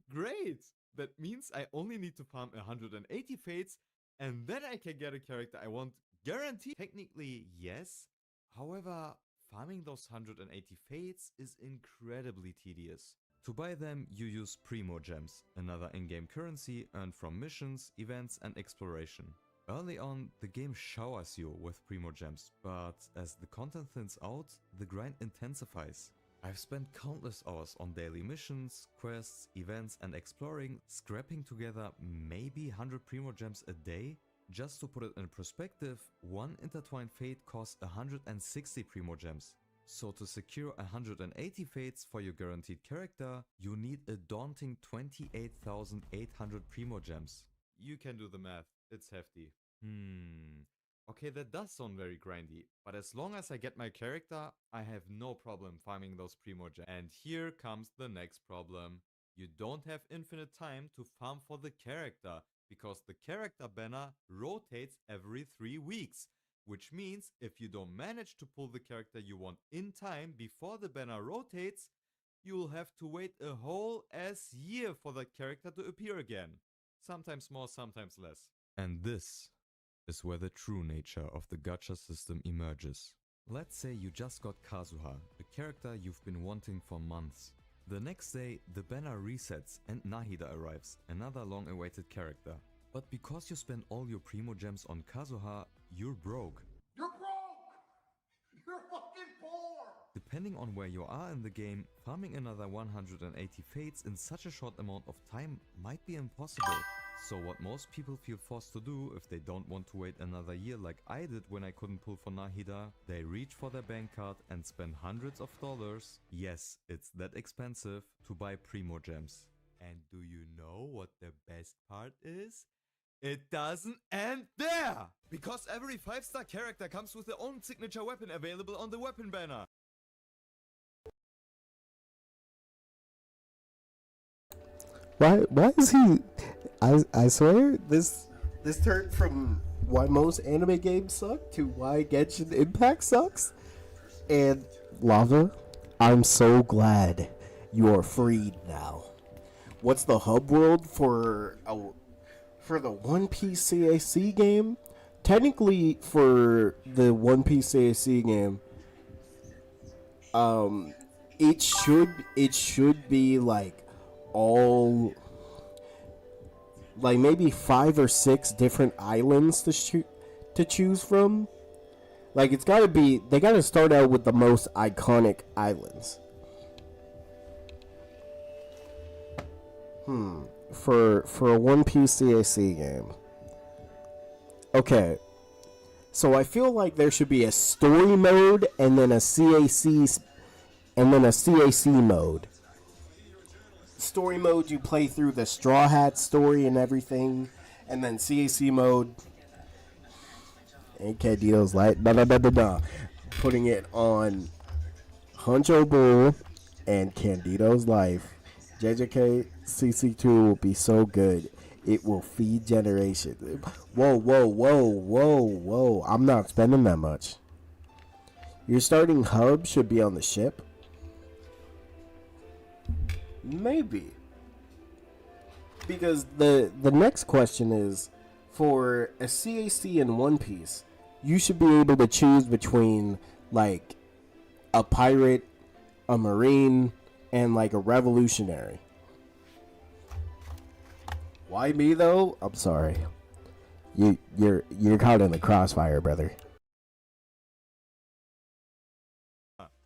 Great! That means I only need to farm 180 fates and then I can get a character I want guaranteed. Technically, yes. However, farming those 180 fates is incredibly tedious. To buy them, you use Primo Gems, another in-game currency earned from missions, events and exploration. Early on, the game showers you with Primo Gems, but as the content thins out, the grind intensifies. I've spent countless hours on daily missions, quests, events and exploring, scrapping together maybe 100 Primo Gems a day. Just to put it in perspective, one intertwined fate costs 160 Primo Gems. So to secure 180 fates for your guaranteed character, you need a daunting 28,800 Primo Gems. You can do the math, it's hefty. Okay, that does sound very grindy, but as long as I get my character, I have no problem farming those Primo Gems. And here comes the next problem. You don't have infinite time to farm for the character, because the character banner rotates every 3 weeks. Which means if you don't manage to pull the character you want in time before the banner rotates, you'll have to wait a whole ass year for that character to appear again. Sometimes more, sometimes less. And this is where the true nature of the gacha system emerges. Let's say you just got Kazuha, a character you've been wanting for months. The next day, the banner resets and Nahida arrives, another long-awaited character. But because you spent all your Primo Gems on Kazuha, you're broke. You're broke! You're fucking poor! Depending on where you are in the game, farming another 180 fates in such a short amount of time might be impossible. So what most people feel forced to do if they don't want to wait another year like I did when I couldn't pull for Nahida, they reach for their bank card and spend hundreds of dollars, yes, it's that expensive, to buy Primo Gems. And do you know what the best part is? It doesn't end there! Because every 5-star character comes with their own signature weapon available on the weapon banner. Why is he... I swear, this turned from why most anime games suck to why Genshin Impact sucks. And Lava, I'm so glad you are freed now. What's the hub world for the One Piece CAC game? Technically, for the One Piece CAC game, it should be like all, like maybe 5 or 6 different islands to choose from. Like it's gotta be, they gotta start out with the most iconic islands. For a One Piece CAC game. Okay. So I feel like there should be a story mode and then a CAC mode. Story mode, you play through the Straw Hat story and everything, and then CAC mode, and Candido's like, putting it on Huncho Bull and Candido's life. JJK CC2 will be so good, it will feed generations. Whoa. I'm not spending that much. Your starting hub should be on the ship. Maybe. Because the next question is, for a CAC in One Piece, you should be able to choose between, like, a pirate, a marine, and, like, a revolutionary. Why me, though? I'm sorry. You're caught in the crossfire, brother.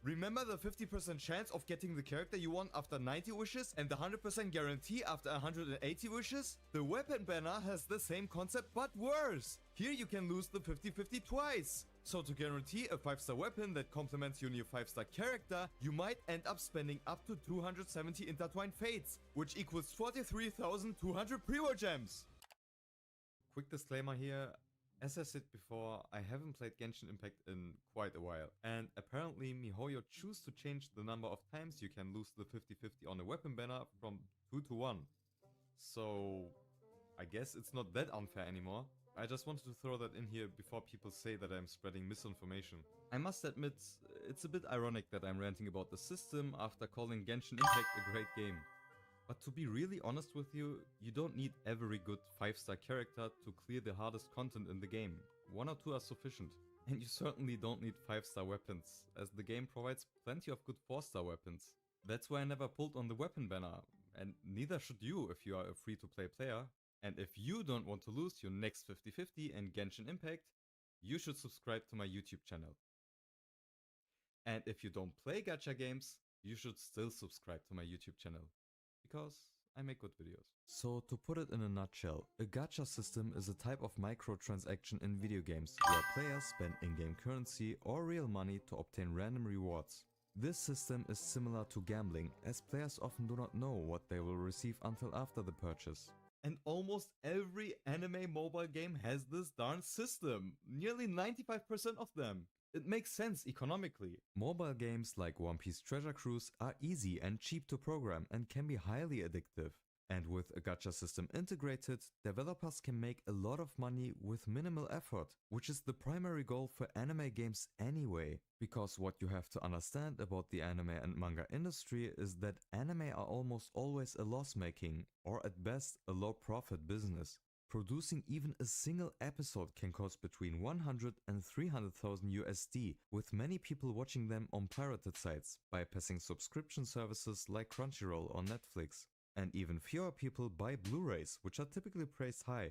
Remember the 50% chance of getting the character you want after 90 wishes and the 100% guarantee after 180 wishes? The weapon banner has the same concept but worse. Here you can lose the 50-50 twice. So to guarantee a 5-star weapon that complements your new 5-star character, you might end up spending up to 270 intertwined fates, which equals 43,200 pre-war gems. Quick disclaimer here. As I said before, I haven't played Genshin Impact in quite a while, and apparently MiHoYo choose to change the number of times you can lose the 50-50 on a weapon banner from 2 to 1. So I guess it's not that unfair anymore. I just wanted to throw that in here before people say that I'm spreading misinformation. I must admit, it's a bit ironic that I'm ranting about the system after calling Genshin Impact a great game. But to be really honest with you, you don't need every good 5-star character to clear the hardest content in the game. 1 or 2 are sufficient. And you certainly don't need 5-star weapons, as the game provides plenty of good 4-star weapons. That's why I never pulled on the weapon banner, and neither should you if you are a free-to-play player. And if you don't want to lose your next 50-50 in Genshin Impact, you should subscribe to my YouTube channel. And if you don't play gacha games, you should still subscribe to my YouTube channel. Because I make good videos. So to put it in a nutshell, a gacha system is a type of microtransaction in video games where players spend in-game currency or real money to obtain random rewards. This system is similar to gambling, as players often do not know what they will receive until after the purchase. And almost every anime mobile game has this darn system, nearly 95% of them. It makes sense economically. Mobile games like One Piece Treasure Cruise are easy and cheap to program and can be highly addictive. And with a gacha system integrated, developers can make a lot of money with minimal effort, which is the primary goal for anime games anyway. Because what you have to understand about the anime and manga industry is that anime are almost always a loss-making, or at best a low-profit business. Producing even a single episode can cost between 100 and 300,000 USD, with many people watching them on pirated sites, bypassing subscription services like Crunchyroll or Netflix. And even fewer people buy Blu-rays, which are typically priced high.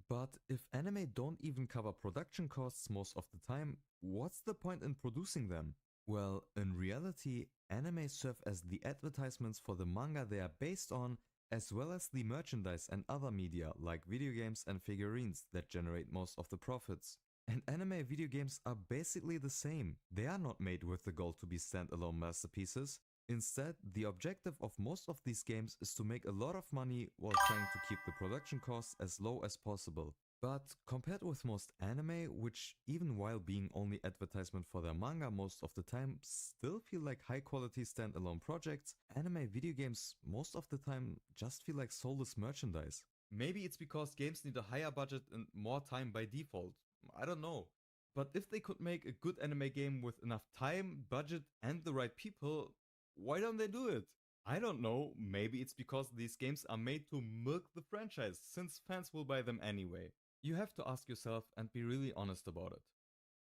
But if anime don't even cover production costs most of the time, what's the point in producing them? Well, in reality, anime serve as the advertisements for the manga they are based on, as well as the merchandise and other media like video games and figurines that generate most of the profits. And anime video games are basically the same. They are not made with the goal to be standalone masterpieces. Instead, the objective of most of these games is to make a lot of money while trying to keep the production costs as low as possible. But compared with most anime, which even while being only advertisement for their manga most of the time still feel like high quality standalone projects, anime video games most of the time just feel like soulless merchandise. Maybe it's because games need a higher budget and more time by default. I don't know. But if they could make a good anime game with enough time, budget and the right people, why don't they do it? I don't know, maybe it's because these games are made to milk the franchise, since fans will buy them anyway. You have to ask yourself and be really honest about it.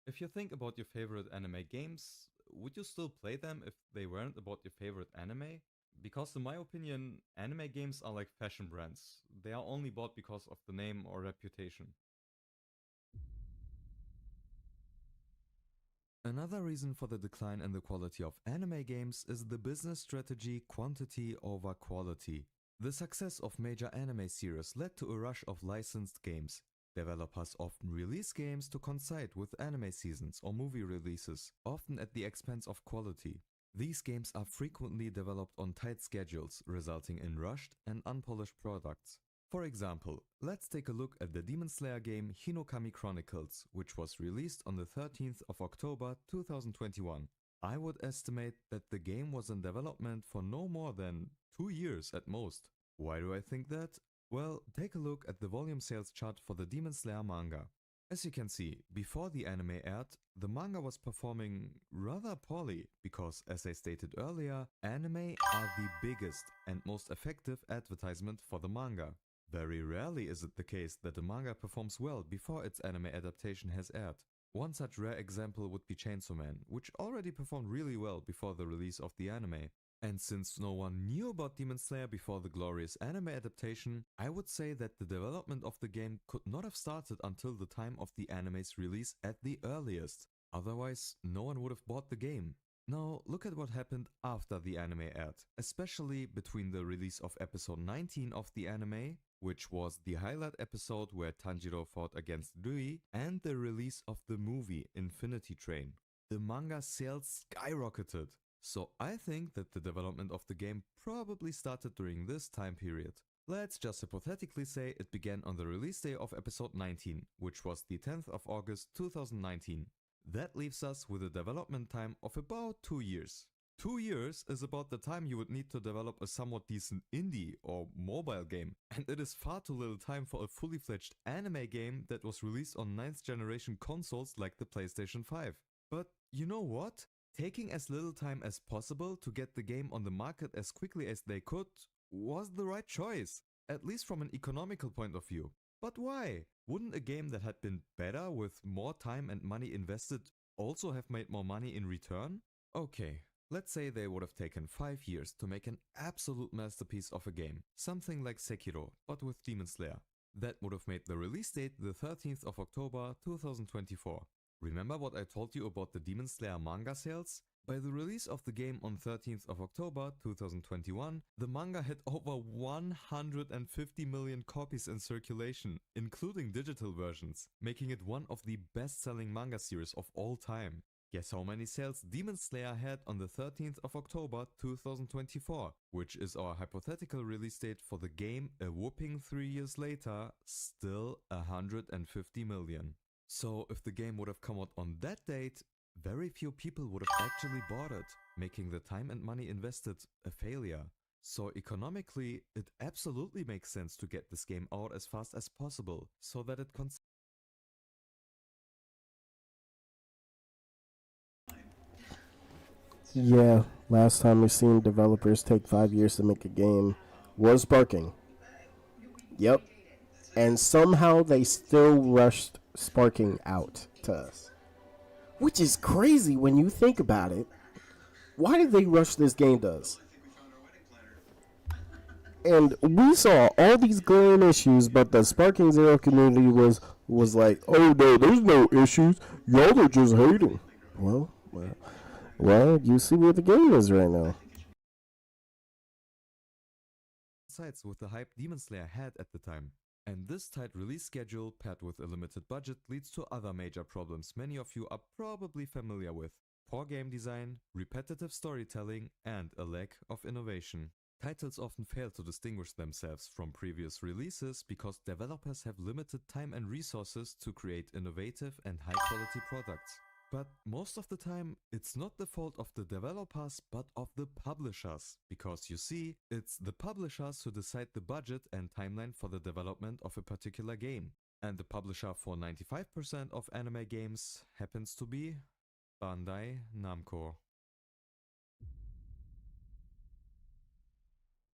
If you think about your favorite anime games, would you still play them if they weren't about your favorite anime? Because in my opinion, anime games are like fashion brands. They are only bought because of the name or reputation. Another reason for the decline in the quality of anime games is the business strategy quantity over quality. The success of major anime series led to a rush of licensed games. Developers often release games to coincide with anime seasons or movie releases, often at the expense of quality. These games are frequently developed on tight schedules, resulting in rushed and unpolished products. For example, let's take a look at the Demon Slayer game Hinokami Chronicles, which was released on the 13th of October 2021. I would estimate that the game was in development for no more than 2 years at most. Why do I think that? Well, take a look at the volume sales chart for the Demon Slayer manga. As you can see, before the anime aired, the manga was performing rather poorly because, as I stated earlier, anime are the biggest and most effective advertisement for the manga. Very rarely is it the case that a manga performs well before its anime adaptation has aired. One such rare example would be Chainsaw Man, which already performed really well before the release of the anime. And since no one knew about Demon Slayer before the glorious anime adaptation, I would say that the development of the game could not have started until the time of the anime's release at the earliest. Otherwise, no one would have bought the game. Now, look at what happened after the anime aired, especially between the release of episode 19 of the anime, which was the highlight episode where Tanjiro fought against Rui, and the release of the movie Infinity Train. The manga sales skyrocketed. So I think that the development of the game probably started during this time period. Let's just hypothetically say it began on the release day of episode 19, which was the 10th of August 2019. That leaves us with a development time of about 2 years. 2 years is about the time you would need to develop a somewhat decent indie or mobile game, and it is far too little time for a fully fledged anime game that was released on 9th generation consoles like the PlayStation 5. But you know what? Taking as little time as possible to get the game on the market as quickly as they could was the right choice, at least from an economical point of view. But why? Wouldn't a game that had been better with more time and money invested also have made more money in return? Okay, let's say they would have taken 5 years to make an absolute masterpiece of a game, something like Sekiro, but with Demon Slayer. That would have made the release date the 13th of October 2024. Remember what I told you about the Demon Slayer manga sales? By the release of the game on 13th of October 2021, the manga had over 150 million copies in circulation, including digital versions, making it one of the best-selling manga series of all time. Guess how many sales Demon Slayer had on the 13th of October 2024, which is our hypothetical release date for the game a whopping 3 years later, still 150 million. So if the game would have come out on that date, very few people would have actually bought it, making the time and money invested a failure. So economically, it absolutely makes sense to get this game out as fast as possible, so that it Yeah, last time we seen developers take 5 years to make a game was Sparking. Yep. And somehow they still rushed Sparking out to us. Which is crazy when you think about it. Why did they rush this game to us? And we saw all these glaring issues, but the Sparking Zero community was like, oh no, there's no issues. Y'all are just hating. Well, you see where the game is right now. coincides with the hype Demon Slayer had at the time. And this tight release schedule paired with a limited budget leads to other major problems many of you are probably familiar with. Poor game design, repetitive storytelling, and a lack of innovation. Titles often fail to distinguish themselves from previous releases because developers have limited time and resources to create innovative and high-quality products. But most of the time, it's not the fault of the developers but of the publishers, because you see, it's the publishers who decide the budget and timeline for the development of a particular game. And the publisher for 95% of anime games happens to be Bandai Namco.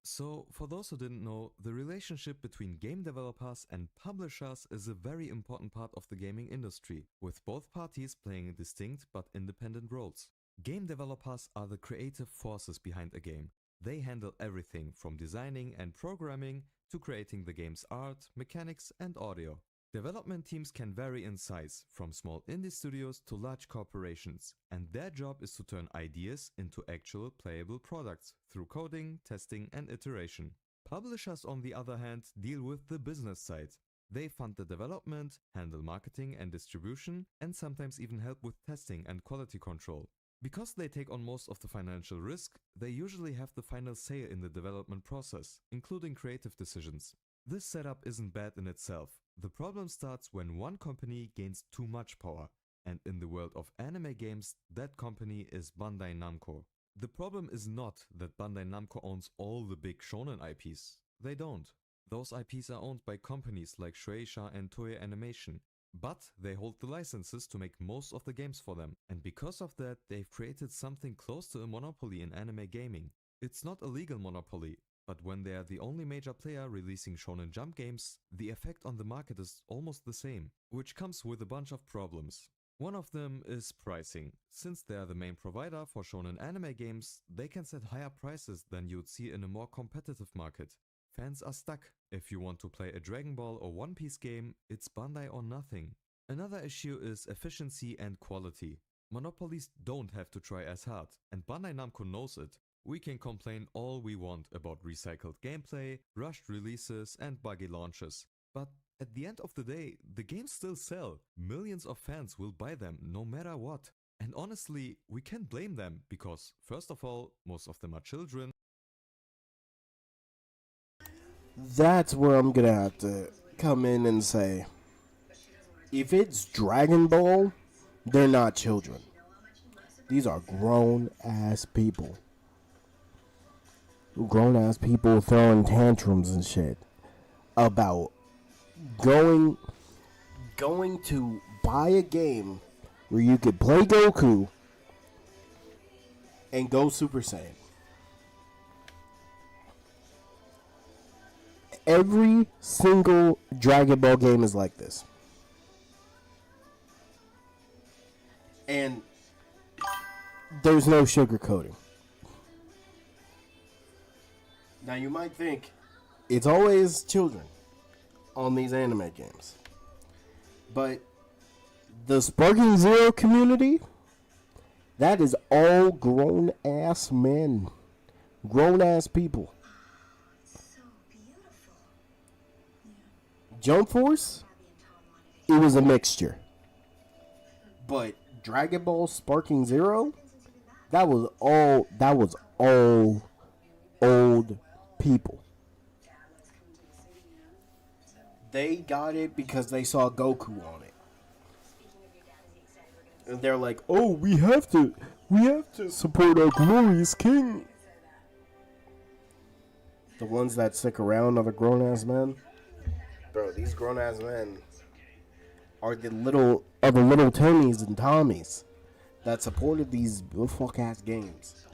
So, for those who didn't know, the relationship between game developers and publishers is a very important part of the gaming industry, with both parties playing distinct but independent roles. Game developers are the creative forces behind a game. They handle everything from designing and programming to creating the game's art, mechanics, and audio. Development teams can vary in size, from small indie studios to large corporations, and their job is to turn ideas into actual playable products through coding, testing, and iteration. Publishers, on the other hand, deal with the business side. They fund the development, handle marketing and distribution, and sometimes even help with testing and quality control. Because they take on most of the financial risk, they usually have the final say in the development process, including creative decisions. This setup isn't bad in itself. The problem starts when one company gains too much power, and in the world of anime games, that company is Bandai Namco. The problem is not that Bandai Namco owns all the big shonen IPs. They don't. Those IPs are owned by companies like Shueisha and Toei Animation, but they hold the licenses to make most of the games for them, and because of that, they've created something close to a monopoly in anime gaming. It's not a legal monopoly, but when they are the only major player releasing Shonen Jump games, the effect on the market is almost the same, which comes with a bunch of problems. One of them is pricing. Since they are the main provider for shonen anime games, they can set higher prices than you'd see in a more competitive market. Fans are stuck. If you want to play a Dragon Ball or One Piece game, it's Bandai or nothing. Another issue is efficiency and quality. Monopolies don't have to try as hard, and Bandai Namco knows it. We can complain all we want about recycled gameplay, rushed releases and buggy launches. But at the end of the day, the games still sell. Millions of fans will buy them no matter what. And honestly, we can't blame them because, first of all, most of them are children. That's where I'm gonna have to come in and say, if it's Dragon Ball, they're not children. These are grown ass people. Grown ass people throwing tantrums and shit about going to buy a game where you could play Goku and go Super Saiyan. Every single Dragon Ball game is like this. And there's no sugarcoating. Now you might think it's always children on these anime games. But the Sparking Zero community, that is all grown ass men. Grown ass people. Jump Force, it was a mixture. But Dragon Ball Sparking Zero, that was all old people. They got it because they saw Goku on it. And they're like, "Oh, we have to support our glorious king." The ones that stick around are the grown ass men. Bro, these grown ass men are the little Tonys and Tommies that supported these fuck ass games.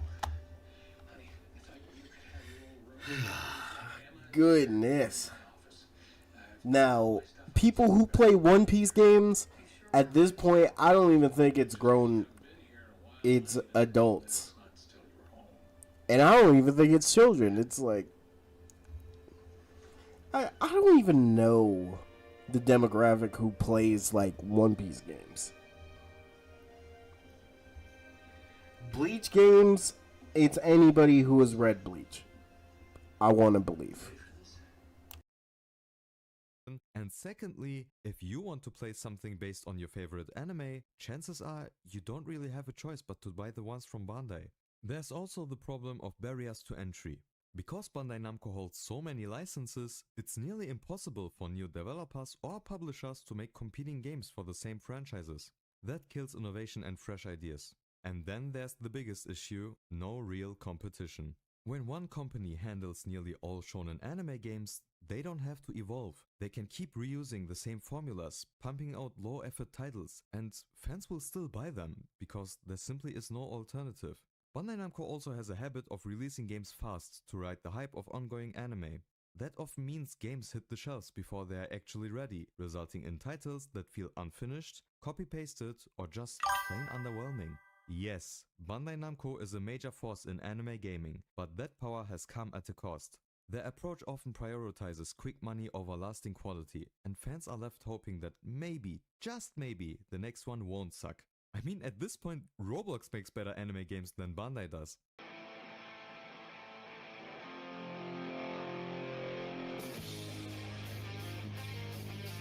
Goodness. Now, people who play One Piece games, at this point, I don't even think it's grown. It's adults. And I don't even think it's children. It's like, I don't even know the demographic who plays like One Piece games. Bleach games, it's anybody who has read Bleach. I want to believe. And secondly, if you want to play something based on your favorite anime, chances are you don't really have a choice but to buy the ones from Bandai. There's also the problem of barriers to entry. Because Bandai Namco holds so many licenses, it's nearly impossible for new developers or publishers to make competing games for the same franchises. That kills innovation and fresh ideas. And then there's the biggest issue, no real competition. When one company handles nearly all shonen anime games, they don't have to evolve. They can keep reusing the same formulas, pumping out low-effort titles, and fans will still buy them, because there simply is no alternative. Bandai Namco also has a habit of releasing games fast to ride the hype of ongoing anime. That often means games hit the shelves before they are actually ready, resulting in titles that feel unfinished, copy-pasted, or just plain underwhelming. Yes, Bandai Namco is a major force in anime gaming, but that power has come at a cost. Their approach often prioritizes quick money over lasting quality, and fans are left hoping that maybe, just maybe, the next one won't suck. I mean, at this point, Roblox makes better anime games than Bandai does.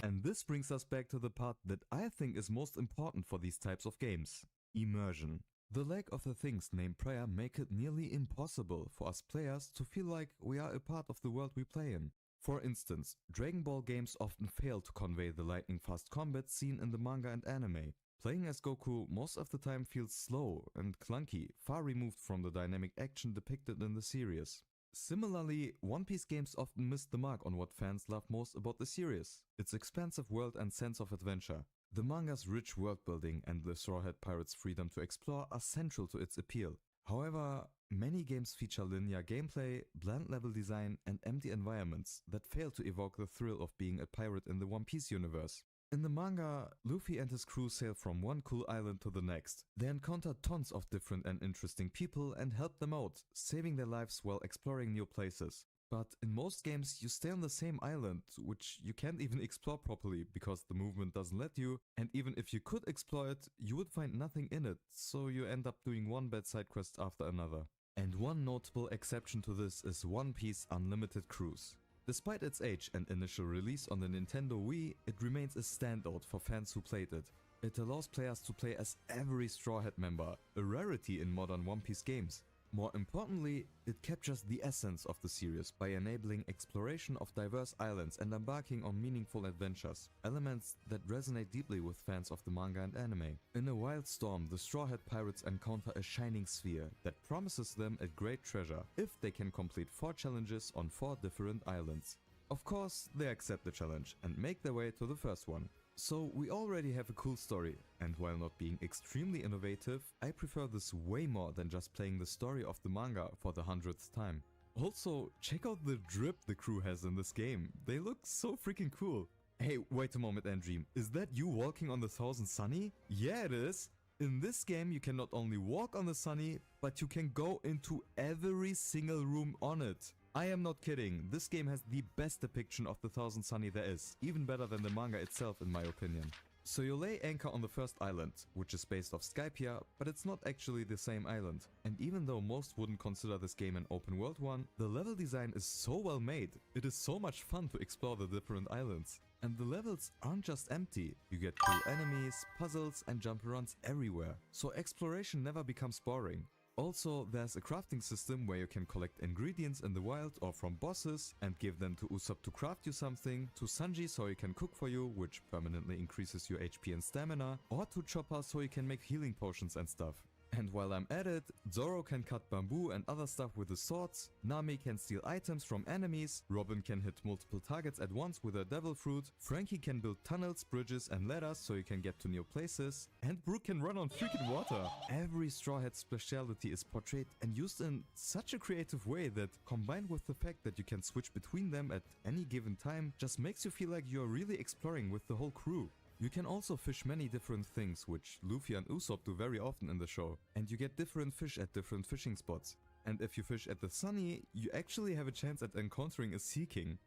And this brings us back to the part that I think is most important for these types of games. Immersion. The lack of the things named prior make it nearly impossible for us players to feel like we are a part of the world we play in. For instance, Dragon Ball games often fail to convey the lightning-fast combat seen in the manga and anime. Playing as Goku most of the time feels slow and clunky, far removed from the dynamic action depicted in the series. Similarly, One Piece games often miss the mark on what fans love most about the series, its expansive world and sense of adventure. The manga's rich world building and the Straw Hat Pirates' freedom to explore are central to its appeal. However, many games feature linear gameplay, bland level design, and empty environments that fail to evoke the thrill of being a pirate in the One Piece universe. In the manga, Luffy and his crew sail from one cool island to the next. They encounter tons of different and interesting people and help them out, saving their lives while exploring new places. But in most games you stay on the same island, which you can't even explore properly because the movement doesn't let you, and even if you could explore it, you would find nothing in it, so you end up doing one bad side quest after another. And one notable exception to this is One Piece Unlimited Cruise. Despite its age and initial release on the Nintendo Wii, it remains a standout for fans who played it. It allows players to play as every Straw Hat member, a rarity in modern One Piece games. More importantly, it captures the essence of the series by enabling exploration of diverse islands and embarking on meaningful adventures, elements that resonate deeply with fans of the manga and anime. In a wild storm, the Straw Hat Pirates encounter a shining sphere that promises them a great treasure if they can complete 4 challenges on 4 different islands. Of course, they accept the challenge and make their way to the first one. So we already have a cool story, and while not being extremely innovative, I prefer this way more than just playing the story of the manga for the 100th time. Also, check out the drip the crew has in this game, they look so freaking cool. Hey, wait a moment Andream, is that you walking on the Thousand Sunny? Yeah it is! In this game you can not only walk on the Sunny, but you can go into every single room on it. I am not kidding, this game has the best depiction of the Thousand Sunny there is, even better than the manga itself in my opinion. So you lay anchor on the first island, which is based off Skypiea, but it's not actually the same island. And even though most wouldn't consider this game an open world one, the level design is so well made, it is so much fun to explore the different islands. And the levels aren't just empty, you get cool enemies, puzzles and jump runs everywhere, so exploration never becomes boring. Also, there's a crafting system where you can collect ingredients in the wild or from bosses and give them to Usopp to craft you something, to Sanji so he can cook for you, which permanently increases your HP and stamina, or to Chopper so he can make healing potions and stuff. And while I'm at it, Zoro can cut bamboo and other stuff with his swords, Nami can steal items from enemies, Robin can hit multiple targets at once with her devil fruit, Frankie can build tunnels, bridges and ladders so you can get to new places, and Brook can run on freaking water. Every Straw Hat speciality is portrayed and used in such a creative way that, combined with the fact that you can switch between them at any given time, just makes you feel like you're really exploring with the whole crew. You can also fish many different things, which Luffy and Usopp do very often in the show, and you get different fish at different fishing spots. And if you fish at the Sunny, you actually have a chance at encountering a Sea King.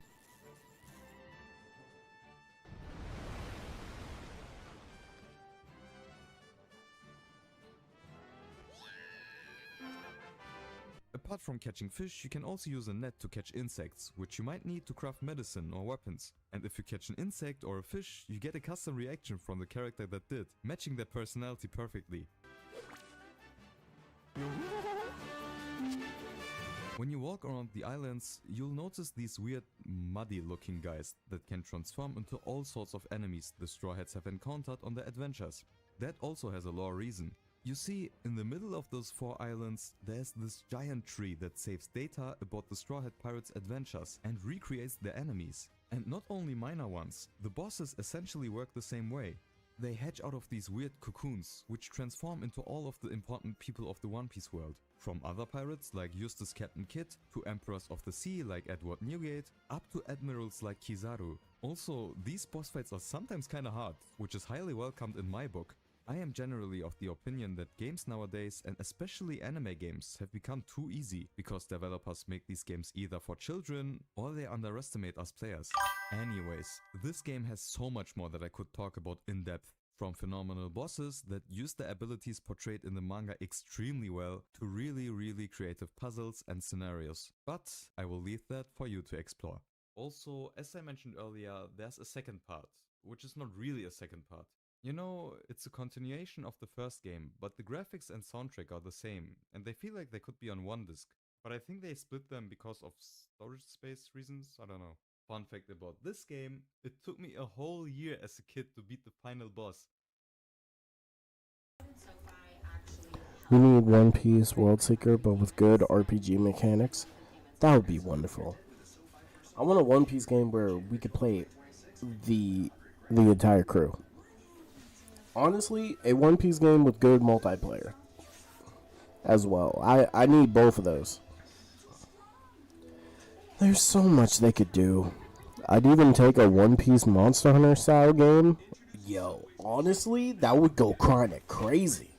Apart from catching fish, you can also use a net to catch insects, which you might need to craft medicine or weapons. And if you catch an insect or a fish, you get a custom reaction from the character that did, matching their personality perfectly. When you walk around the islands, you'll notice these weird, muddy looking guys that can transform into all sorts of enemies the Straw Hats have encountered on their adventures. That also has a lore reason. You see, in the middle of those 4 islands, there's this giant tree that saves data about the Straw Hat Pirates' adventures and recreates their enemies. And not only minor ones, the bosses essentially work the same way. They hatch out of these weird cocoons, which transform into all of the important people of the One Piece world. From other pirates like Eustace Captain Kidd, to Emperors of the Sea like Edward Newgate, up to admirals like Kizaru. Also, these boss fights are sometimes kinda hard, which is highly welcomed in my book. I am generally of the opinion that games nowadays, and especially anime games, have become too easy because developers make these games either for children or they underestimate us players. Anyways, this game has so much more that I could talk about in depth. From phenomenal bosses that use their abilities portrayed in the manga extremely well to really creative puzzles and scenarios. But I will leave that for you to explore. Also, as I mentioned earlier, there's a second part, which is not really a second part. You know, it's a continuation of the first game, but the graphics and soundtrack are the same, and they feel like they could be on one disc. But I think they split them because of storage space reasons, I don't know. Fun fact about this game, it took me a whole year as a kid to beat the final boss. We need One Piece World Seeker, but with good RPG mechanics. That would be wonderful. I want a One Piece game where we could play the entire crew. Honestly, a One Piece game with good multiplayer as well. I need both of those. There's so much they could do. I'd even take a One Piece Monster Hunter style game. Yo, honestly, that would go kinda crazy.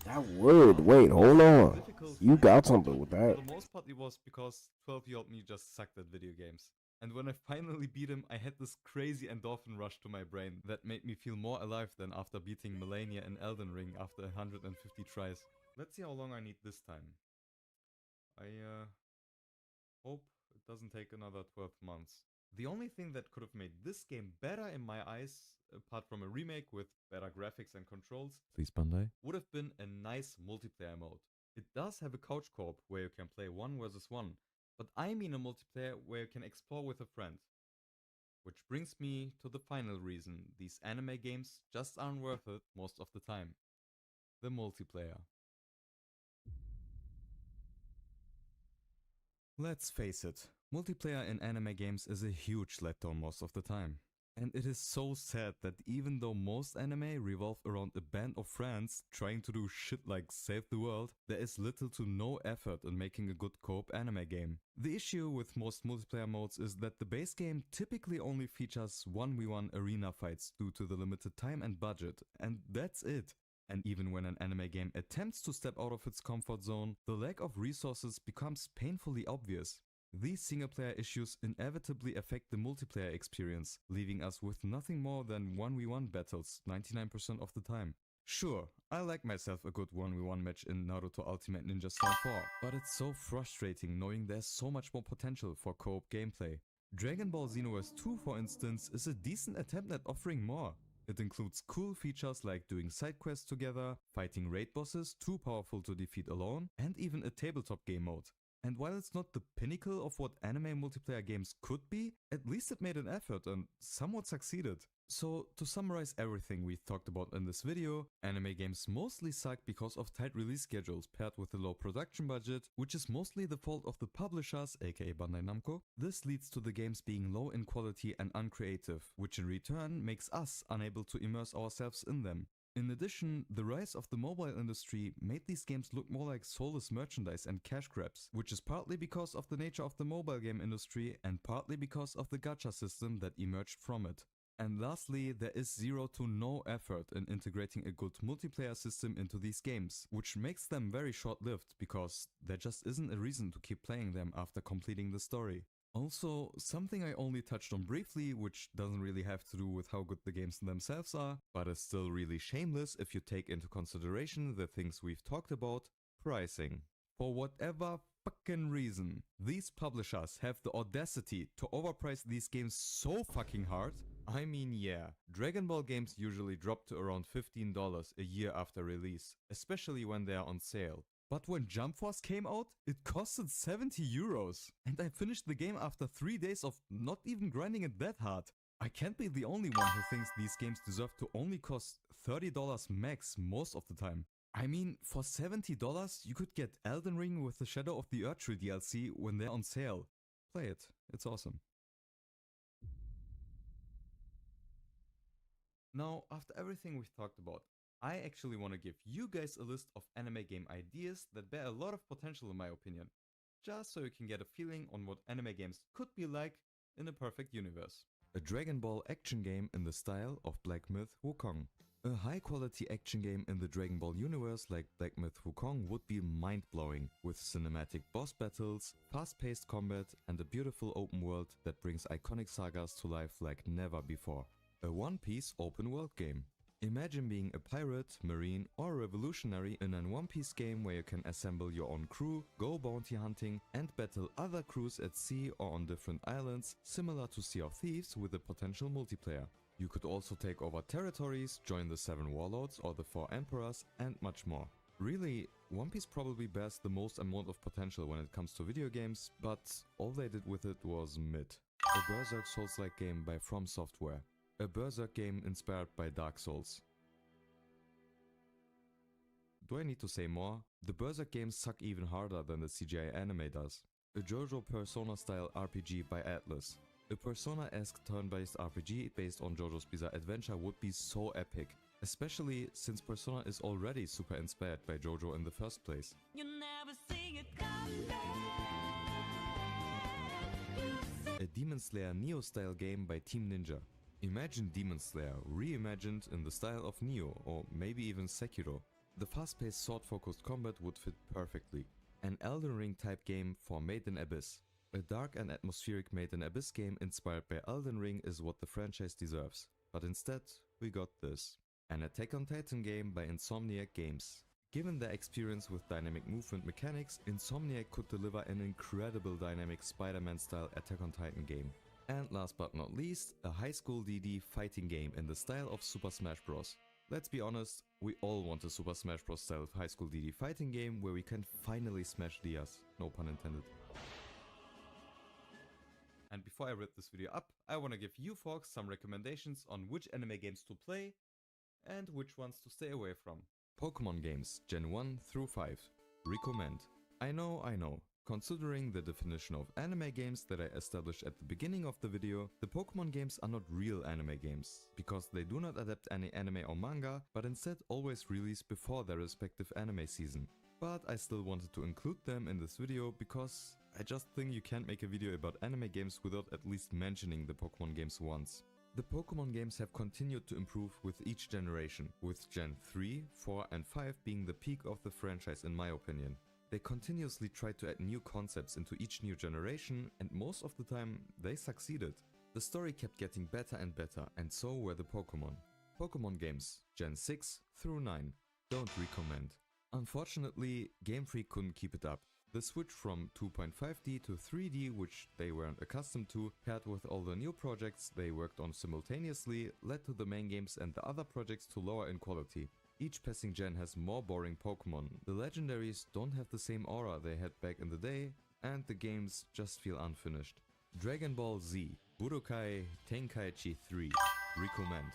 That would. Wait, hold on. Difficult, You got but something with for that. the most part, it was because 12-year-old me just sucked at video games. And when I finally beat him, I had this crazy endorphin rush to my brain that made me feel more alive than after beating Melania in Elden Ring after 150 tries. Let's see how long I need this time. I hope it doesn't take another 12 months. The only thing that could have made this game better in my eyes, apart from a remake with better graphics and controls, please Bandai, would have been a nice multiplayer mode. It does have a couch co-op where you can play 1 versus 1, but I mean a multiplayer where you can explore with a friend. Which brings me to the final reason these anime games just aren't worth it most of the time. The multiplayer. Let's face it, multiplayer in anime games is a huge letdown most of the time. And it is so sad that even though most anime revolve around a band of friends trying to do shit like save the world, there is little to no effort in making a good co-op anime game. The issue with most multiplayer modes is that the base game typically only features 1v1 arena fights due to the limited time and budget, and that's it. And even when an anime game attempts to step out of its comfort zone, the lack of resources becomes painfully obvious. These single-player issues inevitably affect the multiplayer experience, leaving us with nothing more than 1v1 battles 99% of the time. Sure, I like myself a good 1v1 match in Naruto Ultimate Ninja Storm 4, but it's so frustrating knowing there's so much more potential for co-op gameplay. Dragon Ball Xenoverse 2, for instance, is a decent attempt at offering more. It includes cool features like doing side quests together, fighting raid bosses too powerful to defeat alone, and even a tabletop game mode. And while it's not the pinnacle of what anime multiplayer games could be, at least it made an effort and somewhat succeeded. So to summarize everything we've talked about in this video, anime games mostly suck because of tight release schedules paired with a low production budget, which is mostly the fault of the publishers, aka Bandai Namco. This leads to the games being low in quality and uncreative, which in return makes us unable to immerse ourselves in them. In addition, the rise of the mobile industry made these games look more like soulless merchandise and cash grabs, which is partly because of the nature of the mobile game industry and partly because of the gacha system that emerged from it. And lastly, there is zero to no effort in integrating a good multiplayer system into these games, which makes them very short-lived because there just isn't a reason to keep playing them after completing the story. Also, something I only touched on briefly, which doesn't really have to do with how good the games themselves are, but is still really shameless if you take into consideration the things we've talked about: pricing. For whatever fucking reason, these publishers have the audacity to overprice these games so fucking hard. I mean, yeah, Dragon Ball games usually drop to around $15 a year after release, especially when they are on sale. But when Jump Force came out, it costed 70 euros. And I finished the game after 3 days of not even grinding it that hard. I can't be the only one who thinks these games deserve to only cost $30 max most of the time. I mean, for $70 you could get Elden Ring with the Shadow of the Erdtree DLC when they're on sale. Play it, it's awesome. Now, after everything we've talked about, I actually want to give you guys a list of anime game ideas that bear a lot of potential in my opinion, just so you can get a feeling on what anime games could be like in a perfect universe. A Dragon Ball action game in the style of Black Myth Wukong. A high quality action game in the Dragon Ball universe like Black Myth Wukong would be mind-blowing, with cinematic boss battles, fast-paced combat and a beautiful open world that brings iconic sagas to life like never before. A one-piece open-world game. Imagine being a pirate, marine or revolutionary in an one-piece game where you can assemble your own crew, go bounty hunting and battle other crews at sea or on different islands, similar to Sea of Thieves with a potential multiplayer. You could also take over territories, join the 7 warlords or the 4 emperors and much more. Really, One Piece probably bears the most amount of potential when it comes to video games, but all they did with it was mid. A Berserk Souls-like game by From Software. A Berserk game inspired by Dark Souls. Do I need to say more? The Berserk games suck even harder than the CGI anime does. A JoJo Persona-style RPG by Atlas. A Persona-esque turn-based RPG based on JoJo's Bizarre Adventure would be so epic, especially since Persona is already super inspired by JoJo in the first place. You never see it coming. Demon Slayer Neo style game by Team Ninja. Imagine Demon Slayer reimagined in the style of Neo, or maybe even Sekiro. The fast-paced sword-focused combat would fit perfectly. An Elden Ring type game for Made in Abyss. A dark and atmospheric Made in Abyss game inspired by Elden Ring is what the franchise deserves. But instead, we got this. An Attack on Titan game by Insomniac Games. Given their experience with dynamic movement mechanics, Insomniac could deliver an incredible dynamic Spider-Man style Attack on Titan game. And last but not least, a high school DD fighting game in the style of Super Smash Bros. Let's be honest, we all want a Super Smash Bros. Style high school DD fighting game where we can finally smash Diaz, no pun intended. And before I wrap this video up, I wanna give you folks some recommendations on which anime games to play and which ones to stay away from. Pokemon games, Gen 1 through 5. Recommend. I know. Considering the definition of anime games that I established at the beginning of the video, the Pokemon games are not real anime games, because they do not adapt any anime or manga, but instead always release before their respective anime season. But I still wanted to include them in this video because I just think you can't make a video about anime games without at least mentioning the Pokemon games once. The Pokemon games have continued to improve with each generation, with Gen 3, 4 and 5 being the peak of the franchise in my opinion. They continuously tried to add new concepts into each new generation, and most of the time they succeeded. The story kept getting better and better, and so were the Pokemon. Pokemon games, Gen 6 through 9. Don't recommend. Unfortunately, Game Freak couldn't keep it up. The switch from 2.5D to 3D, which they weren't accustomed to, paired with all the new projects they worked on simultaneously, led to the main games and the other projects to lower in quality. Each passing gen has more boring Pokemon, the legendaries don't have the same aura they had back in the day, and the games just feel unfinished. Dragon Ball Z, Budokai Tenkaichi 3. Recommend.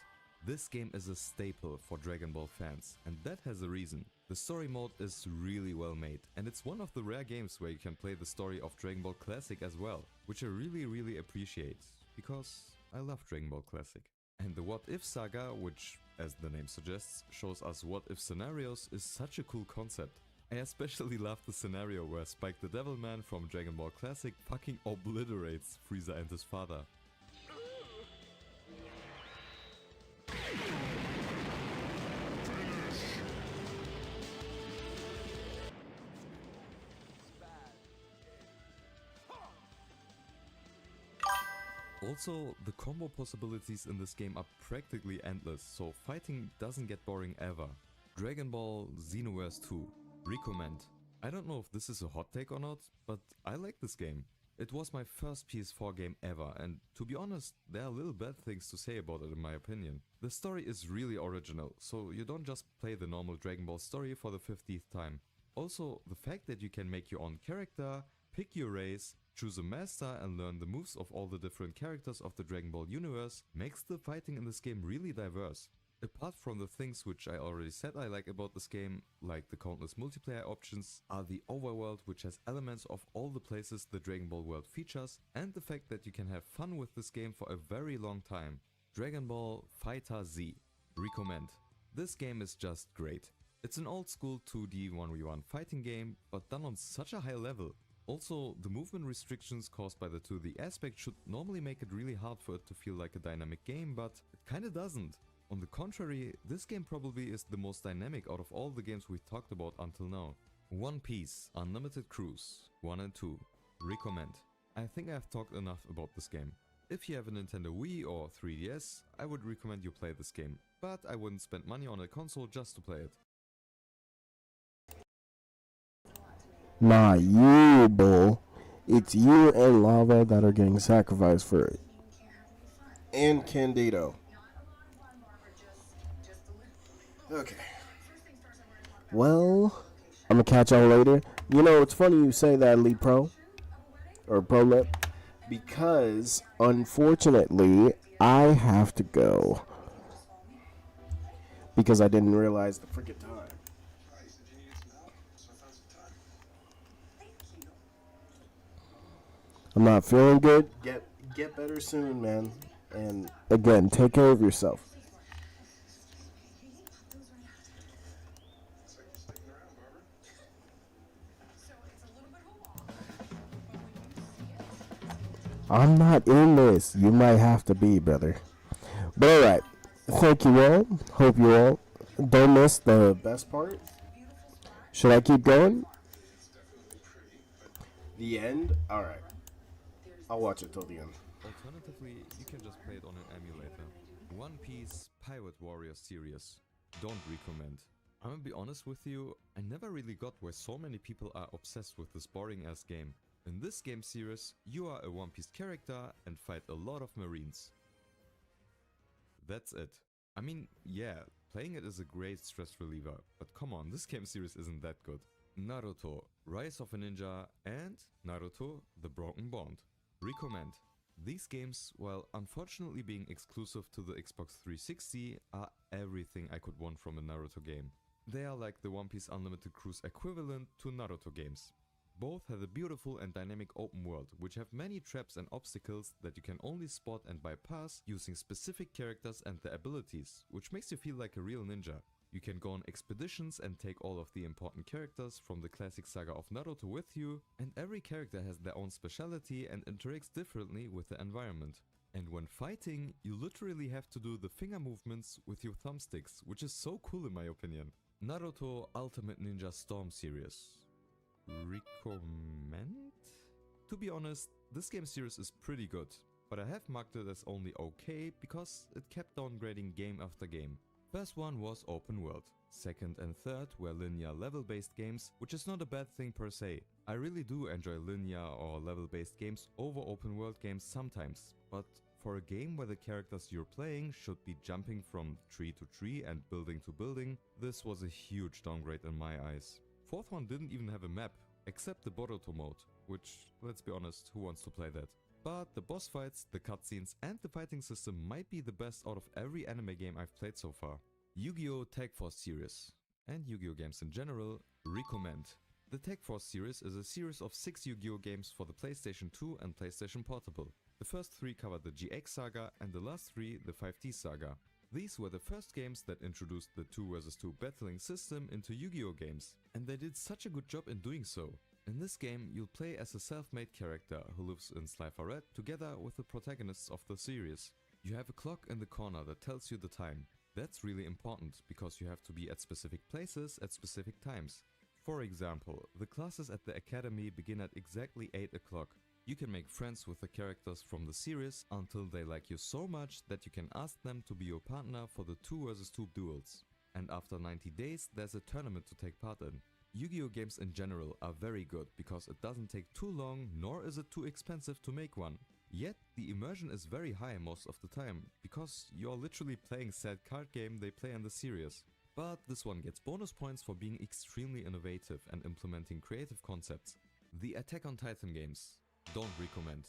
This game is a staple for Dragon Ball fans, and that has a reason. The story mode is really well made, and it's one of the rare games where you can play the story of Dragon Ball Classic as well, which I really appreciate, because I love Dragon Ball Classic. And the What If saga, which, as the name suggests, shows us what if scenarios, is such a cool concept. I especially love the scenario where Spike the Devilman from Dragon Ball Classic fucking obliterates Frieza and his father. Also, the combo possibilities in this game are practically endless, so fighting doesn't get boring ever. Dragon Ball Xenoverse 2. Recommend. I don't know if this is a hot take or not, but I like this game. It was my first PS4 game ever, and to be honest, there are little bad things to say about it in my opinion. The story is really original, so you don't just play the normal Dragon Ball story for the 50th time. Also, the fact that you can make your own character, pick your race, choose a master and learn the moves of all the different characters of the Dragon Ball universe makes the fighting in this game really diverse. Apart from the things which I already said I like about this game, like the countless multiplayer options, are the overworld which has elements of all the places the Dragon Ball world features, and the fact that you can have fun with this game for a very long time. Dragon Ball Fighter Z. Recommend. This game is just great. It's an old school 2D 1v1 fighting game, but done on such a high level. Also, the movement restrictions caused by the 2D aspect should normally make it really hard for it to feel like a dynamic game, but it kinda doesn't. On the contrary, this game probably is the most dynamic out of all the games we've talked about until now. One Piece Unlimited Cruise 1 and 2. Recommend. I think I've talked enough about this game. If you have a Nintendo Wii or 3DS, I would recommend you play this game, but I wouldn't spend money on a console just to play it. Nah, you, bull. It's you and Lava that are getting sacrificed for it. And Candido. Okay. Well, I'm gonna catch y'all later. You know, it's funny you say that, Elite Pro. Or Pro Lip. Because, unfortunately, I have to go. Because I didn't realize the freaking time. I'm not feeling good. Get better soon, man. And again, take care of yourself. I'm not in this. You might have to be, brother. But alright. Thank you all. Hope you all don't miss the best part. Should I keep going? The end? Alright. I'll watch it till the end. Alternatively, you can just play it on an emulator. One Piece Pirate Warrior series. Don't recommend. I'm gonna be honest with you, I never really got why so many people are obsessed with this boring ass game. In this game series, you are a One Piece character and fight a lot of marines. That's it. I mean, yeah, playing it is a great stress reliever, but come on, this game series isn't that good. Naruto, Rise of a Ninja, and Naruto, The Broken Bond. Recommend. These games, while unfortunately being exclusive to the Xbox 360, are everything I could want from a Naruto game. They are like the One Piece Unlimited Cruise equivalent to Naruto games. Both have a beautiful and dynamic open world, which have many traps and obstacles that you can only spot and bypass using specific characters and their abilities, which makes you feel like a real ninja. You can go on expeditions and take all of the important characters from the classic saga of Naruto with you, and every character has their own speciality and interacts differently with the environment. And when fighting, you literally have to do the finger movements with your thumbsticks, which is so cool in my opinion. Naruto Ultimate Ninja Storm series. Recommend? To be honest, this game series is pretty good, but I have marked it as only okay because it kept downgrading game after game. First one was open world. Second and third were linear level-based games, which is not a bad thing per se. I really do enjoy linear or level-based games over open world games sometimes, but for a game where the characters you're playing should be jumping from tree to tree and building to building, this was a huge downgrade in my eyes. Fourth one didn't even have a map, except the Boruto mode, which, let's be honest, who wants to play that? But the boss fights, the cutscenes and the fighting system might be the best out of every anime game I've played so far. Yu-Gi-Oh! Tag Force series, and Yu-Gi-Oh! Games in general, recommend. The Tag Force series is a series of 6 Yu-Gi-Oh! Games for the PlayStation 2 and PlayStation Portable. The first 3 covered the GX saga and the last 3 the 5D saga. These were the first games that introduced the 2 vs 2 battling system into Yu-Gi-Oh! Games, and they did such a good job in doing so. In this game, you'll play as a self-made character who lives in Slifer together with the protagonists of the series. You have a clock in the corner that tells you the time. That's really important because you have to be at specific places at specific times. For example, the classes at the academy begin at exactly 8 o'clock. You can make friends with the characters from the series until they like you so much that you can ask them to be your partner for the 2 vs 2 duels. And after 90 days, there's a tournament to take part in. Yu-Gi-Oh! Games in general are very good because it doesn't take too long nor is it too expensive to make one. Yet the immersion is very high most of the time because you're literally playing said card game they play in the series. But this one gets bonus points for being extremely innovative and implementing creative concepts. The Attack on Titan games. Don't recommend.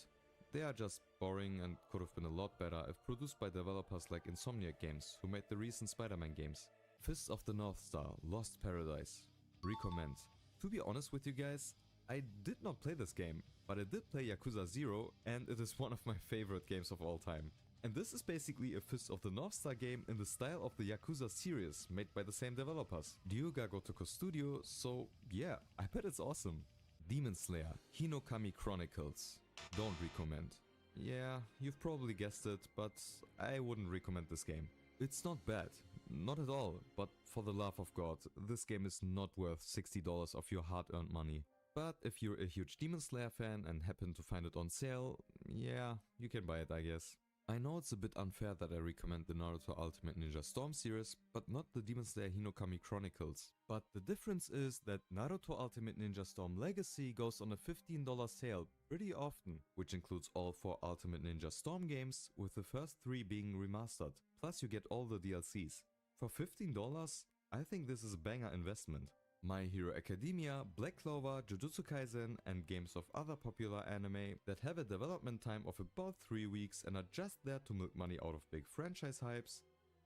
They are just boring and could have been a lot better if produced by developers like Insomniac Games, who made the recent Spider-Man games. Fists of the North Star, Lost Paradise. Recommend. To be honest with you guys, I did not play this game, but I did play Yakuza 0 and it is one of my favorite games of all time. And this is basically a Fist of the North Star game in the style of the Yakuza series made by the same developers, Ryuga Gotoku Studio, so yeah, I bet it's awesome. Demon Slayer, Hinokami Chronicles. Don't recommend. Yeah, you've probably guessed it, but I wouldn't recommend this game. It's not bad, not at all, but for the love of God, this game is not worth $60 of your hard-earned money. But if you're a huge Demon Slayer fan and happen to find it on sale, yeah, you can buy it I guess. I know it's a bit unfair that I recommend the Naruto Ultimate Ninja Storm series, but not the Demon Slayer Hinokami Chronicles. But the difference is that Naruto Ultimate Ninja Storm Legacy goes on a $15 sale pretty often, which includes all 4 Ultimate Ninja Storm games, with the first 3 being remastered, plus you get all the DLCs. For $15, I think this is a banger investment. My Hero Academia, Black Clover, Jujutsu Kaisen and games of other popular anime that have a development time of about 3 weeks and are just there to milk money out of big franchise hypes,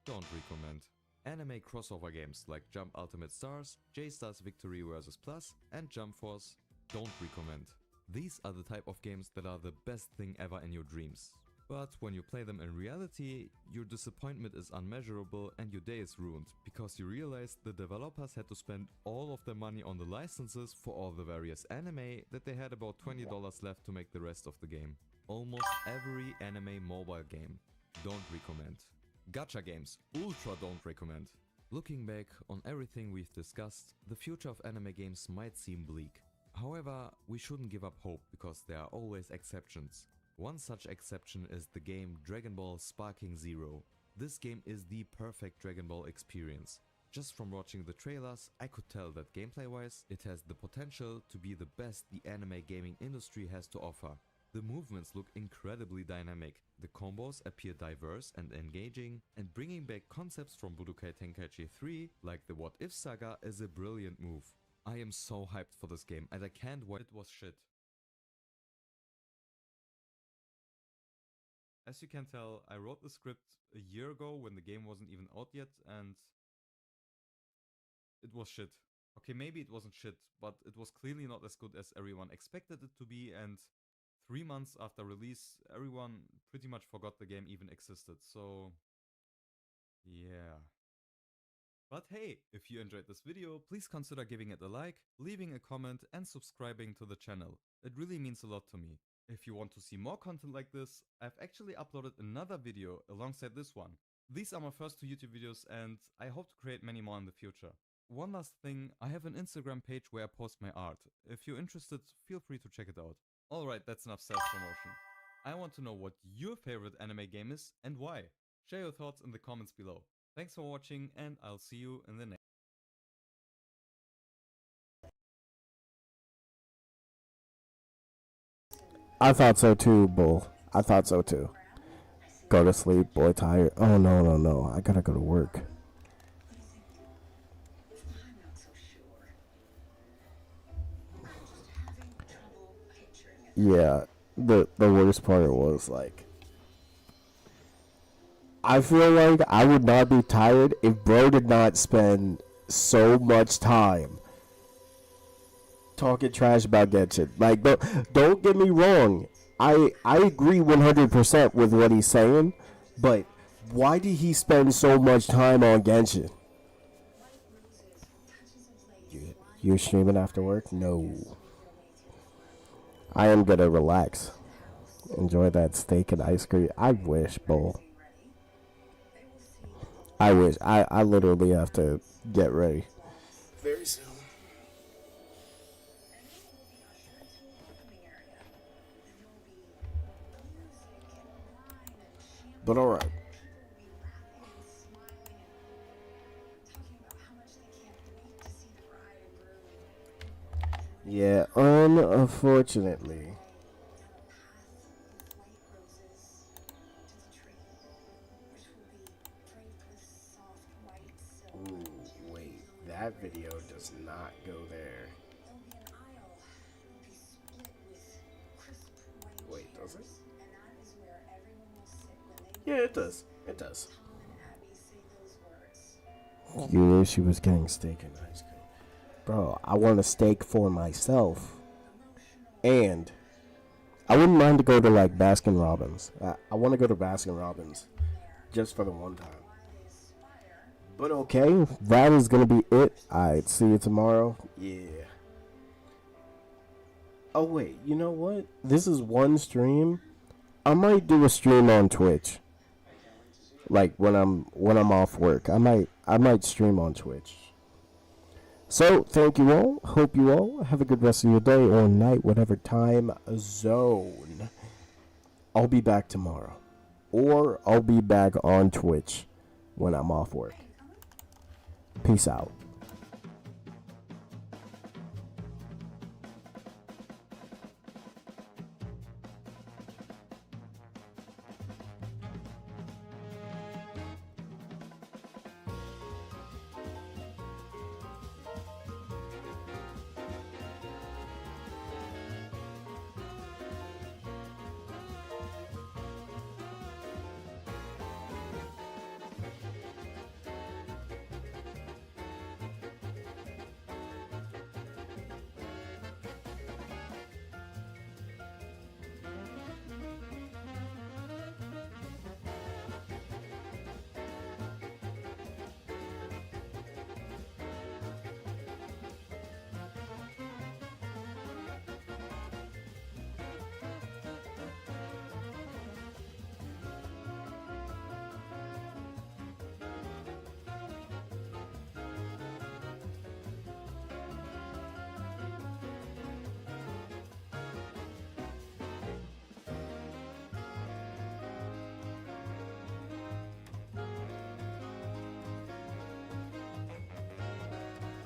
don't recommend. Anime crossover games like Jump Ultimate Stars, J-Stars Victory vs Plus and Jump Force, don't recommend. These are the type of games that are the best thing ever in your dreams. But when you play them in reality, your disappointment is unmeasurable and your day is ruined, because you realize the developers had to spend all of their money on the licenses for all the various anime that they had about $20 left to make the rest of the game. almost every anime mobile game. Don't recommend. Gacha games, ultra don't recommend. Looking back on everything we've discussed, the future of anime games might seem bleak. However, we shouldn't give up hope because there are always exceptions. One such exception is the game Dragon Ball Sparking Zero. This game is the perfect Dragon Ball experience. Just from watching the trailers, I could tell that gameplay-wise, it has the potential to be the best the anime gaming industry has to offer. The movements look incredibly dynamic, the combos appear diverse and engaging, and bringing back concepts from Budokai Tenkaichi 3, like the What If saga, is a brilliant move. I am so hyped for this game and I can't wait. It was shit. As you can tell, I wrote the script a year ago when the game wasn't even out yet, and it was shit. Okay, maybe it wasn't shit, but it was clearly not as good as everyone expected it to be, and 3 months after release, everyone pretty much forgot the game even existed, so yeah. But hey, if you enjoyed this video, please consider giving it a like, leaving a comment and subscribing to the channel. It really means a lot to me. If you want to see more content like this, I've actually uploaded another video alongside this one. These are my first 2 YouTube videos and I hope to create many more in the future. One last thing, I have an Instagram page where I post my art. If you're interested, feel free to check it out. Alright, that's enough self-promotion. I want to know what your favorite anime game is and why. Share your thoughts in the comments below. Thanks for watching and I'll see you in the next. I thought so too, Bull. I thought so too. Go to sleep, boy, tired. Oh, no, no, no. I gotta go to work. Yeah, the worst part was, like, I feel like I would not be tired if bro did not spend so much time talking trash about Genshin. Like, don't get me wrong. I agree 100% with what he's saying, but why did he spend so much time on Genshin? You're streaming after work? No. I am gonna relax. Enjoy that steak and ice cream. I wish, Bull. I wish. I literally have to get ready very soon. But alright. Yeah, unfortunately. Ooh, wait. That video does not go there. Wait, does it? Yeah, it does. It does. You knew she was getting steak and ice cream. Bro, I want a steak for myself. And I wouldn't mind to go to, like, Baskin Robbins. I want to go to Baskin Robbins just for the one time. But okay, that is going to be it. Alright, see you tomorrow. Yeah. Oh, wait, you know what? This is one stream. I might do a stream on Twitch. Like when I'm off work. I might stream on Twitch. So, thank you all. Hope you all have a good rest of your day or night, whatever time zone. I'll be back tomorrow. Or I'll be back on Twitch when I'm off work. Peace out.